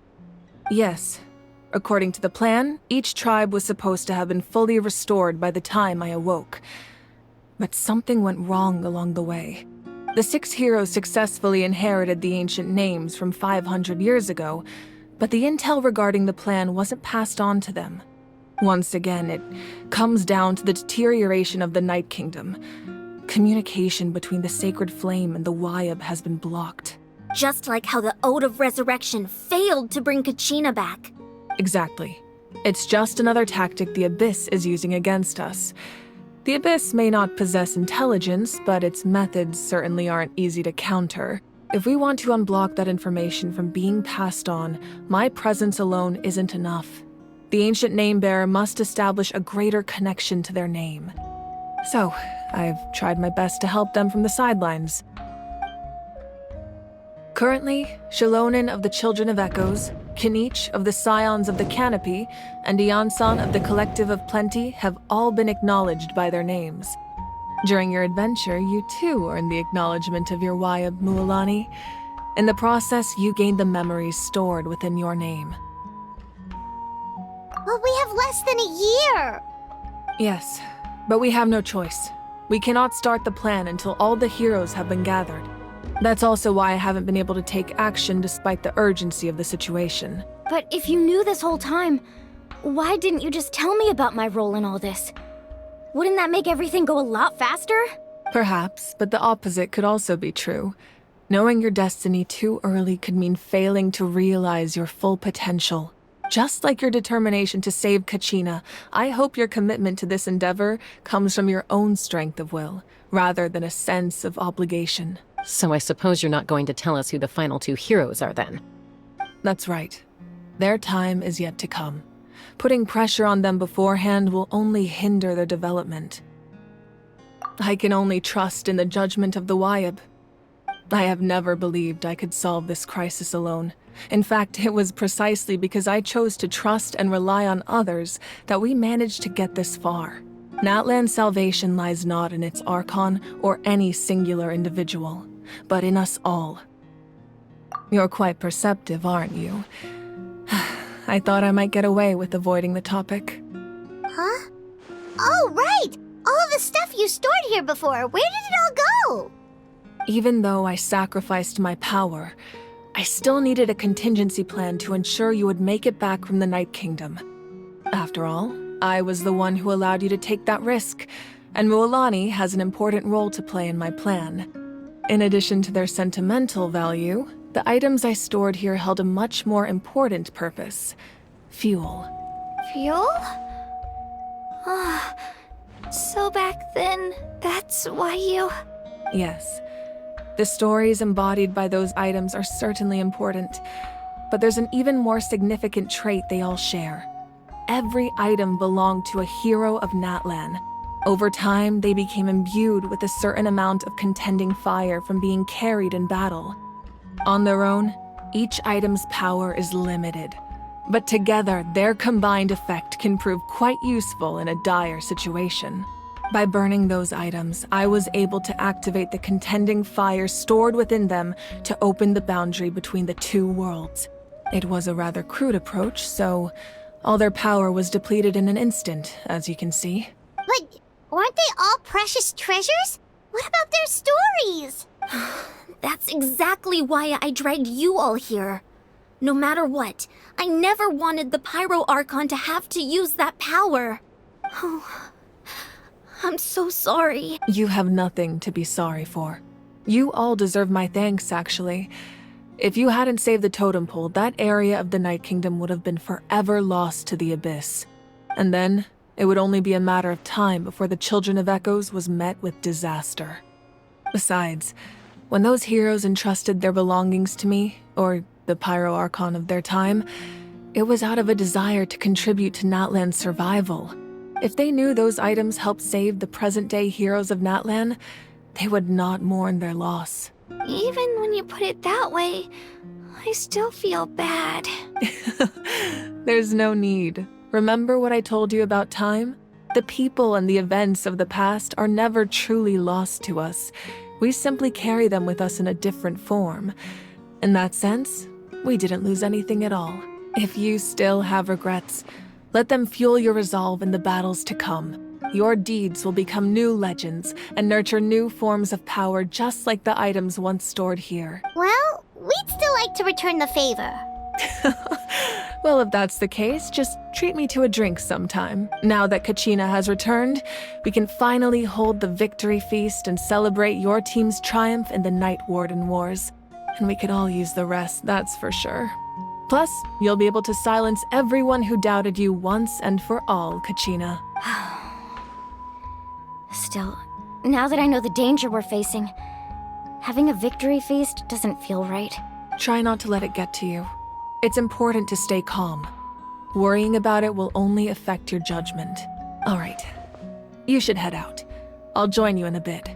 Yes. According to the plan, each tribe was supposed to have been fully restored by the time I awoke. But something went wrong along the way. The 6 heroes successfully inherited the ancient names from 500 years ago, but the intel regarding the plan wasn't passed on to them. Once again, it comes down to the deterioration of the Night Kingdom. Communication between the Sacred Flame and the Wayab has been blocked. Just like how the Ode of Resurrection failed to bring Kachina back. Exactly. It's just another tactic the Abyss is using against us. The Abyss may not possess intelligence, but its methods certainly aren't easy to counter. If we want to unblock that information from being passed on, my presence alone isn't enough. The ancient name bearer must establish a greater connection to their name. So, I've tried my best to help them from the sidelines. Currently, Shalonin of the Children of Echoes, Kinich of the Scions of the Canopy, and Iansan of the Collective of Plenty have all been acknowledged by their names. During your adventure, you too earned the acknowledgement of your Wayab Mualani. In the process, you gained the memories stored within your name. But we have less than a year! Yes, but we have no choice. We cannot start the plan until all the heroes have been gathered. That's also why I haven't been able to take action despite the urgency of the situation. But if you knew this whole time, why didn't you just tell me about my role in all this? Wouldn't that make everything go a lot faster? Perhaps, but the opposite could also be true. Knowing your destiny too early could mean failing to realize your full potential. Just like your determination to save Kachina, I hope your commitment to this endeavor comes from your own strength of will, rather than a sense of obligation. So I suppose you're not going to tell us who the final two heroes are then? That's right. Their time is yet to come. Putting pressure on them beforehand will only hinder their development. I can only trust in the judgment of the Wayab. I have never believed I could solve this crisis alone. In fact, it was precisely because I chose to trust and rely on others that we managed to get this far. Natlan's salvation lies not in its Archon or any singular individual, but in us all. You're quite perceptive, aren't you? I thought I might get away with avoiding the topic. Huh? Oh, right! All of the stuff you stored here before, where did it all go? Even though I sacrificed my power, I still needed a contingency plan to ensure you would make it back from the Night Kingdom. After all, I was the one who allowed you to take that risk, and Mualani has an important role to play in my plan. In addition to their sentimental value, the items I stored here held a much more important purpose: fuel. Fuel? Ah, so back then, that's why you... Yes. The stories embodied by those items are certainly important, but there's an even more significant trait they all share. Every item belonged to a hero of Natlan. Over time, they became imbued with a certain amount of contending fire from being carried in battle. On their own, each item's power is limited, but together, their combined effect can prove quite useful in a dire situation. By burning those items, I was able to activate the contending fire stored within them to open the boundary between the two worlds. It was a rather crude approach, so all their power was depleted in an instant, as you can see. But weren't they all precious treasures? What about their stories? That's exactly why I dragged you all here. No matter what, I never wanted the Pyro Archon to have to use that power. Oh, I'm so sorry. You have nothing to be sorry for. You all deserve my thanks, actually. If you hadn't saved the totem pole, that area of the Night Kingdom would have been forever lost to the Abyss. And then, it would only be a matter of time before the Children of Echoes was met with disaster. Besides, when those heroes entrusted their belongings to me, or the Pyro Archon of their time, it was out of a desire to contribute to Natlan's survival. If they knew those items helped save the present-day heroes of Natlan, they would not mourn their loss. Even when you put it that way, I still feel bad. There's no need. Remember what I told you about time? The people and the events of the past are never truly lost to us. We simply carry them with us in a different form. In that sense, we didn't lose anything at all. If you still have regrets, let them fuel your resolve in the battles to come. Your deeds will become new legends and nurture new forms of power just like the items once stored here. Well, we'd still like to return the favor. Well, if that's the case, just treat me to a drink sometime. Now that Kachina has returned, we can finally hold the victory feast and celebrate your team's triumph in the Night Warden Wars. And we could all use the rest, that's for sure. Plus, you'll be able to silence everyone who doubted you once and for all, Kachina. Still, now that I know the danger we're facing, having a victory feast doesn't feel right. Try not to let it get to you. It's important to stay calm. Worrying about it will only affect your judgment. All right, you should head out. I'll join you in a bit.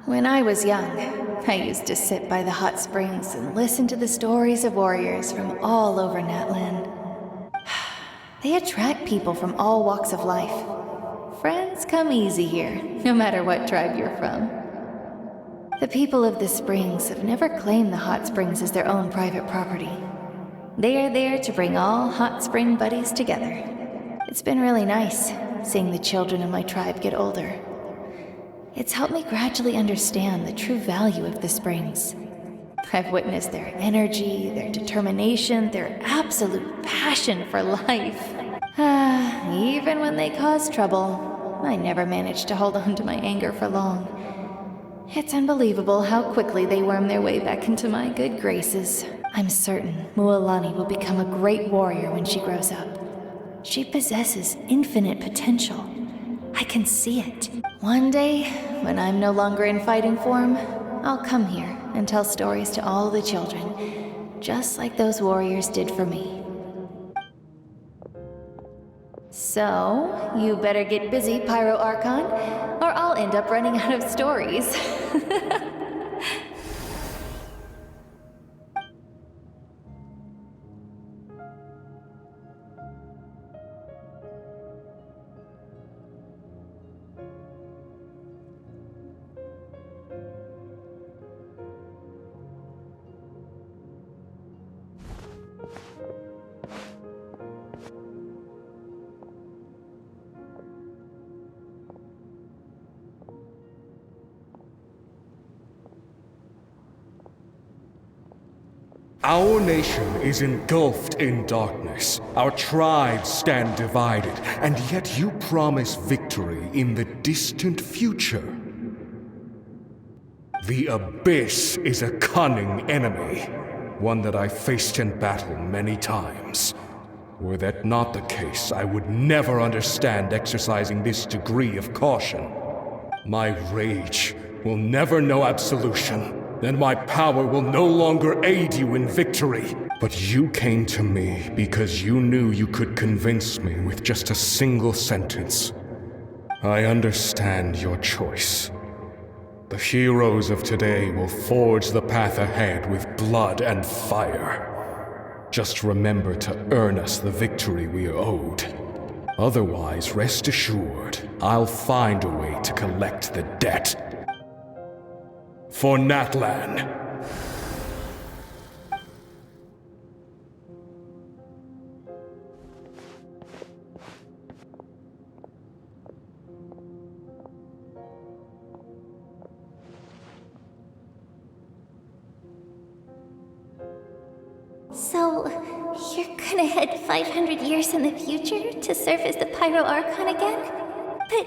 When I was young, I used to sit by the hot springs and listen to the stories of warriors from all over Natlan. They attract people from all walks of life. Friends come easy here, no matter what tribe you're from. The people of the springs have never claimed the hot springs as their own private property. They are there to bring all hot spring buddies together. It's been really nice, seeing the children of my tribe get older. It's helped me gradually understand the true value of the springs. I've witnessed their energy, their determination, their absolute passion for life. Even when they cause trouble, I never managed to hold on to my anger for long. It's unbelievable how quickly they worm their way back into my good graces. I'm certain Mualani will become a great warrior when she grows up. She possesses infinite potential. I can see it. One day, when I'm no longer in fighting form, I'll come here and tell stories to all the children, just like those warriors did for me. So, you better get busy, Pyro Archon, or I'll end up running out of stories. Our nation is engulfed in darkness. Our tribes stand divided, and yet you promise victory in the distant future. The Abyss is a cunning enemy, one that I faced in battle many times. Were that not the case, I would never understand exercising this degree of caution. My rage will never know absolution. Then my power will no longer aid you in victory. But you came to me because you knew you could convince me with just a single sentence. I understand your choice. The heroes of today will forge the path ahead with blood and fire. Just remember to earn us the victory we are owed. Otherwise, rest assured, I'll find a way to collect the debt. For Natlan. So, you're gonna head 500 years in the future to serve as the Pyro Archon again? But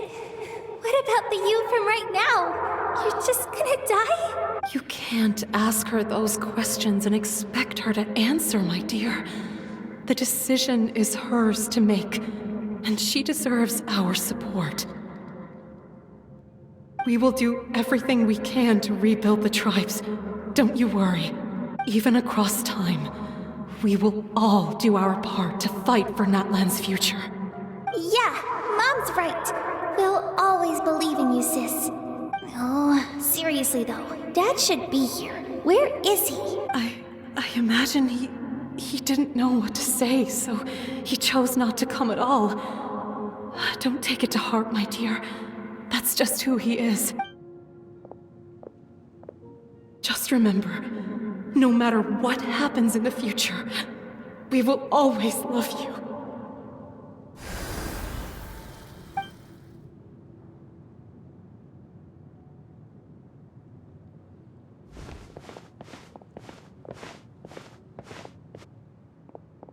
what about the you from right now? You're just gonna die? You can't ask her those questions and expect her to answer, my dear. The decision is hers to make, and she deserves our support. We will do everything we can to rebuild the tribes. Don't you worry. Even across time, we will all do our part to fight for Natlan's future. Yeah, Mom's right. We'll always believe in you, sis. Oh, seriously though, Dad should be here. Where is he? I imagine he didn't know what to say, so he chose not to come at all. Don't take it to heart, my dear. That's just who he is. Just remember, no matter what happens in the future, we will always love you.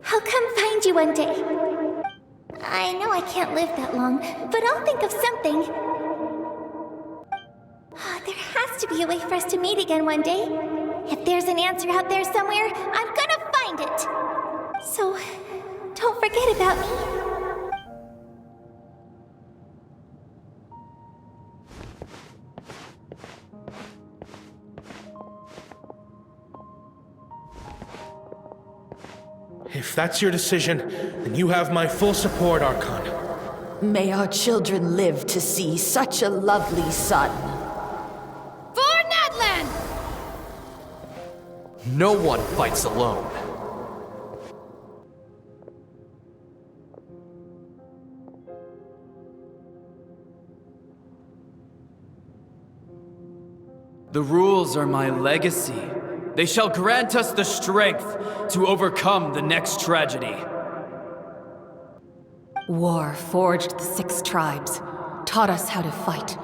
I'll come find find you one day. I know I can't live that long, but I'll think of something. There has to be a way for us to meet again one day. If there's an answer out there somewhere, I'm gonna find it. So, don't forget about me. If that's your decision, then you have my full support, Archon. May our children live to see such a lovely son. For Natlan! No one fights alone. The rules are my legacy. They shall grant us the strength to overcome the next tragedy. War forged the 6 tribes, taught us how to fight,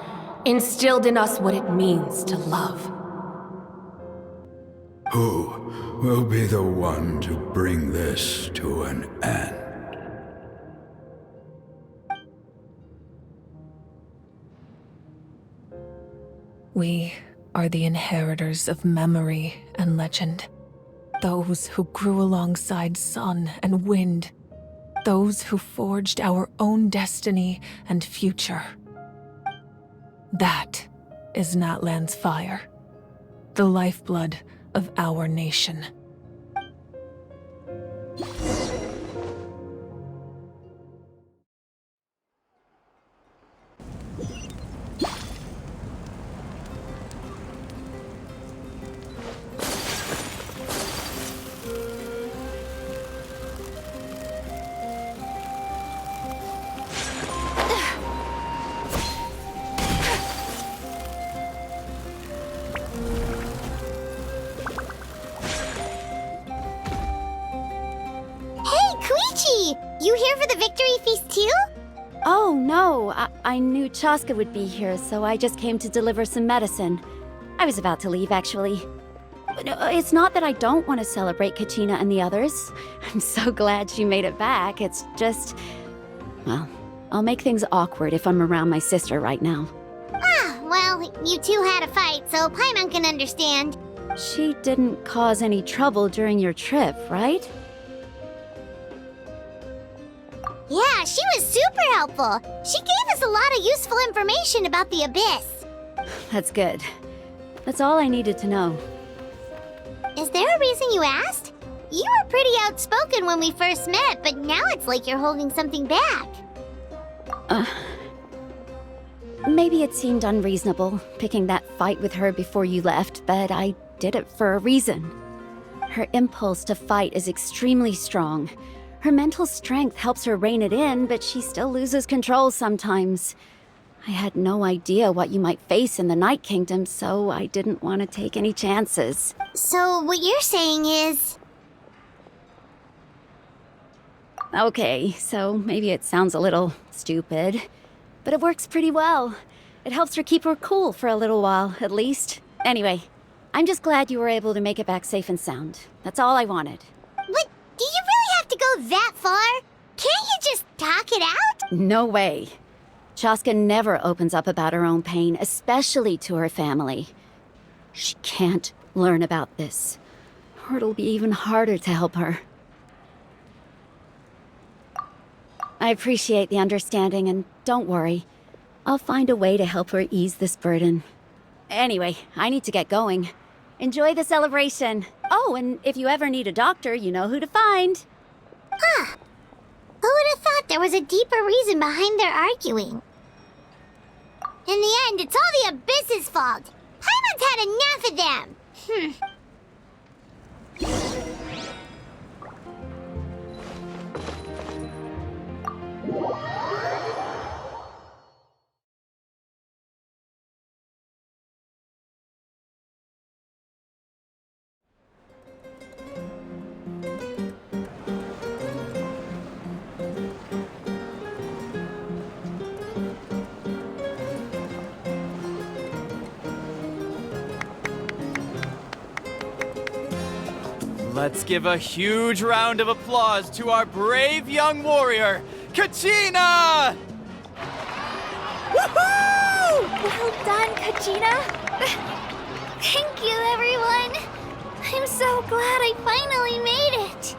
instilled in us what it means to love. Who will be the one to bring this to an end? We are the inheritors of memory and legend. Those who grew alongside sun and wind. Those who forged our own destiny and future. That is Natlan's fire. The lifeblood of our nation. You here for the victory feast too? Oh, no. I knew Chaska would be here, so I just came to deliver some medicine. I was about to leave, actually. It's not that I don't want to celebrate Kachina and the others. I'm so glad she made it back. It's just... well, I'll make things awkward if I'm around my sister right now. Well, you two had a fight, so Paimon can understand. She didn't cause any trouble during your trip, right? Yeah, she was super helpful. She gave us a lot of useful information about the Abyss. That's good. That's all I needed to know. Is there a reason you asked? You were pretty outspoken when we first met, but now it's like you're holding something back. Maybe it seemed unreasonable, picking that fight with her before you left, but I did it for a reason. Her impulse to fight is extremely strong. Her mental strength helps her rein it in, but she still loses control sometimes. I had no idea what you might face in the Night Kingdom, so I didn't want to take any chances. So what you're saying is... Okay, so maybe it sounds a little stupid, but it works pretty well. It helps her keep her cool for a little while, at least. Anyway, I'm just glad you were able to make it back safe and sound. That's all I wanted. But do you really have to go that far? Can't you just talk it out? No way. Chaska never opens up about her own pain, especially to her family. She can't learn about this, or it'll be even harder to help her. I appreciate the understanding, and don't worry. I'll find a way to help her ease this burden. Anyway, I need to get going. Enjoy the celebration. Oh, and if you ever need a doctor, you know who to find. Huh. Who would have thought there was a deeper reason behind their arguing? In the end, it's all the Abyss's fault. Paimon's had enough of them. Let's give a huge round of applause to our brave young warrior, Kachina! Woohoo! Well done, Kachina! Thank you, everyone! I'm so glad I finally made it!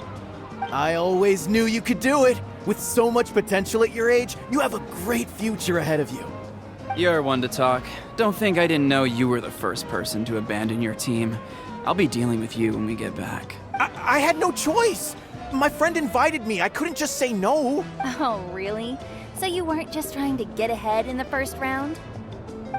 I always knew you could do it! With so much potential at your age, you have a great future ahead of you. You're one to talk. Don't think I didn't know you were the first person to abandon your team. I'll be dealing with you when we get back. I had no choice! My friend invited me, I couldn't just say no! Oh, really? So you weren't just trying to get ahead in the first round?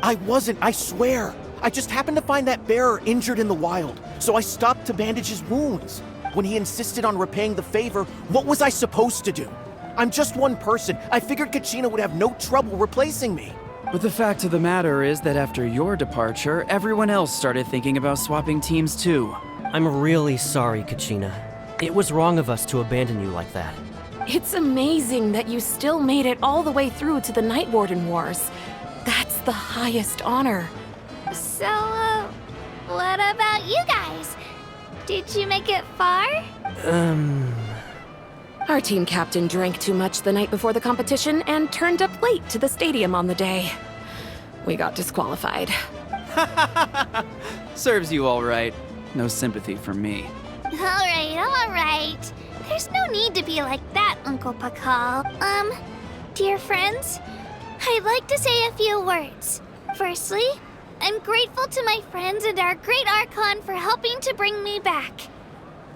I wasn't, I swear! I just happened to find that bearer injured in the wild, so I stopped to bandage his wounds. When he insisted on repaying the favor, what was I supposed to do? I'm just one person. I figured Kachina would have no trouble replacing me. But the fact of the matter is that after your departure, everyone else started thinking about swapping teams too. I'm really sorry, Kachina. It was wrong of us to abandon you like that. It's amazing that you still made it all the way through to the Night Warden Wars. That's the highest honor. So, what about you guys? Did you make it far? Our team captain drank too much the night before the competition and turned up late to the stadium on the day. We got disqualified. Serves you all right. No sympathy from me. Alright. There's no need to be like that, Uncle Pakal. Dear friends, I'd like to say a few words. Firstly, I'm grateful to my friends and our great Archon for helping to bring me back.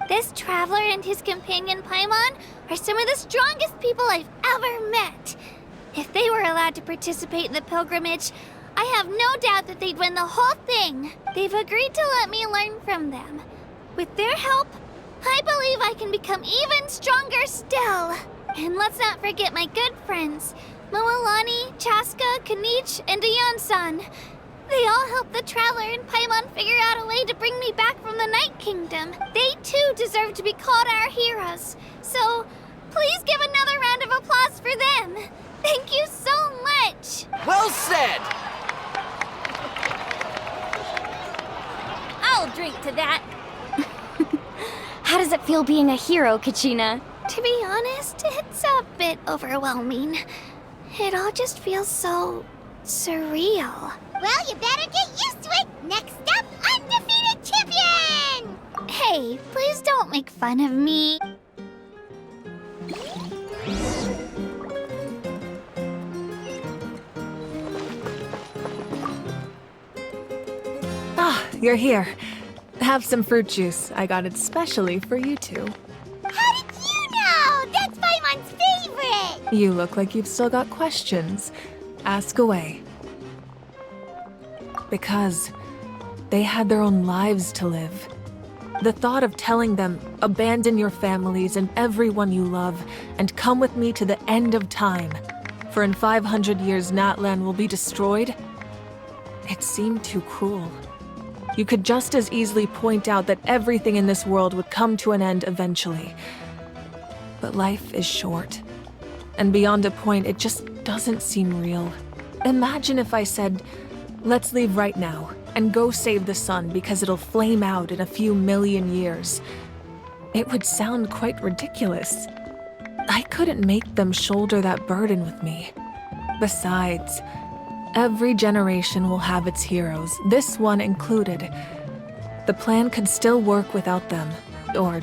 This traveler and his companion Paimon are some of the strongest people I've ever met. If they were allowed to participate in the pilgrimage, I have no doubt that they'd win the whole thing. They've agreed to let me learn from them. With their help, I believe I can become even stronger still. And let's not forget my good friends, Moalani, Chaska, Kanich, and Ayan-san. They all helped the Traveler and Paimon figure out a way to bring me back from the Night Kingdom. They too deserve to be called our heroes. So, please give another round of applause for them. Thank you so much. Well said! I'll drink to that. How does it feel being a hero, Kachina? To be honest, it's a bit overwhelming. It all just feels so surreal. Well, you better get used to it. Next up, undefeated champion! Hey, please don't make fun of me. Ah, you're here. Have some fruit juice. I got it specially for you two. How did you know? That's Paimon's favorite! You look like you've still got questions. Ask away. Because they had their own lives to live. The thought of telling them, abandon your families and everyone you love, and come with me to the end of time, for in 500 years Natlan will be destroyed, it seemed too cruel. You could just as easily point out that everything in this world would come to an end eventually. But life is short. And beyond a point, it just doesn't seem real. Imagine if I said, let's leave right now and go save the sun because it'll flame out in a few million years. It would sound quite ridiculous. I couldn't make them shoulder that burden with me. Besides, every generation will have its heroes, this one included. The plan could still work without them, or,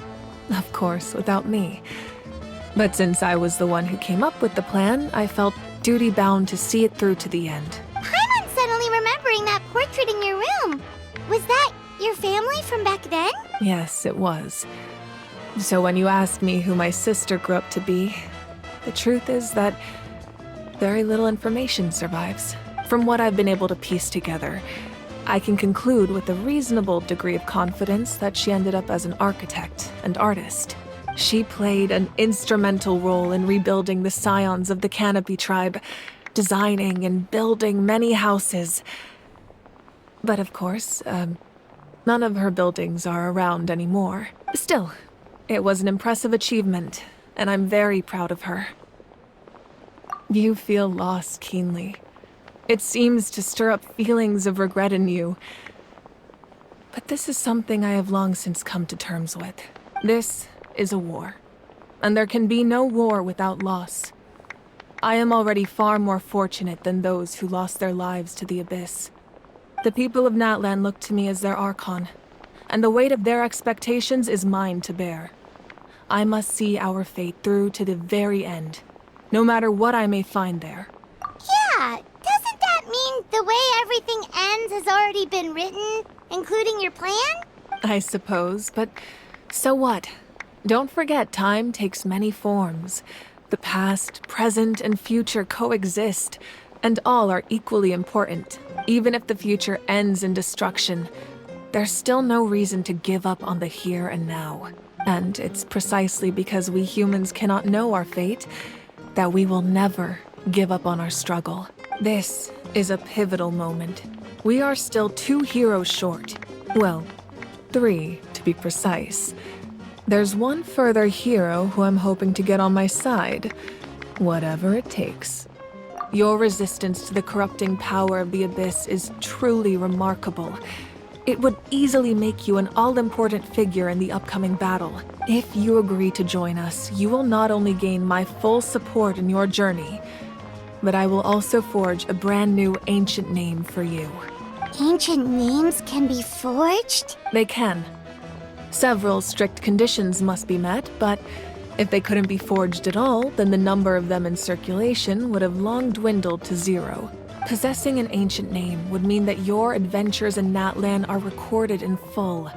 of course, without me. But since I was the one who came up with the plan, I felt duty-bound to see it through to the end. Paimon's suddenly remembering that portrait in your room. Was that your family from back then? Yes, it was. So when you asked me who my sister grew up to be, the truth is that very little information survives. From what I've been able to piece together, I can conclude with a reasonable degree of confidence that she ended up as an architect and artist. She played an instrumental role in rebuilding the scions of the Canopy tribe, designing and building many houses. But of course, none of her buildings are around anymore. Still, it was an impressive achievement, and I'm very proud of her. You feel loss keenly. It seems to stir up feelings of regret in you. But this is something I have long since come to terms with. This is a war, and there can be no war without loss. I am already far more fortunate than those who lost their lives to the Abyss. The people of Natlan look to me as their Archon, and the weight of their expectations is mine to bear. I must see our fate through to the very end, no matter what I may find there. Yeah, doesn't that mean the way everything ends has already been written, including your plan? I suppose, but so what? Don't forget, time takes many forms. The past, present, and future coexist, and all are equally important. Even if the future ends in destruction, there's still no reason to give up on the here and now. And it's precisely because we humans cannot know our fate that we will never give up on our struggle. This is a pivotal moment. We are still 2 heroes short. Well, 3 to be precise. There's one further hero who I'm hoping to get on my side, whatever it takes. Your resistance to the corrupting power of the Abyss is truly remarkable. It would easily make you an all-important figure in the upcoming battle. If you agree to join us, you will not only gain my full support in your journey, but I will also forge a brand new ancient name for you. Ancient names can be forged? They can. Several strict conditions must be met, but if they couldn't be forged at all, then the number of them in circulation would have long dwindled to 0. Possessing an ancient name would mean that your adventures in Natlan are recorded in full.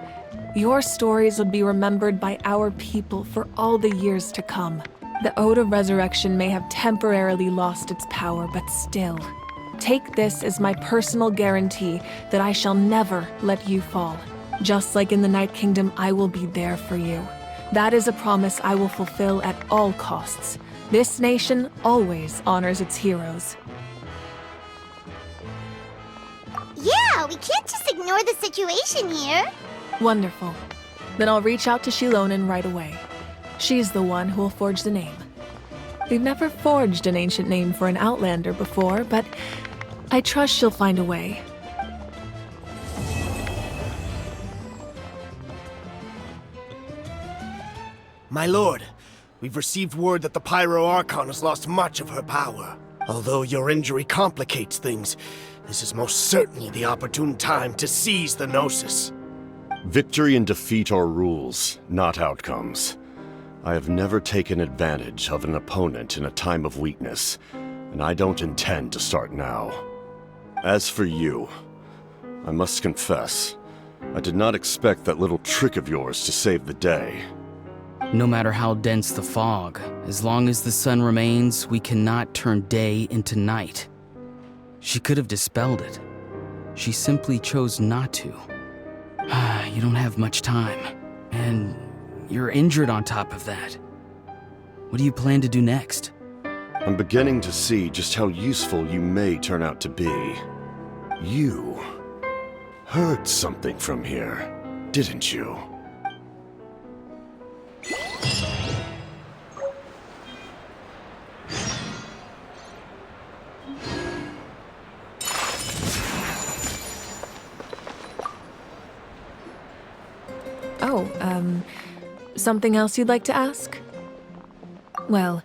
Your stories would be remembered by our people for all the years to come. The Ode of Resurrection may have temporarily lost its power, but still, take this as my personal guarantee that I shall never let you fall. Just like in the Night Kingdom, I will be there for you. That is a promise I will fulfill at all costs. This nation always honors its heroes. Yeah, we can't just ignore the situation here. Wonderful. Then I'll reach out to Shilonen right away. She's the one who will forge the name. We've never forged an ancient name for an Outlander before, but I trust she'll find a way. My lord, we've received word that the Pyro Archon has lost much of her power. Although your injury complicates things, this is most certainly the opportune time to seize the Gnosis. Victory and defeat are rules, not outcomes. I have never taken advantage of an opponent in a time of weakness, and I don't intend to start now. As for you, I must confess, I did not expect that little trick of yours to save the day. No matter how dense the fog, as long as the sun remains, we cannot turn day into night. She could have dispelled it. She simply chose not to. You don't have much time, and you're injured on top of that. What do you plan to do next? I'm beginning to see just how useful you may turn out to be. You heard something from here, didn't you? Something else you'd like to ask? Well,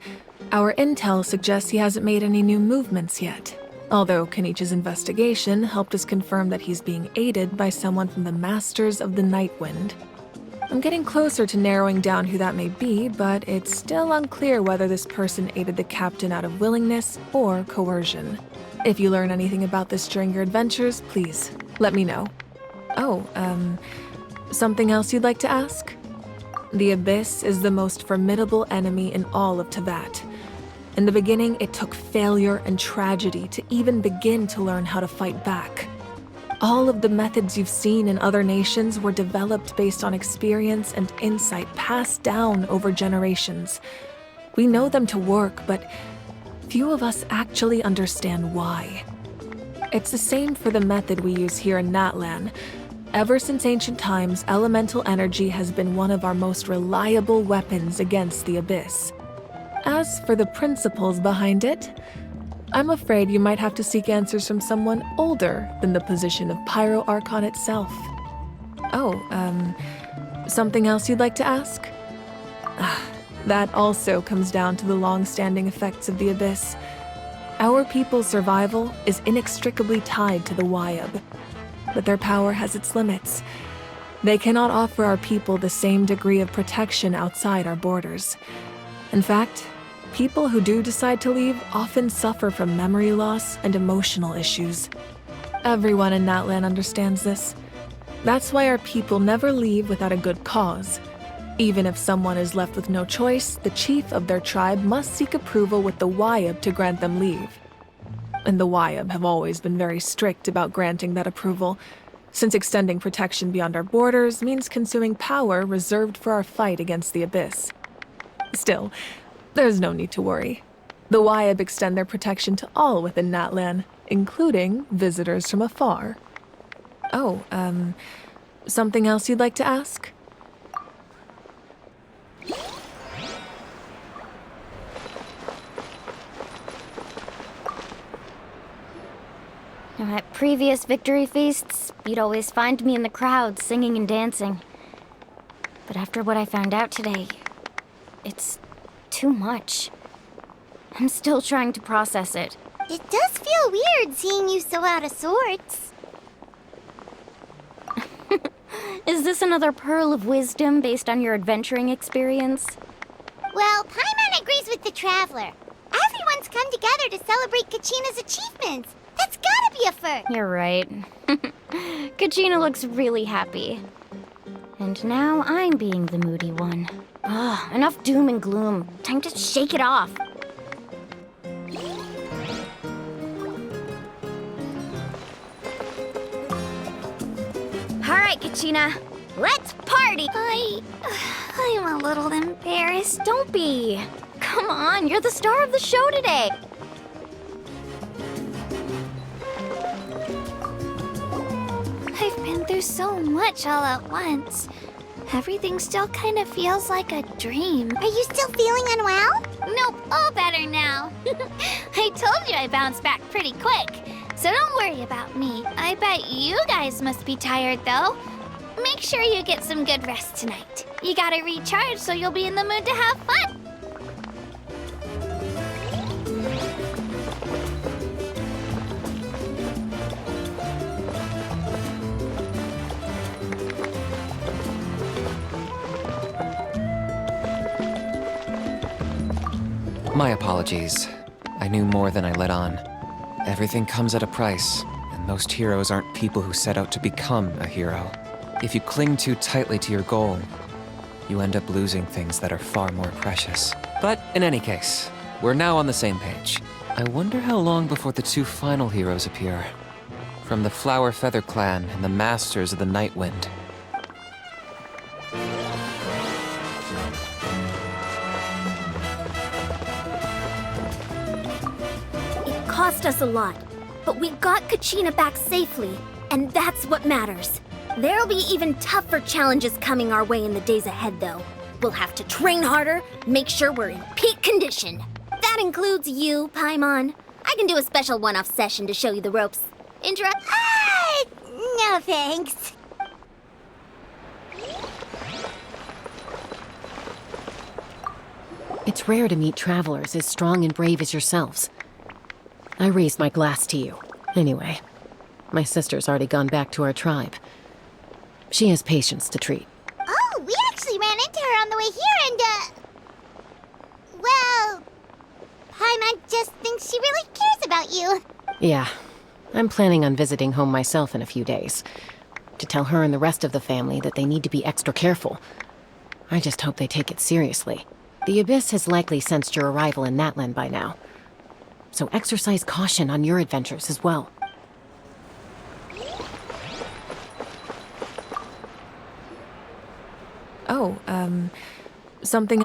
our intel suggests he hasn't made any new movements yet. Although Kenichi's investigation helped us confirm that he's being aided by someone from the Masters of the Nightwind. I'm getting closer to narrowing down who that may be, but it's still unclear whether this person aided the captain out of willingness or coercion. If you learn anything about this during your adventures, please let me know. Something else you'd like to ask? The Abyss is the most formidable enemy in all of Teyvat. In the beginning, it took failure and tragedy to even begin to learn how to fight back. All of the methods you've seen in other nations were developed based on experience and insight passed down over generations. We know them to work, but few of us actually understand why. It's the same for the method we use here in Natlan. Ever since ancient times, elemental energy has been one of our most reliable weapons against the Abyss. As for the principles behind it, I'm afraid you might have to seek answers from someone older than the position of Pyro Archon itself. Something else you'd like to ask? That also comes down to the long-standing effects of the Abyss. Our people's survival is inextricably tied to the Wyab, but their power has its limits. They cannot offer our people the same degree of protection outside our borders. In fact, people who do decide to leave often suffer from memory loss and emotional issues. Everyone in Natlan understands this. That's why our people never leave without a good cause. Even if someone is left with no choice, the chief of their tribe must seek approval with the Wyab to grant them leave. And the Wyab have always been very strict about granting that approval, since extending protection beyond our borders means consuming power reserved for our fight against the Abyss. Still, there's no need to worry. The Wyab extend their protection to all within Natlan, including visitors from afar. Oh, something else you'd like to ask? Now, at previous victory feasts, you'd always find me in the crowd singing and dancing. But after what I found out today, it's too much. I'm still trying to process it. It does feel weird seeing you so out of sorts. Is this another pearl of wisdom based on your adventuring experience? Well, Paimon agrees with the Traveler. Everyone's come together to celebrate Kachina's achievements. That's gotta be a first. You're right. Kachina looks really happy. And now I'm being the moody one. Ugh, enough doom and gloom. Time to shake it off. All right, Kachina, let's party! I'm a little embarrassed. Don't be. Come on, you're the star of the show today. I've been through so much all at once. Everything still kind of feels like a dream. Are you still feeling unwell? Nope, all better now. I told you I bounced back pretty quick, so don't worry about me. I bet you guys must be tired, though. Make sure you get some good rest tonight. You gotta recharge so you'll be in the mood to have fun. My apologies. I knew more than I let on. Everything comes at a price, and most heroes aren't people who set out to become a hero. If you cling too tightly to your goal, you end up losing things that are far more precious. But in any case, we're now on the same page. I wonder how long before the two final heroes appear. From the Flower Feather Clan and the Masters of the Night Wind. It cost us a lot, but we got Kachina back safely, and that's what matters. There'll be even tougher challenges coming our way in the days ahead, though. We'll have to train harder, make sure we're in peak condition. That includes you, Paimon. I can do a special one-off session to show you the ropes. Interrupt? No thanks. It's rare to meet travelers as strong and brave as yourselves. I raise my glass to you. Anyway, my sister's already gone back to our tribe. She has patients to treat. Oh, we actually ran into her on the way here and, well, Paimon just thinks she really cares about you. Yeah, I'm planning on visiting home myself in a few days. To tell her and the rest of the family that they need to be extra careful. I just hope they take it seriously. The Abyss has likely sensed your arrival in Natlan by now. So exercise caution on your adventures as well. Oh, something...